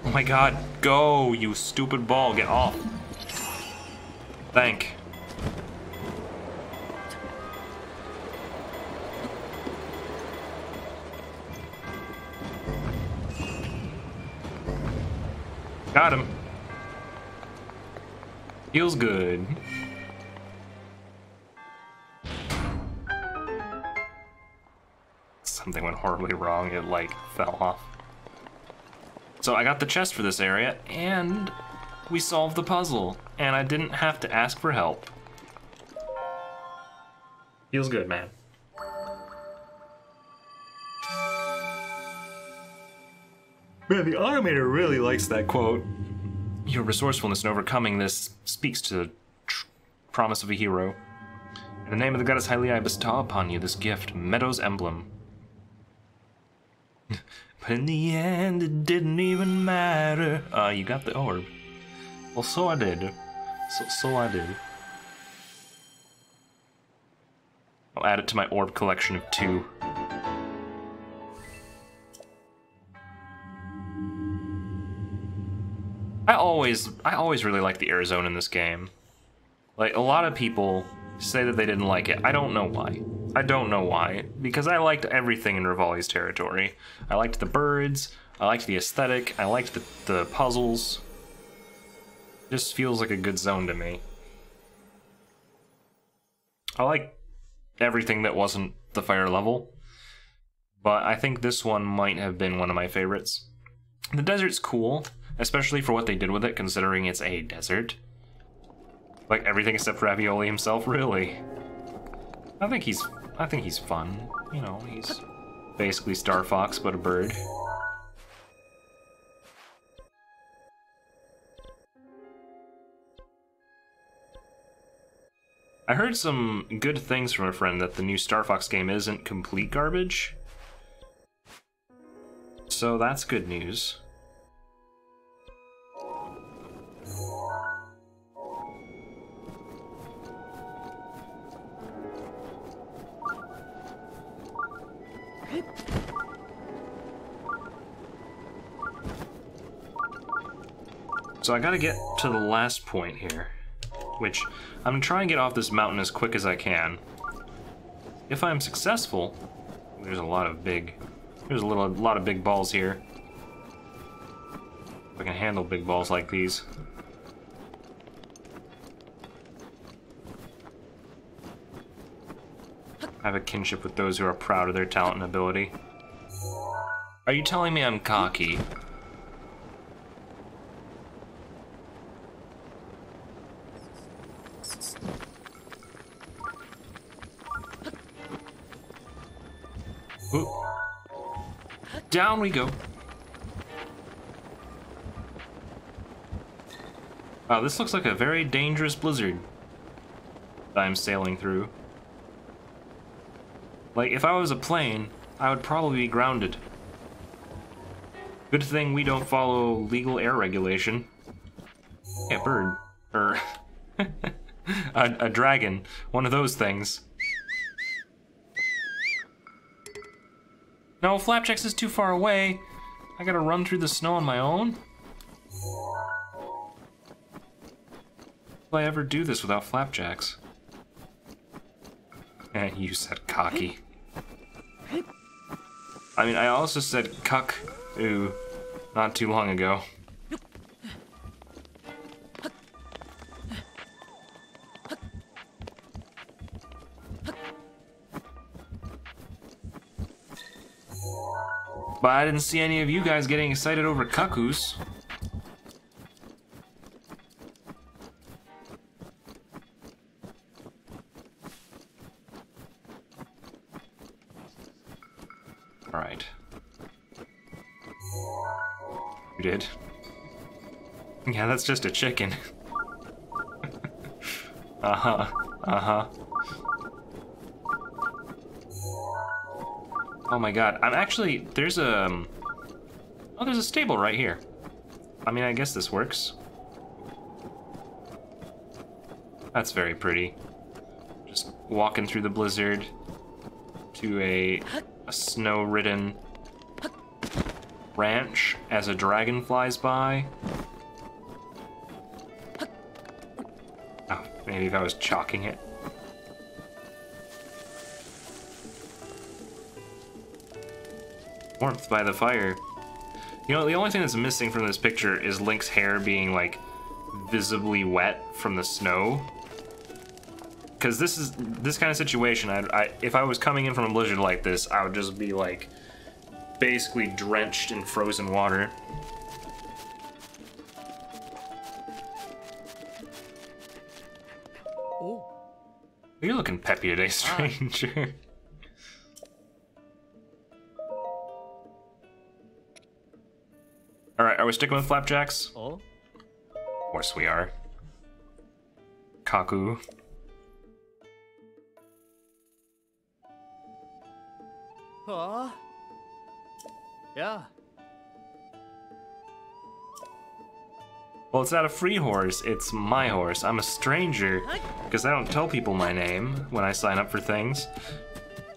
Oh my god, go, you stupid ball, get off. Thank. Got him. Feels good. Something went horribly wrong, it like fell off. So I got the chest for this area, and we solved the puzzle, and I didn't have to ask for help. Feels good, man. Man, the automator really likes that quote. Your resourcefulness in overcoming this speaks to the promise of a hero. In the name of the goddess Hylia, I bestow upon you this gift, Meadow's Emblem. But in the end, it didn't even matter. You got the orb. Well, so I did. So I did. I'll add it to my orb collection of 2. I always really like the air zone in this game. Like, a lot of people say that they didn't like it. I don't know why. I don't know why. Because I liked everything in Rivali's territory. I liked the birds, I liked the aesthetic, I liked the puzzles. Just feels like a good zone to me. I like everything that wasn't the fire level, but I think this one might have been one of my favorites. The desert's cool, especially for what they did with it, considering it's a desert. Like everything except for Ravioli himself, really. I think he's fun. You know, he's basically Star Fox, but a bird. I heard some good things from a friend that the new Star Fox game isn't complete garbage. So that's good news. So I gotta get to the last point here, which I'm gonna try and get off this mountain as quick as I can. If I'm successful, there's a lot of big balls here. If I can handle big balls like these. I have a kinship with those who are proud of their talent and ability. Are you telling me I'm cocky? Ooh. Down we go. Wow, this looks like a very dangerous blizzard that I'm sailing through. Like, if I was a plane, I would probably be grounded. Good thing we don't follow legal air regulation. Yeah, bird. A dragon. One of those things. No, Flapjacks is too far away. I gotta run through the snow on my own? Will I ever do this without Flapjacks? Eh, you said cocky. I mean, I also said cuck, ooh, not too long ago. But I didn't see any of you guys getting excited over cuckoos. Alright. You did? Yeah, that's just a chicken. Uh-huh. Uh-huh. Oh my god, I'm actually, there's a stable right here. I mean, I guess this works. That's very pretty. Just walking through the blizzard to a snow-ridden ranch as a dragon flies by. Oh, maybe if I was chalking it. Warmth by the fire. You know, the only thing that's missing from this picture is Link's hair being, like, visibly wet from the snow. Because this kind of situation, if I was coming in from a blizzard like this, I would just be, like, basically drenched in frozen water. Oh. You're looking peppy today, stranger. Alright, are we sticking with Flapjacks? Oh. Of course we are. Kaku. Huh? Yeah. Well, it's not a free horse, it's my horse. I'm a stranger, because I don't tell people my name when I sign up for things.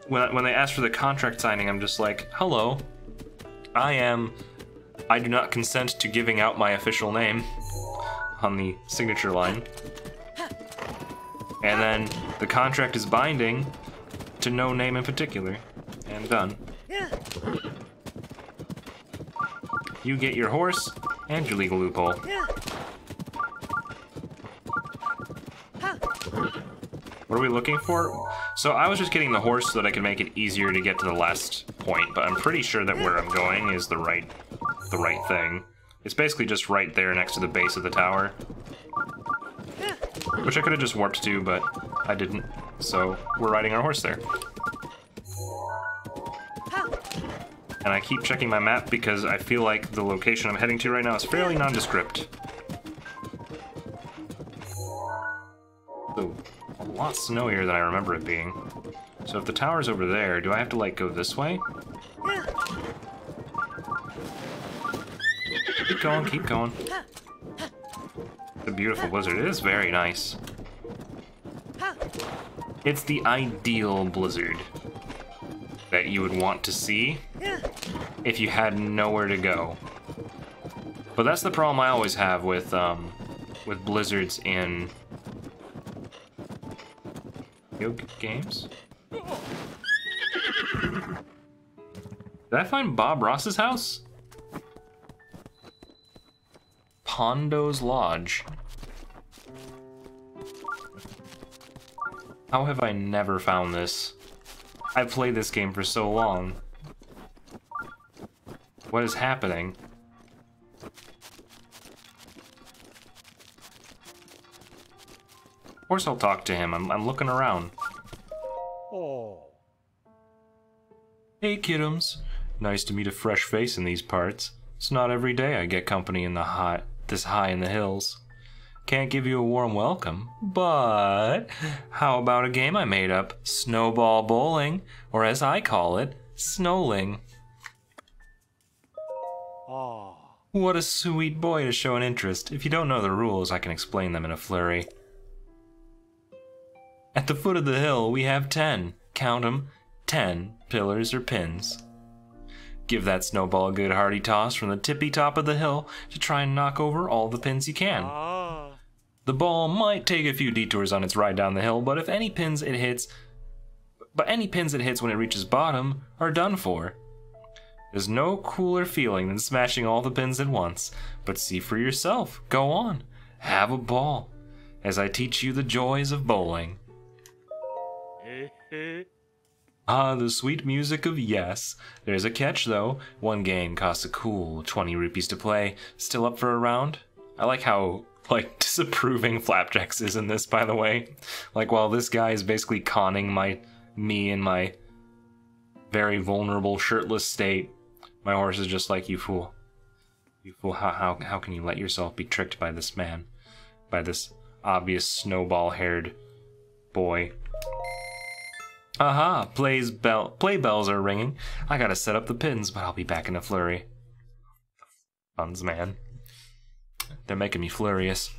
When they ask for the contract signing, I'm just like, hello, I do not consent to giving out my official name on the signature line. And then the contract is binding to no name in particular. And done. You get your horse and your legal loophole. What are we looking for? So I was just getting the horse so that I could make it easier to get to the last point, but I'm pretty sure that where I'm going is the right thing. It's basically just right there next to the base of the tower. Which I could have just warped to, but I didn't. So we're riding our horse there. And I keep checking my map because I feel like the location I'm heading to right now is fairly nondescript. So, a lot snowier than I remember it being. So if the tower's over there, do I have to, like, go this way? Keep going, keep going. The beautiful blizzard. It is very nice. It's the ideal blizzard that you would want to see if you had nowhere to go. But that's the problem I always have with blizzards in video games. Did I find Bob Ross's house? Pondo's Lodge. How have I never found this? I've played this game for so long. What is happening? Of course I'll talk to him. I'm looking around. Oh. Hey, kiddos. Nice to meet a fresh face in these parts. It's not every day I get company in this high in the hills. Can't give you a warm welcome, but how about a game I made up? Snowball bowling, or as I call it, snowling. What a sweet boy to show an interest. If you don't know the rules, I can explain them in a flurry. At the foot of the hill, we have 10, count 'em, 10 pillars or pins. Give that snowball a good hearty toss from the tippy top of the hill to try and knock over all the pins you can. The ball might take a few detours on its ride down the hill, but any pins it hits when it reaches bottom are done for. There's no cooler feeling than smashing all the pins at once, but see for yourself. Go on, have a ball, as I teach you the joys of bowling. Ah, the sweet music of yes. There's a catch, though. One game costs a cool 20 rupees to play. Still up for a round? I like how, disapproving Flapjacks is in this, by the way. While this guy is basically conning me in my very vulnerable, shirtless state, my horse is just like, you fool. You fool, how can you let yourself be tricked by this man? By this obvious snowball-haired boy. Aha, play bells are ringing. I gotta set up the pins, but I'll be back in a flurry. Puns, man. They're making me furious.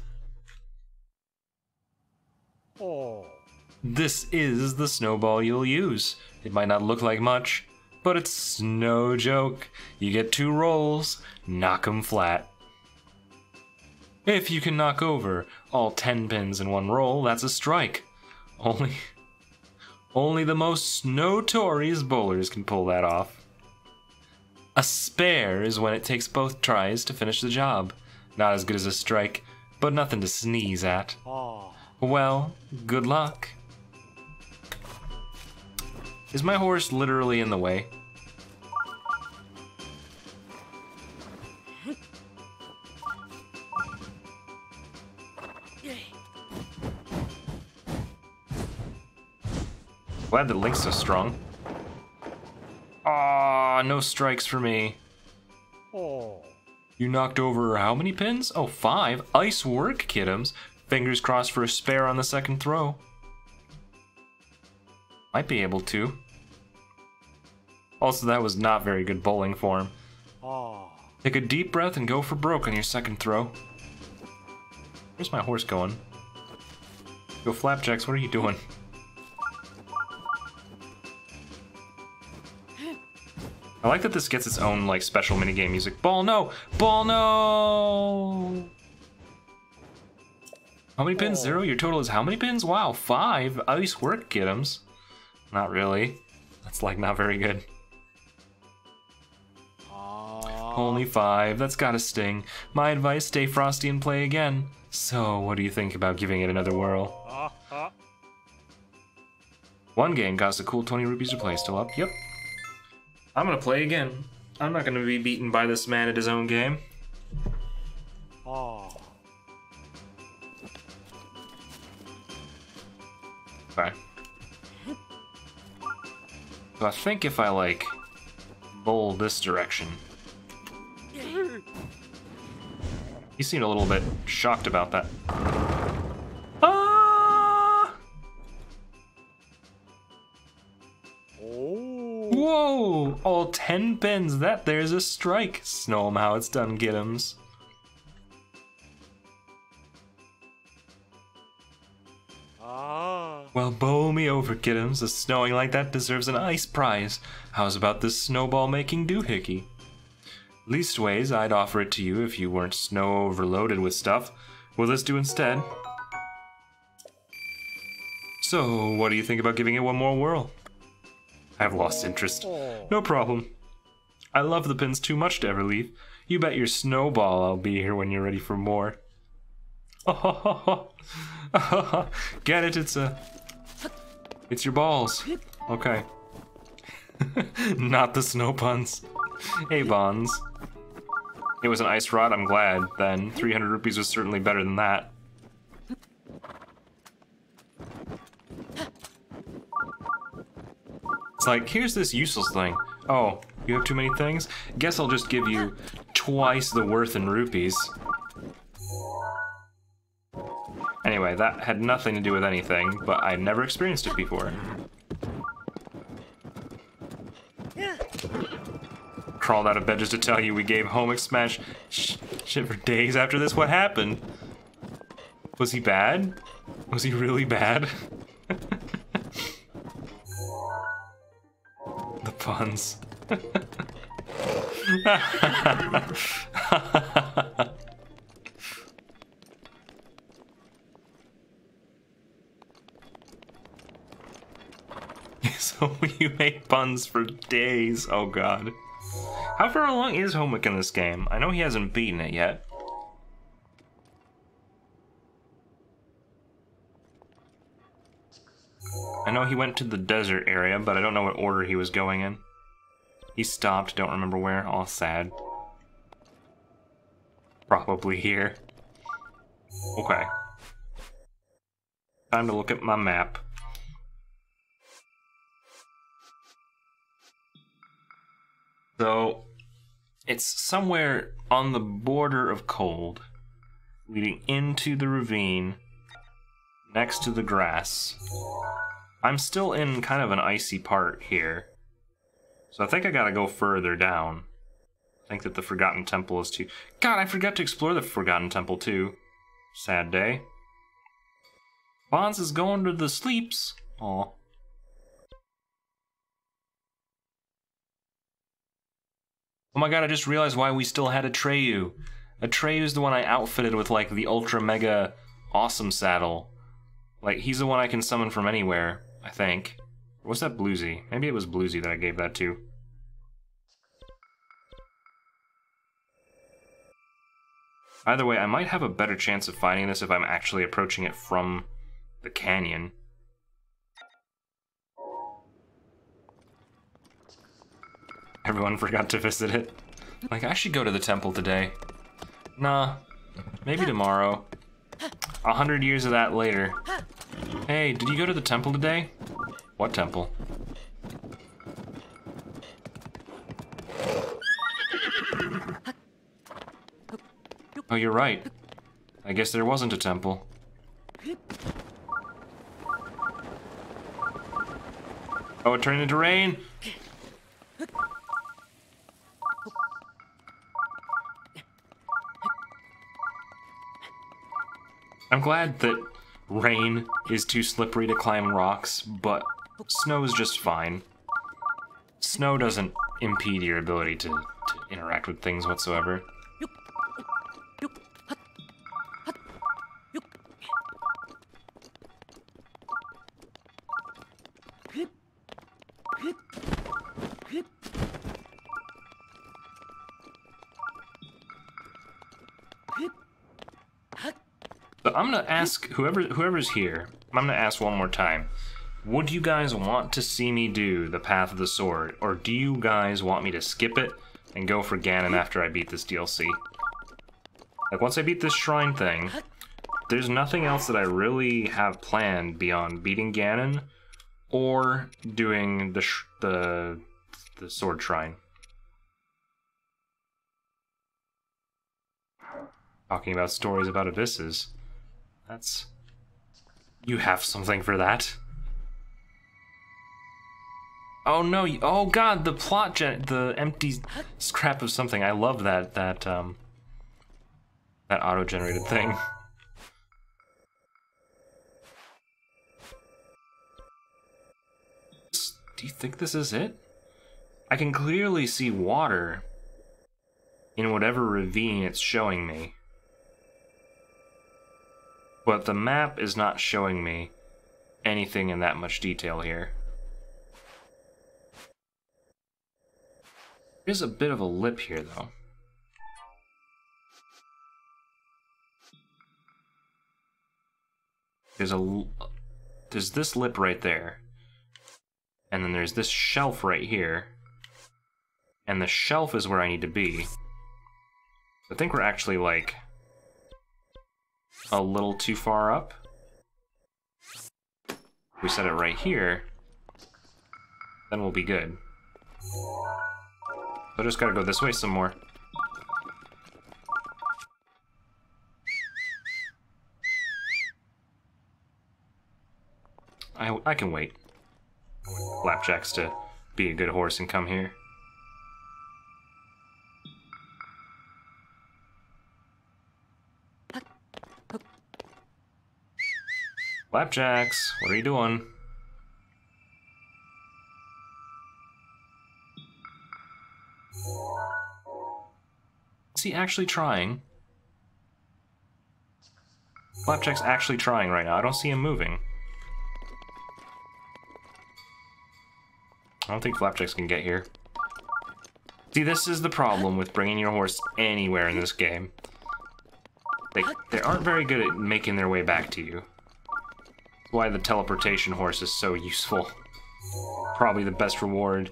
This is the snowball you'll use. It might not look like much, but it's no joke. You get 2 rolls, knock 'em flat. If you can knock over all 10 pins in 1 roll, that's a strike. Only the most notorious bowlers can pull that off. A spare is when it takes both tries to finish the job. Not as good as a strike, but nothing to sneeze at. Well, good luck. Is my horse literally in the way? Glad the link's so strong. Ah, no strikes for me. You knocked over how many pins? Oh, 5. Ice work, kiddoms. Fingers crossed for a spare on the second throw. Might be able to. Also, that was not very good bowling form. Take a deep breath and go for broke on your second throw. Where's my horse going? Go Flapjacks, what are you doing? I like that this gets its own, special minigame music. Ball no! Ball no! How many pins? 0? Your total is how many pins? Wow, 5. Ice work, kiddoms. Not really. That's, not very good. Only 5. That's gotta sting. My advice, stay frosty and play again. So, what do you think about giving it another whirl? 1 game costs a cool 20 rupees to play. Still up? Yep. I'm gonna play again. I'm not gonna be beaten by this man at his own game. Okay. So I think if I, bowl this direction. He seemed a little bit shocked about that. Whoa! All 10 pins. There's a strike. Snow 'em how it's done, kiddoms. Well, bowl me over, kiddoms. A snowing like that deserves an ice prize. How's about this snowball making doohickey? Leastways, I'd offer it to you if you weren't snow overloaded with stuff. Will this do instead? So, what do you think about giving it one more whirl? I've lost interest. No problem. I love the pins too much to ever leave. You bet your snowball I'll be here when you're ready for more. Get it? It's your balls. Okay. Not the snow puns. Hey, Bonds. It was an ice rod, I'm glad, then. 300 rupees was certainly better than that. It's here's this useless thing. Oh, You have too many things? Guess I'll just give you twice the worth in rupees. Anyway, that had nothing to do with anything, but I'd never experienced it before. Crawled out of bed just to tell you we gave Home Smash shit for days after this. What happened? Was he bad? Was he really bad? The puns. So you make puns for days. Oh god. How far along is Homewick in this game? I know he hasn't beaten it yet. I know he went to the desert area, but I don't know what order he was going in. He stopped, don't remember where. All sad. Probably here. Okay. Time to look at my map. So, it's somewhere on the border of cold, leading into the ravine, next to the grass. I'm still in kind of an icy part here, so I think I gotta go further down. I think that the Forgotten Temple is too... God, I forgot to explore the Forgotten Temple too. Sad day. Bonds is going to the sleeps. Aw. Oh my god, I just realized why we still had Atreyu. Atreyu's the one I outfitted with, like, the ultra mega awesome saddle. Like, he's the one I can summon from anywhere, I think. Or was that Bluesy? Maybe it was Bluesy that I gave that to. Either way, I might have a better chance of finding this if I'm actually approaching it from the canyon. Everyone forgot to visit it. Like, I should go to the temple today. Nah, maybe tomorrow. 100 years of that later. Hey, did you go to the temple today? What temple? Oh, you're right. I guess there wasn't a temple. Oh, it turned into rain! I'm glad that rain is too slippery to climb rocks, but snow is just fine. Snow doesn't impede your ability to interact with things whatsoever. So I'm gonna ask whoever's here, I'm gonna ask one more time. Would you guys want to see me do the Path of the Sword, or do you guys want me to skip it and go for Ganon after I beat this DLC? Like, once I beat this shrine thing, there's nothing else that I really have planned beyond beating Ganon or doing the sword shrine. Talking about stories about abysses. That's... You have something for that. Oh no, oh god, the plot the empty scrap of something. I love that auto-generated thing. Do you think this is it? I can clearly see water in whatever ravine it's showing me. But the map is not showing me anything in that much detail here. There's a bit of a lip here, though. There's this lip right there. And then there's this shelf right here. And the shelf is where I need to be. I think we're actually, like, a little too far up. If we set it right here, then we'll be good. I just gotta go this way some more. I can wait. Flapjack's to be a good horse and come here. Flapjacks, what are you doing? Is he actually trying? Flapjack's actually trying right now. I don't see him moving. I don't think Flapjacks can get here. See, this is the problem with bringing your horse anywhere in this game. They aren't very good at making their way back to you. That's why the teleportation horse is so useful. Probably the best reward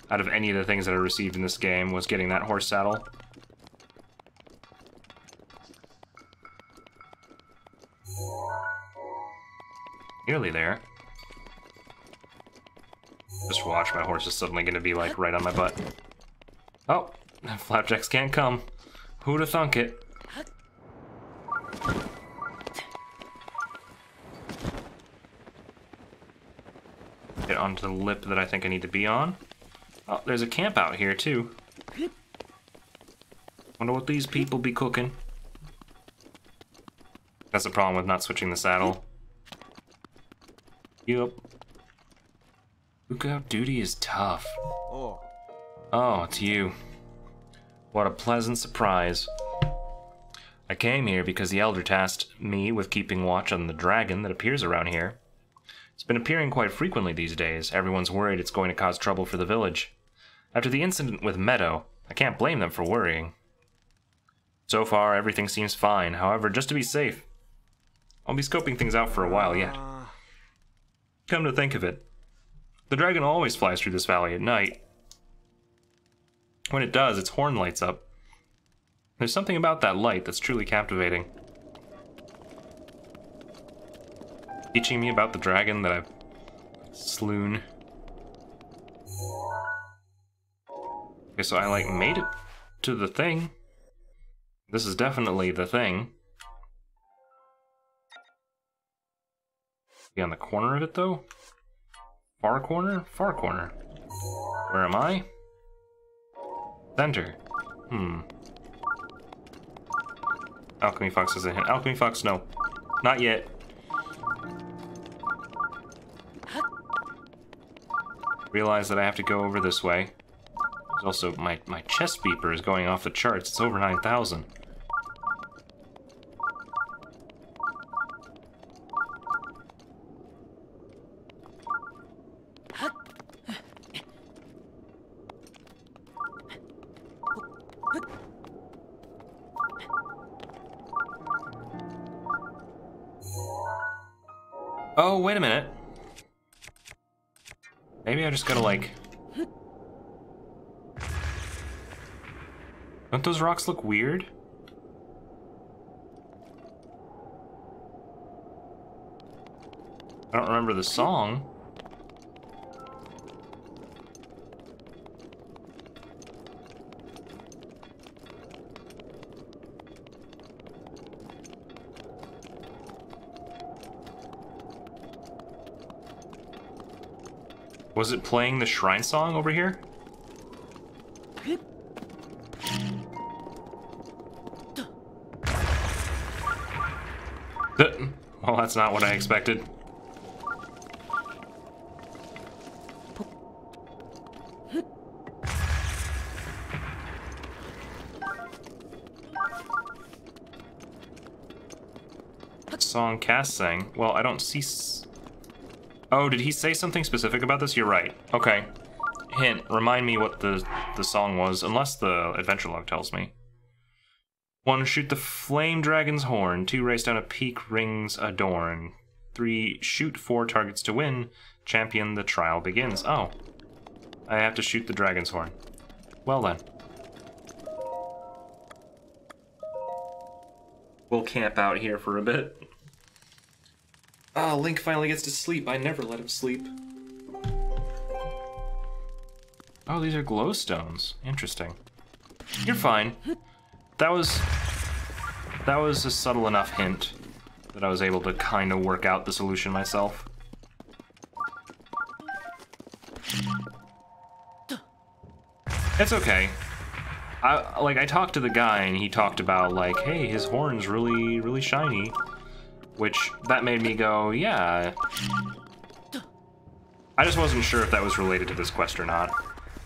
out of any of the things that I received in this game was getting that horse saddle. Nearly there. Just watch, my horse is suddenly gonna be like right on my butt. Oh, Flapjacks can't come. Who'da thunk it? Get onto the lip that I think I need to be on. Oh, there's a camp out here too. Wonder what these people be cooking. That's the problem with not switching the saddle. Yup. Lookout duty is tough. Oh, it's you. What a pleasant surprise. I came here because the Elder tasked me with keeping watch on the dragon that appears around here. It's been appearing quite frequently these days. Everyone's worried it's going to cause trouble for the village. After the incident with Meadow, I can't blame them for worrying. So far, everything seems fine. However, just to be safe, I'll be scoping things out for a while yet. Come to think of it, the dragon always flies through this valley at night. When it does, its horn lights up. There's something about that light that's truly captivating. Teaching me about the dragon that I've slewn. Okay, so I like made it to the thing. This is definitely the thing. Be on the corner of it though? Far corner? Far corner. Where am I? Center. Alchemy Fox is a hint. Alchemy Fox, no. Not yet. Realize that I have to go over this way. There's also my chest beeper is going off the charts. It's over 9,000. Oh, wait a minute. Maybe I just gotta, like... Don't those rocks look weird? I don't remember the song. Was it playing the shrine song over here? Well, that's not what I expected. Song Cass sang. Well, I don't see... Oh, did he say something specific about this? You're right. Okay. Hint, remind me what the song was, unless the adventure log tells me. 1. Shoot the flame dragon's horn. 2. Race down a peak, rings adorn. 3. Shoot 4 targets to win. Champion, the trial begins. Oh. I have to shoot the dragon's horn. Well then. We'll camp out here for a bit. Ah, Link finally gets to sleep. I never let him sleep. Oh, these are glowstones. Interesting. You're fine. That was a subtle enough hint that I was able to kind of work out the solution myself. It's okay. I talked to the guy and he talked about like, hey, his horn's really, really shiny, which that made me go, yeah. I just wasn't sure if that was related to this quest or not.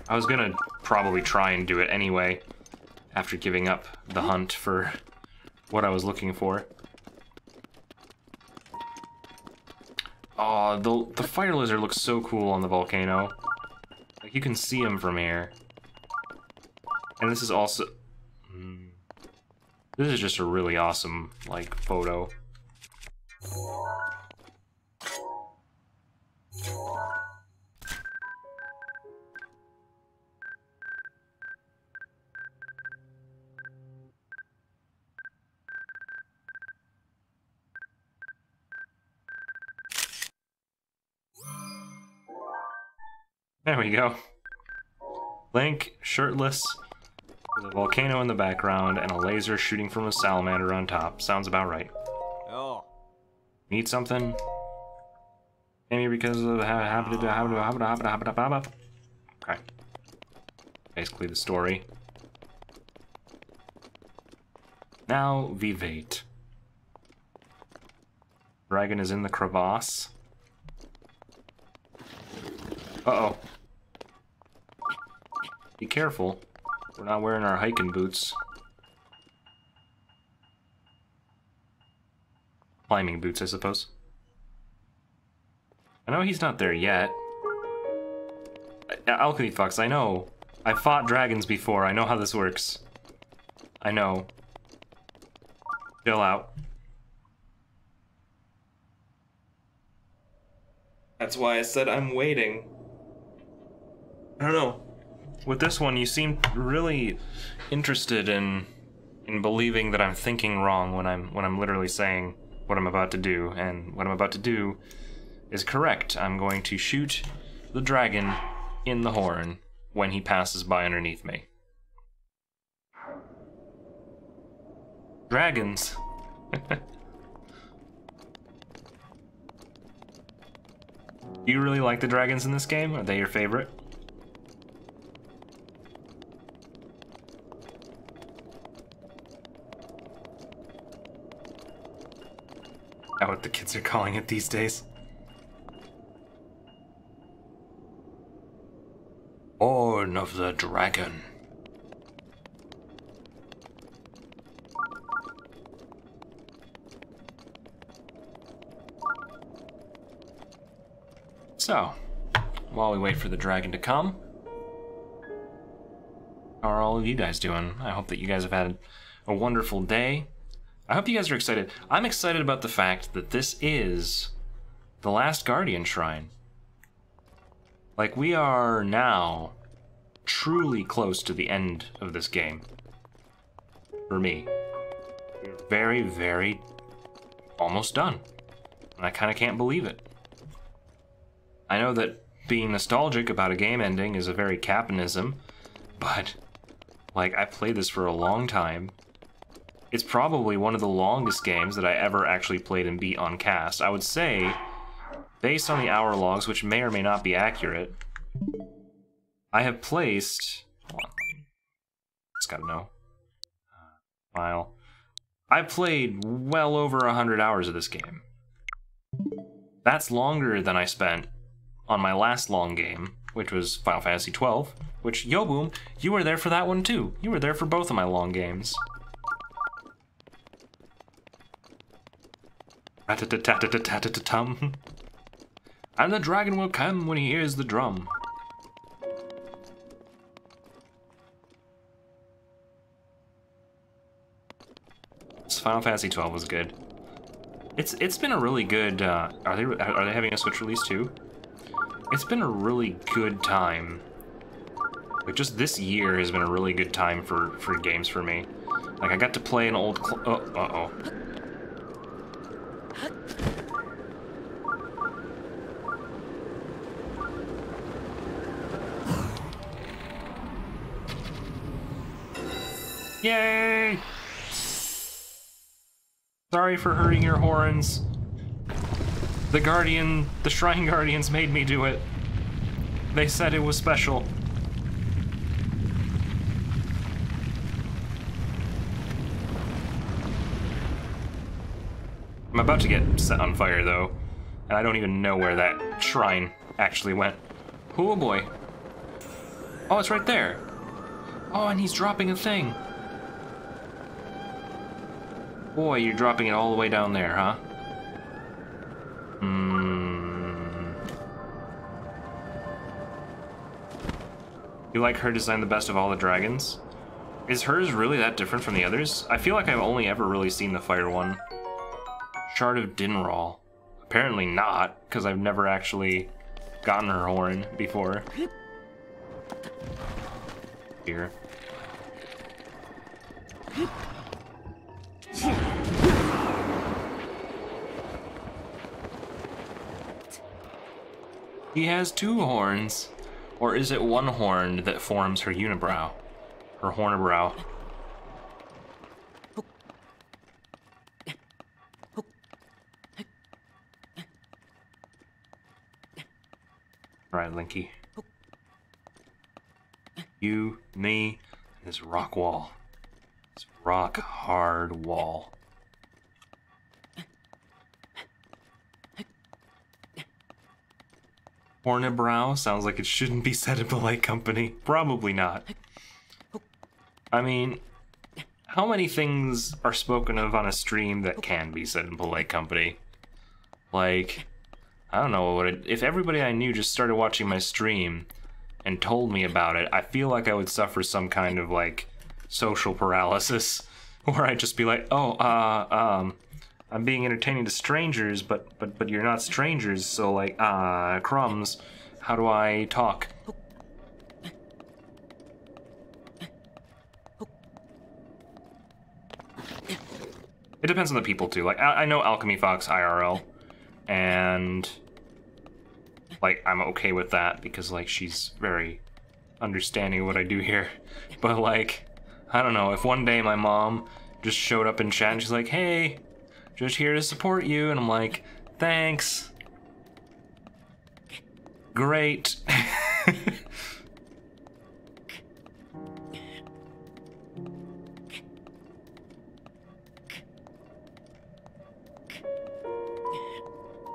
I was gonna probably try and do it anyway after giving up the hunt for what I was looking for. Oh, the fire lizard looks so cool on the volcano. Like, you can see him from here. And this is also... This is just a really awesome, like, photo. There we go. Link, shirtless, with a volcano in the background and a laser shooting from a salamander on top. Sounds about right. Oh. Need something? Maybe because of okay. Basically the story. Now, Vivate. Dragon is in the crevasse. Uh-oh. Be careful. We're not wearing our hiking boots. Climbing boots, I suppose. I know he's not there yet. Alchemy Fox, I know. I fought dragons before. I know how this works. I know. Chill out. That's why I said I'm waiting. I don't know. With this one, you seem really interested in believing that I'm thinking wrong when I'm literally saying what I'm about to do, and what I'm about to do is correct. I'm going to shoot the dragon in the horn when he passes by underneath me. Dragons. Do you really like the dragons in this game? Are they your favorite? That's what the kids are calling it these days. Horn of the Dragon. So, while we wait for the dragon to come, how are all of you guys doing? I hope that you guys have had a wonderful day. I hope you guys are excited. I'm excited about the fact that this is the last Guardian Shrine. Like, we are now truly close to the end of this game. For me. We're very, very almost done. And I kind of can't believe it. I know that being nostalgic about a game ending is a very Capinism, but, like, I played this for a long time. It's probably one of the longest games that I ever actually played and beat on cast. I would say, based on the hour logs, which may or may not be accurate, I have placed... Hold on. Just gotta know. File. I played well over 100 hours of this game. That's longer than I spent on my last long game, which was Final Fantasy XII, which, yo boom, you were there for that one too. You were there for both of my long games. Rat-a-tat-tat-tat-tat-tum. And the dragon will come when he hears the drum. Final Fantasy XII was good. It's been a really good. Are they having a Switch release too? It's been a really good time. Like, just this year has been a really good time for games for me. Like, I got to play an old. Uh-oh. Yay! Sorry for hurting your horns. The Shrine Guardians made me do it. They said it was special. I'm about to get set on fire, though, and I don't even know where that shrine actually went. Oh boy. Oh, it's right there. Oh, and he's dropping a thing. Boy, you're dropping it all the way down there, huh? You like her design the best of all the dragons? Is hers really that different from the others? I feel like I've only ever really seen the fire one. Shard of Dinral. Apparently not, because I've never actually gotten her horn before. Here. He has two horns. Or is it one horn that forms her unibrow? Her hornibrow. Right, Linky. You, me, and this rock wall. This rock hard wall. Hornibrow sounds like it shouldn't be said in polite company. Probably not. I mean, how many things are spoken of on a stream that can be said in polite company? Like, I don't know, if everybody I knew just started watching my stream and told me about it, I feel like I would suffer some kind of, like, social paralysis, where I'd just be like, oh, I'm being entertaining to strangers, but you're not strangers, so, like, crumbs, how do I talk? It depends on the people, too. Like, I know Alchemy Fox IRL, and, like, I'm okay with that, because, like, she's very understanding of what I do here. But, like, I don't know, if one day my mom just showed up in chat and she's like, hey, just here to support you, and I'm like, thanks. Great.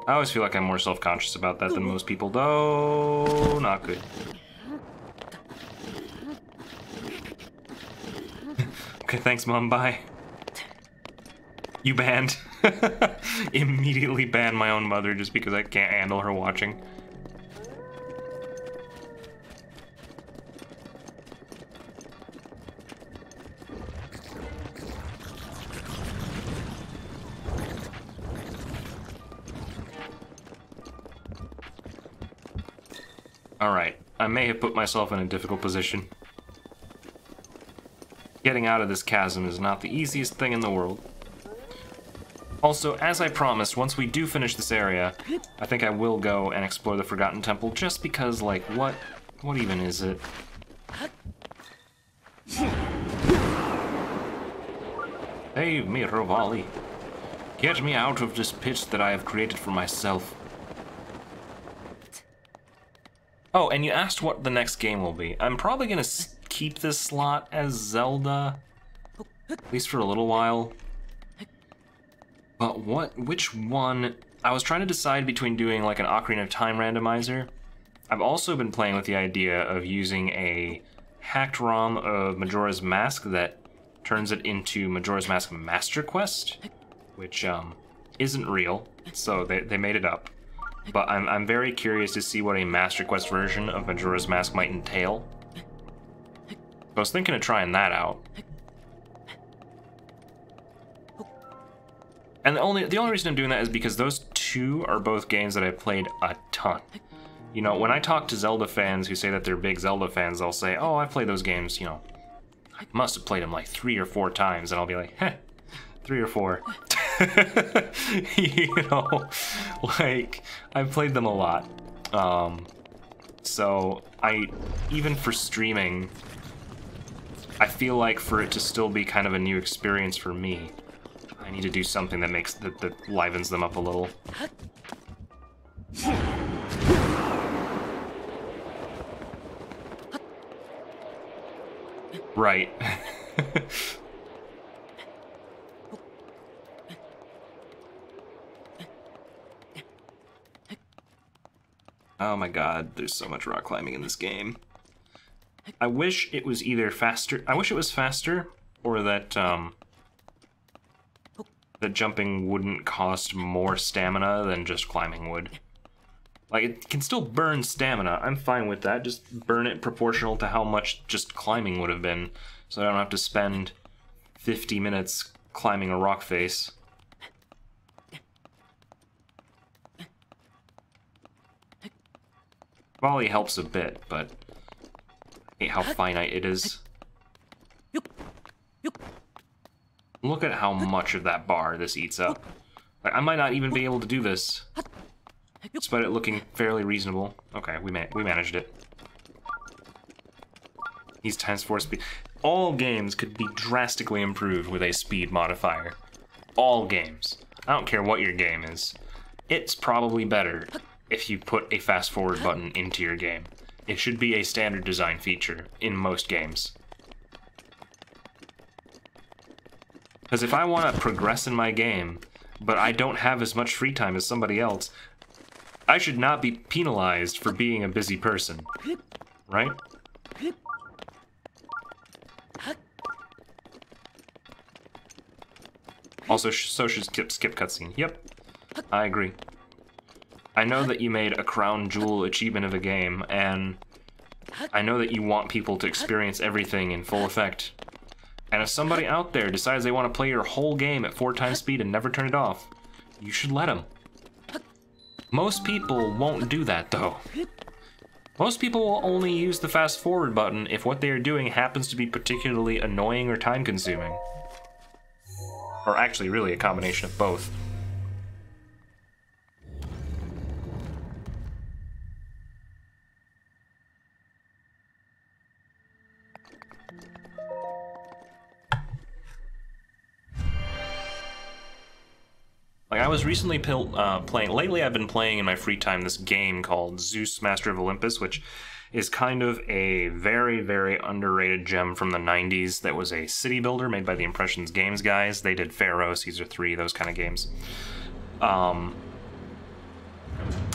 I always feel like I'm more self-conscious about that than most people, though not good. Okay, thanks, Mom, bye. You banned. Immediately banned my own mother just because I can't handle her watching. Alright, I may have put myself in a difficult position. Getting out of this chasm is not the easiest thing in the world. Also, as I promised, once we do finish this area, I think I will go and explore the Forgotten Temple, just because, like, what even is it? Save me, Rovali. Get me out of this pit that I have created for myself. Oh, and you asked what the next game will be. I'm probably gonna keep this slot as Zelda, at least for a little while. But which one? I was trying to decide between doing like an Ocarina of Time randomizer. I've also been playing with the idea of using a hacked ROM of Majora's Mask that turns it into Majora's Mask Master Quest, which isn't real, so they made it up. But I'm very curious to see what a Master Quest version of Majora's Mask might entail. I was thinking of trying that out. And the only reason I'm doing that is because those two are both games that I've played a ton. You know, when I talk to Zelda fans who say that they're big Zelda fans, they'll say, oh, I've played those games, you know, I must have played them like 3 or 4 times, and I'll be like, heh, 3 or 4. You know, like, I've played them a lot. So, even for streaming, I feel like for it to still be kind of a new experience for me, I need to do something that that livens them up a little. Right. Oh my god, there's so much rock climbing in this game. I wish it was either faster. I wish it was faster, or that that jumping wouldn't cost more stamina than just climbing would. Like, it can still burn stamina. I'm fine with that. Just burn it proportional to how much just climbing would have been, so I don't have to spend 50 minutes climbing a rock face. Volley helps a bit, but I hate how finite it is. Look at how much of that bar this eats up. Like, I might not even be able to do this, despite it looking fairly reasonable. Okay, we managed it. These times 4 speed. All games could be drastically improved with a speed modifier. All games. I don't care what your game is. It's probably better if you put a fast forward button into your game. It should be a standard design feature in most games. Because if I want to progress in my game, but I don't have as much free time as somebody else, I should not be penalized for being a busy person, right? Also, so should skip cutscene. Yep, I agree. I know that you made a crown jewel achievement of a game, and I know that you want people to experience everything in full effect. And if somebody out there decides they want to play your whole game at 4 times speed and never turn it off, you should let them. Most people won't do that, though. Most people will only use the fast forward button if what they are doing happens to be particularly annoying or time consuming. Or actually, really a combination of both. Like, I was recently playing... Lately, I've been playing in my free time this game called Zeus, Master of Olympus, which is kind of a very, very underrated gem from the 90s that was a city builder made by the Impressions Games guys. They did Pharaoh, Caesar 3, those kind of games. And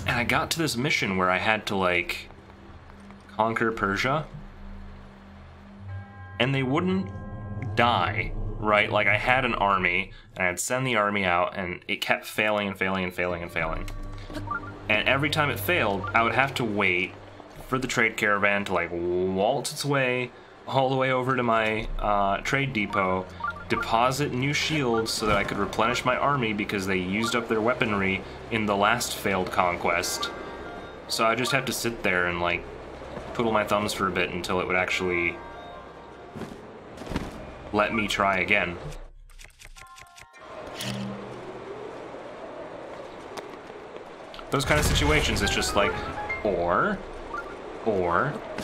I got to this mission where I had to, like, conquer Persia, and they wouldn't die. Right, like I had an army, and I'd send the army out, and it kept failing and failing and failing and failing. And every time it failed, I would have to wait for the trade caravan to like waltz its way all the way over to my trade depot, deposit new shields so that I could replenish my army because they used up their weaponry in the last failed conquest. So I just had to sit there and like twiddle my thumbs for a bit until it would actually let me try again. Those kind of situations, it's just like, or,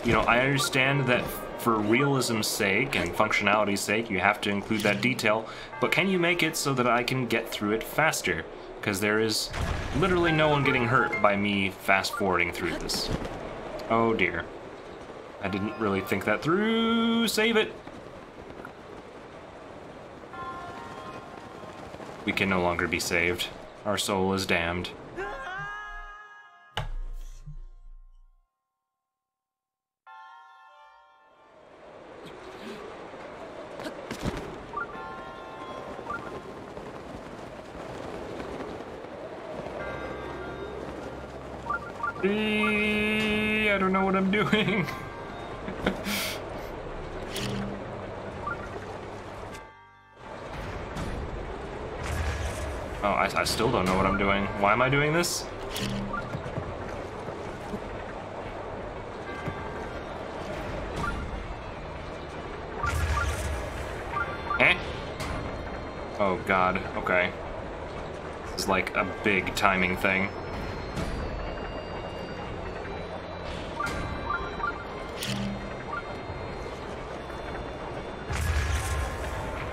you know, I understand that for realism's sake and functionality's sake, you have to include that detail, but can you make it so that I can get through it faster? Because there is literally no one getting hurt by me fast-forwarding through this. Oh dear. I didn't really think that through. Save it! We can no longer be saved. Our soul is damned. I don't know what I'm doing. Oh, I still don't know what I'm doing. Why am I doing this? Eh? Oh god, okay. This is like a big timing thing.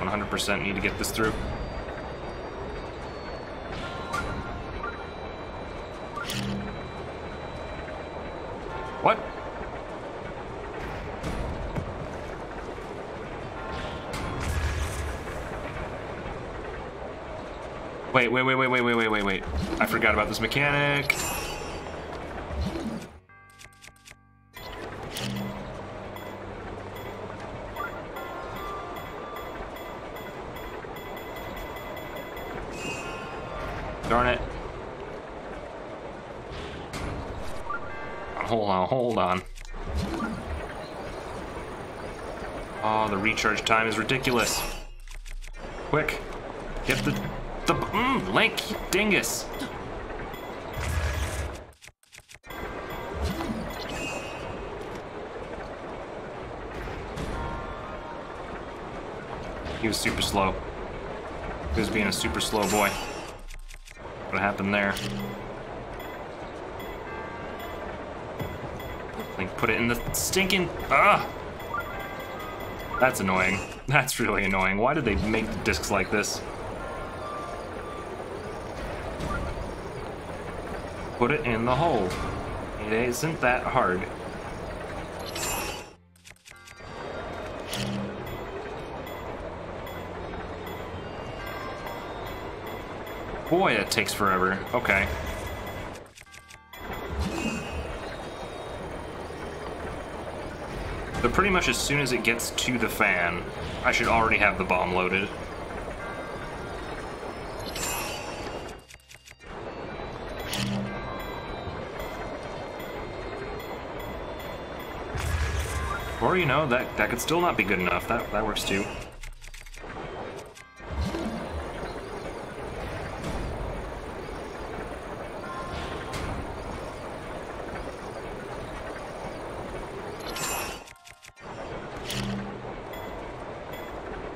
100% need to get this through. What? Wait. I forgot about this mechanic. Darn it. Hold on. Oh, the recharge time is ridiculous. Quick, get the Link, dingus. He was super slow. He was being a super slow boy. What happened there? Link, put it in the stinking... Ah! That's annoying. That's really annoying. Why did they make the discs like this? Put it in the hole. It isn't that hard. Boy, that takes forever. Okay. So pretty much as soon as it gets to the fan, I should already have the bomb loaded. Or, you know, that could still not be good enough. That works too.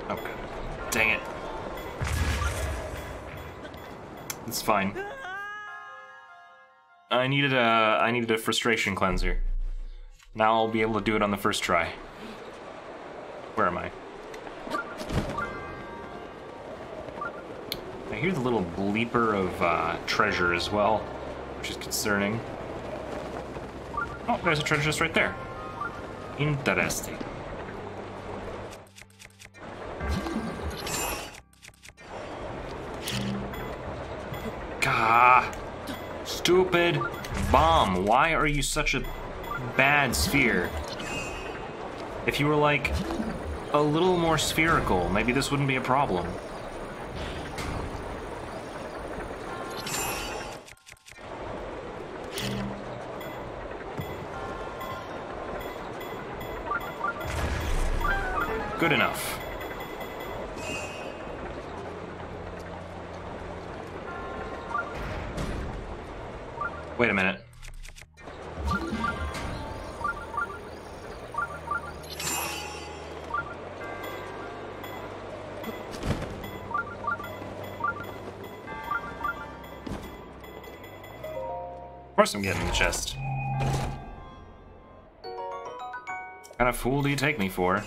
Okay. Dang it. It's fine. I needed a frustration cleanser. Now I'll be able to do it on the first try. Where am I? I hear the little bleeper of treasure as well, which is concerning. Oh, there's a treasure just right there. Interesting. Gah! Stupid bomb. Why are you such a bad sphere? If you were like a little more spherical, maybe this wouldn't be a problem. Good enough. Wait a minute. Of course I'm getting the chest. What kind of fool do you take me for?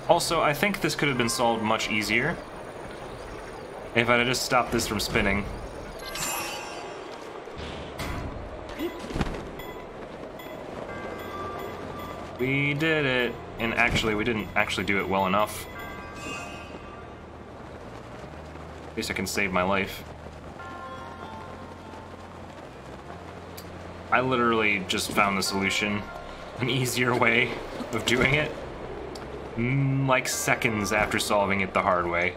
Also, I think this could have been solved much easier if I'd have just stopped this from spinning. We did it, and actually we didn't actually do it well enough. At least I can save my life. I literally just found the solution, an easier way of doing it. Like seconds after solving it the hard way.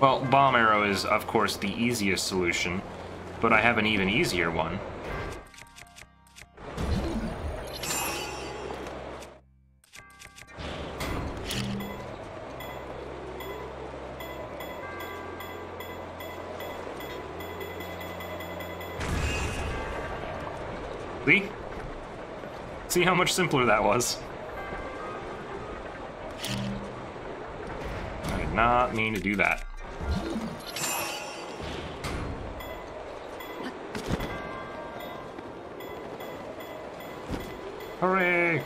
Well, bomb arrow is, of course, the easiest solution, but I have an even easier one. See how much simpler that was? I did not mean to do that. Hooray!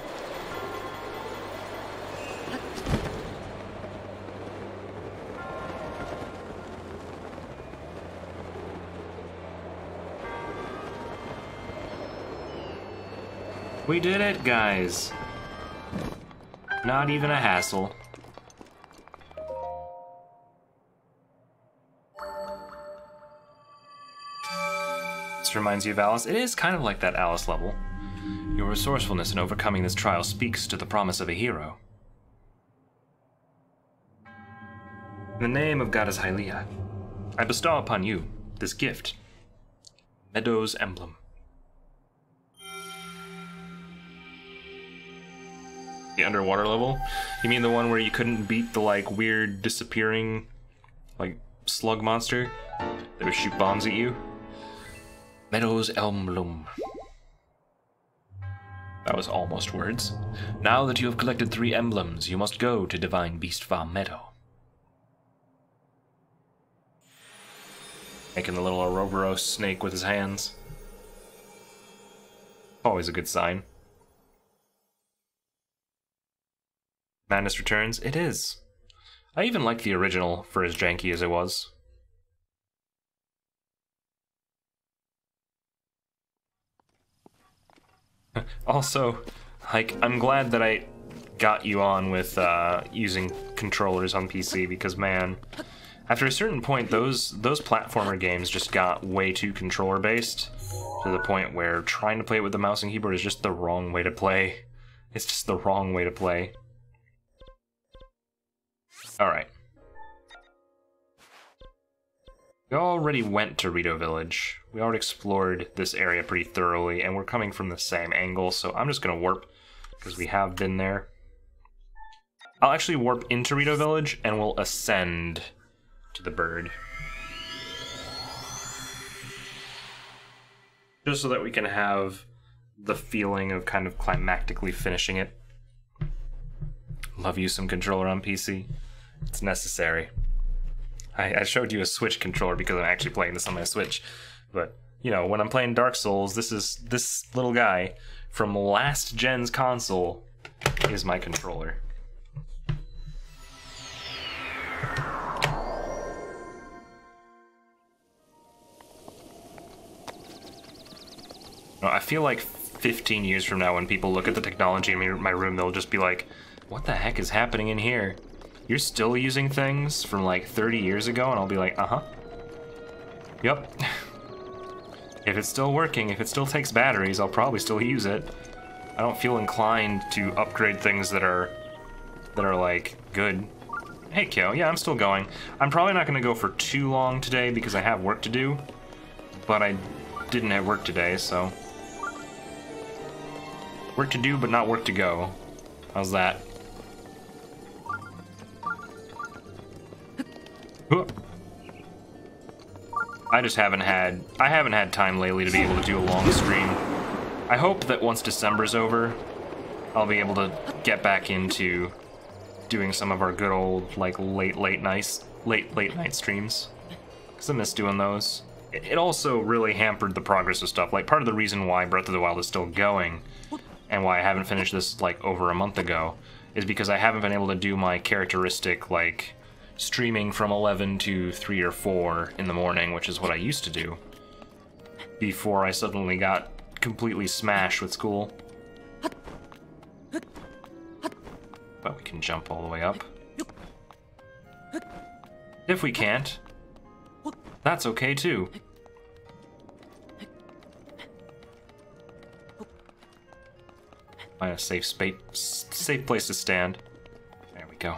We did it, guys. Not even a hassle. This reminds you of Alice. It is kind of like that Alice level. Your resourcefulness in overcoming this trial speaks to the promise of a hero. In the name of Goddess Hylia, I bestow upon you this gift. Meadow's Emblem. The underwater level? You mean the one where you couldn't beat the, like, weird disappearing, like, slug monster that would shoot bombs at you? Meadow's Emblem. That was almost words. Now that you have collected 3 emblems, you must go to Divine Beast Farm Meadow. Making the little Ouroboros snake with his hands. Always a good sign. Madness Returns? It is. I even like the original for as janky as it was. Also, like, I'm glad that I got you on with using controllers on PC because, man, after a certain point, those platformer games just got way too controller-based to the point where trying to play it with the mouse and keyboard is just the wrong way to play. It's just the wrong way to play. Alright. We already went to Rito Village. We already explored this area pretty thoroughly, and we're coming from the same angle, so I'm just gonna warp, because we have been there. I'll actually warp into Rito Village, and we'll ascend to the bird. Just so that we can have the feeling of kind of climactically finishing it. Love you some controller on PC. It's necessary. I showed you a Switch controller because I'm actually playing this on my Switch. But, you know, when I'm playing Dark Souls, this little guy from last gen's console is my controller. I feel like 15 years from now when people look at the technology in my room, they'll just be like, what the heck is happening in here? You're still using things from like 30 years ago? And I'll be like, uh-huh. Yep. If it's still working, if it still takes batteries, I'll probably still use it. I don't feel inclined to upgrade things that are like good. Hey Kyo, yeah, I'm still going. I'm probably not gonna go for too long today because I have work to do, but I didn't have work today, so. Work to do, but not work to go. How's that? I just haven't had time lately to be able to do a long stream. I hope that once December's over, I'll be able to get back into doing some of our good old like late night streams, because I miss doing those. It also really hampered the progress of stuff. Like, part of the reason why Breath of the Wild is still going and why I haven't finished this like over a month ago is because I haven't been able to do my characteristic like streaming from 11 to 3 or 4 in the morning, which is what I used to do before I suddenly got completely smashed with school. But we can jump all the way up. If we can't, that's okay too. Find a safe place to stand. There we go.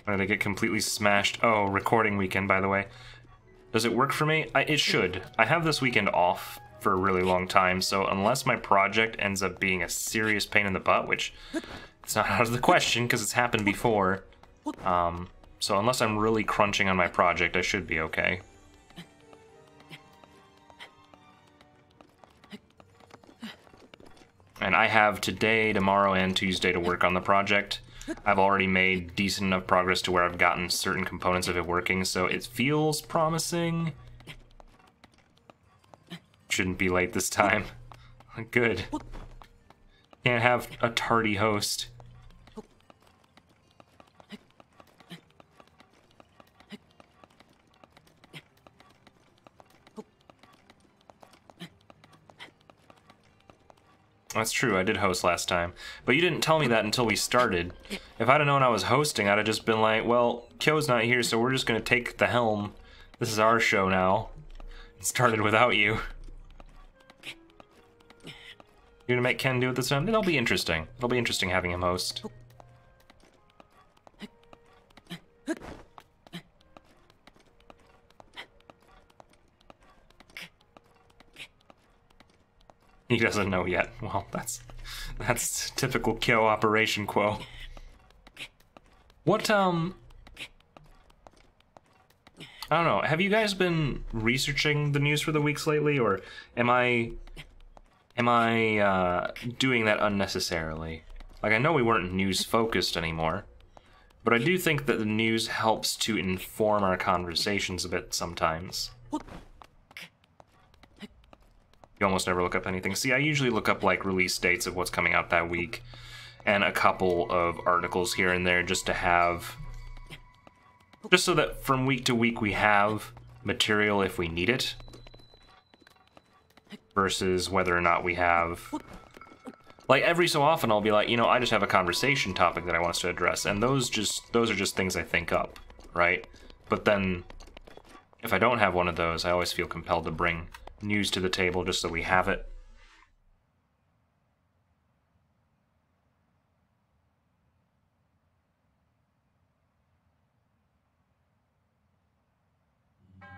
Or they get completely smashed. Oh, recording weekend, by the way. Does it work for me? It should. I have this weekend off for a really long time, so unless my project ends up being a serious pain in the butt, which it's not out of the question because it's happened before, so unless I'm really crunching on my project, I should be okay. And I have today, tomorrow, and Tuesday to work on the project. I've already made decent enough progress to where I've gotten certain components of it working, so it feels promising. Shouldn't be late this time. Good. Can't have a tardy host. That's true, I did host last time. But you didn't tell me that until we started. If I'd have known I was hosting, I'd have just been like, well, Kyo's not here, so we're just gonna take the helm. This is our show now. It started without you. You're gonna make Ken do it this time? It'll be interesting. It'll be interesting having him host. He doesn't know yet. Well, that's typical Kyo Operation Quo. What, I don't know, have you guys been researching the news for the weeks lately, or am I doing that unnecessarily? Like, I know we weren't news-focused anymore, but I do think that the news helps to inform our conversations a bit sometimes. You almost never look up anything. See, I usually look up, like, release dates of what's coming out that week, and a couple of articles here and there just to have... just so that from week to week we have material if we need it, versus whether or not we have... Like, every so often I'll be like, you know, I just have a conversation topic that I want us to address, and those are just things I think up, right? But then, if I don't have one of those, I always feel compelled to bring news to the table just so we have it.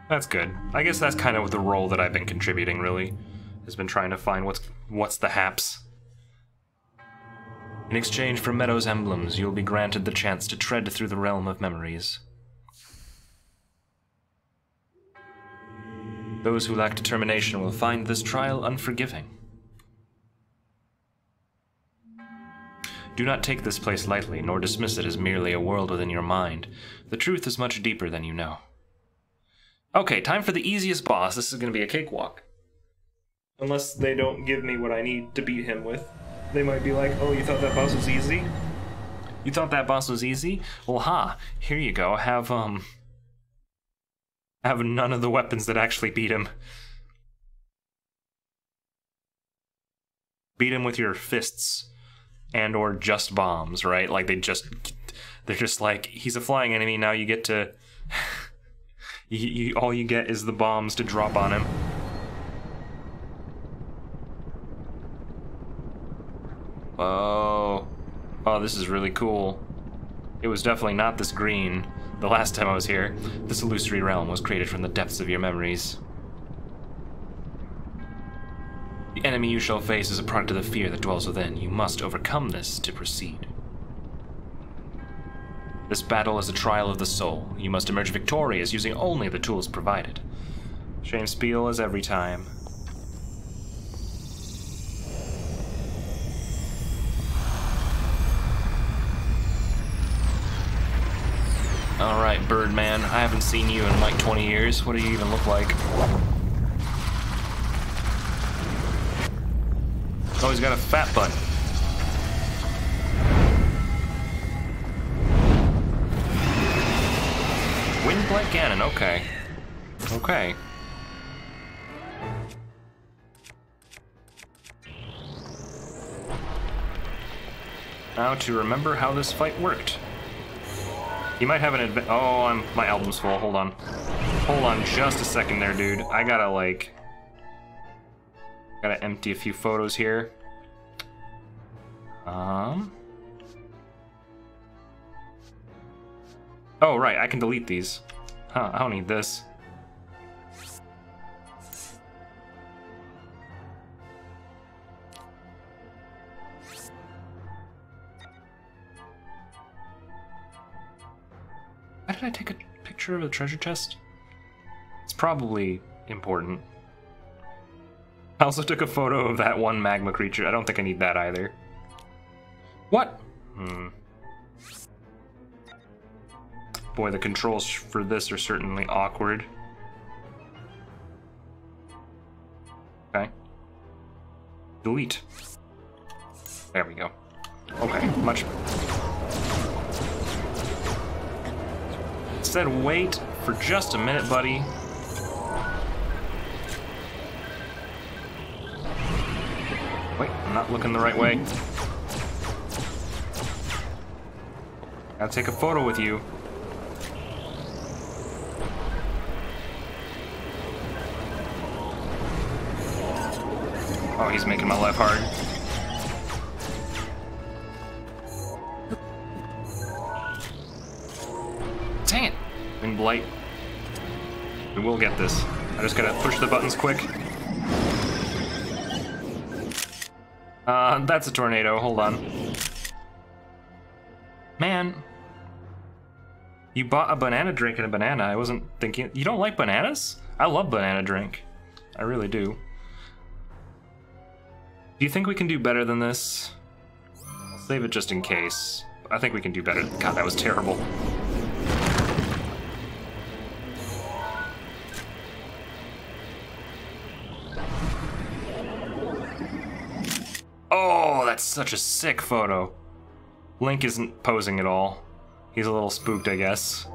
That's good. I guess that's kind of the role that I've been contributing, really. Has been trying to find what's the haps. In exchange for Meadow's emblems, you'll be granted the chance to tread through the realm of memories. Those who lack determination will find this trial unforgiving. Do not take this place lightly, nor dismiss it as merely a world within your mind. The truth is much deeper than you know. Okay, time for the easiest boss. This is going to be a cakewalk. Unless they don't give me what I need to beat him with. They might be like, oh, you thought that boss was easy? You thought that boss was easy? Well, here you go. Have none of the weapons that actually beat him. Beat him with your fists. And or just bombs, right? Like, they're just like, he's a flying enemy, now you get to... all you get is the bombs to drop on him. Oh, this is really cool. It was definitely not this green the last time I was here. This illusory realm was created from the depths of your memories. The enemy you shall face is a product of the fear that dwells within. You must overcome this to proceed. This battle is a trial of the soul. You must emerge victorious using only the tools provided. Same spiel as every time. Alright, Birdman. I haven't seen you in like 20 years. What do you even look like? Oh, he's got a fat butt. Windblight Ganon, okay. Okay. Now to remember how this fight worked. You might have an oh, my album's full, hold on. Hold on just a second there, dude. I gotta, like... gotta empty a few photos here. Oh, right, I can delete these. Huh, I don't need this. Why did I take a picture of a treasure chest? It's probably important. I also took a photo of that one magma creature. I don't think I need that either. What? Boy, the controls for this are certainly awkward. Okay. Delete. There we go. Okay, much. Said wait for just a minute, buddy. Wait, I'm not looking the right way. Gotta take a photo with you. Oh, he's making my life hard. Dang it! Wind Blight. We will get this. I just gotta push the buttons quick. That's a tornado. Hold on. Man. You bought a banana drink and a banana. I wasn't thinking... You don't like bananas? I love banana drink. I really do. Do you think we can do better than this? I'll save it just in case. I think we can do better. God, that was terrible. Oh, that's such a sick photo. Link isn't posing at all. He's a little spooked, I guess.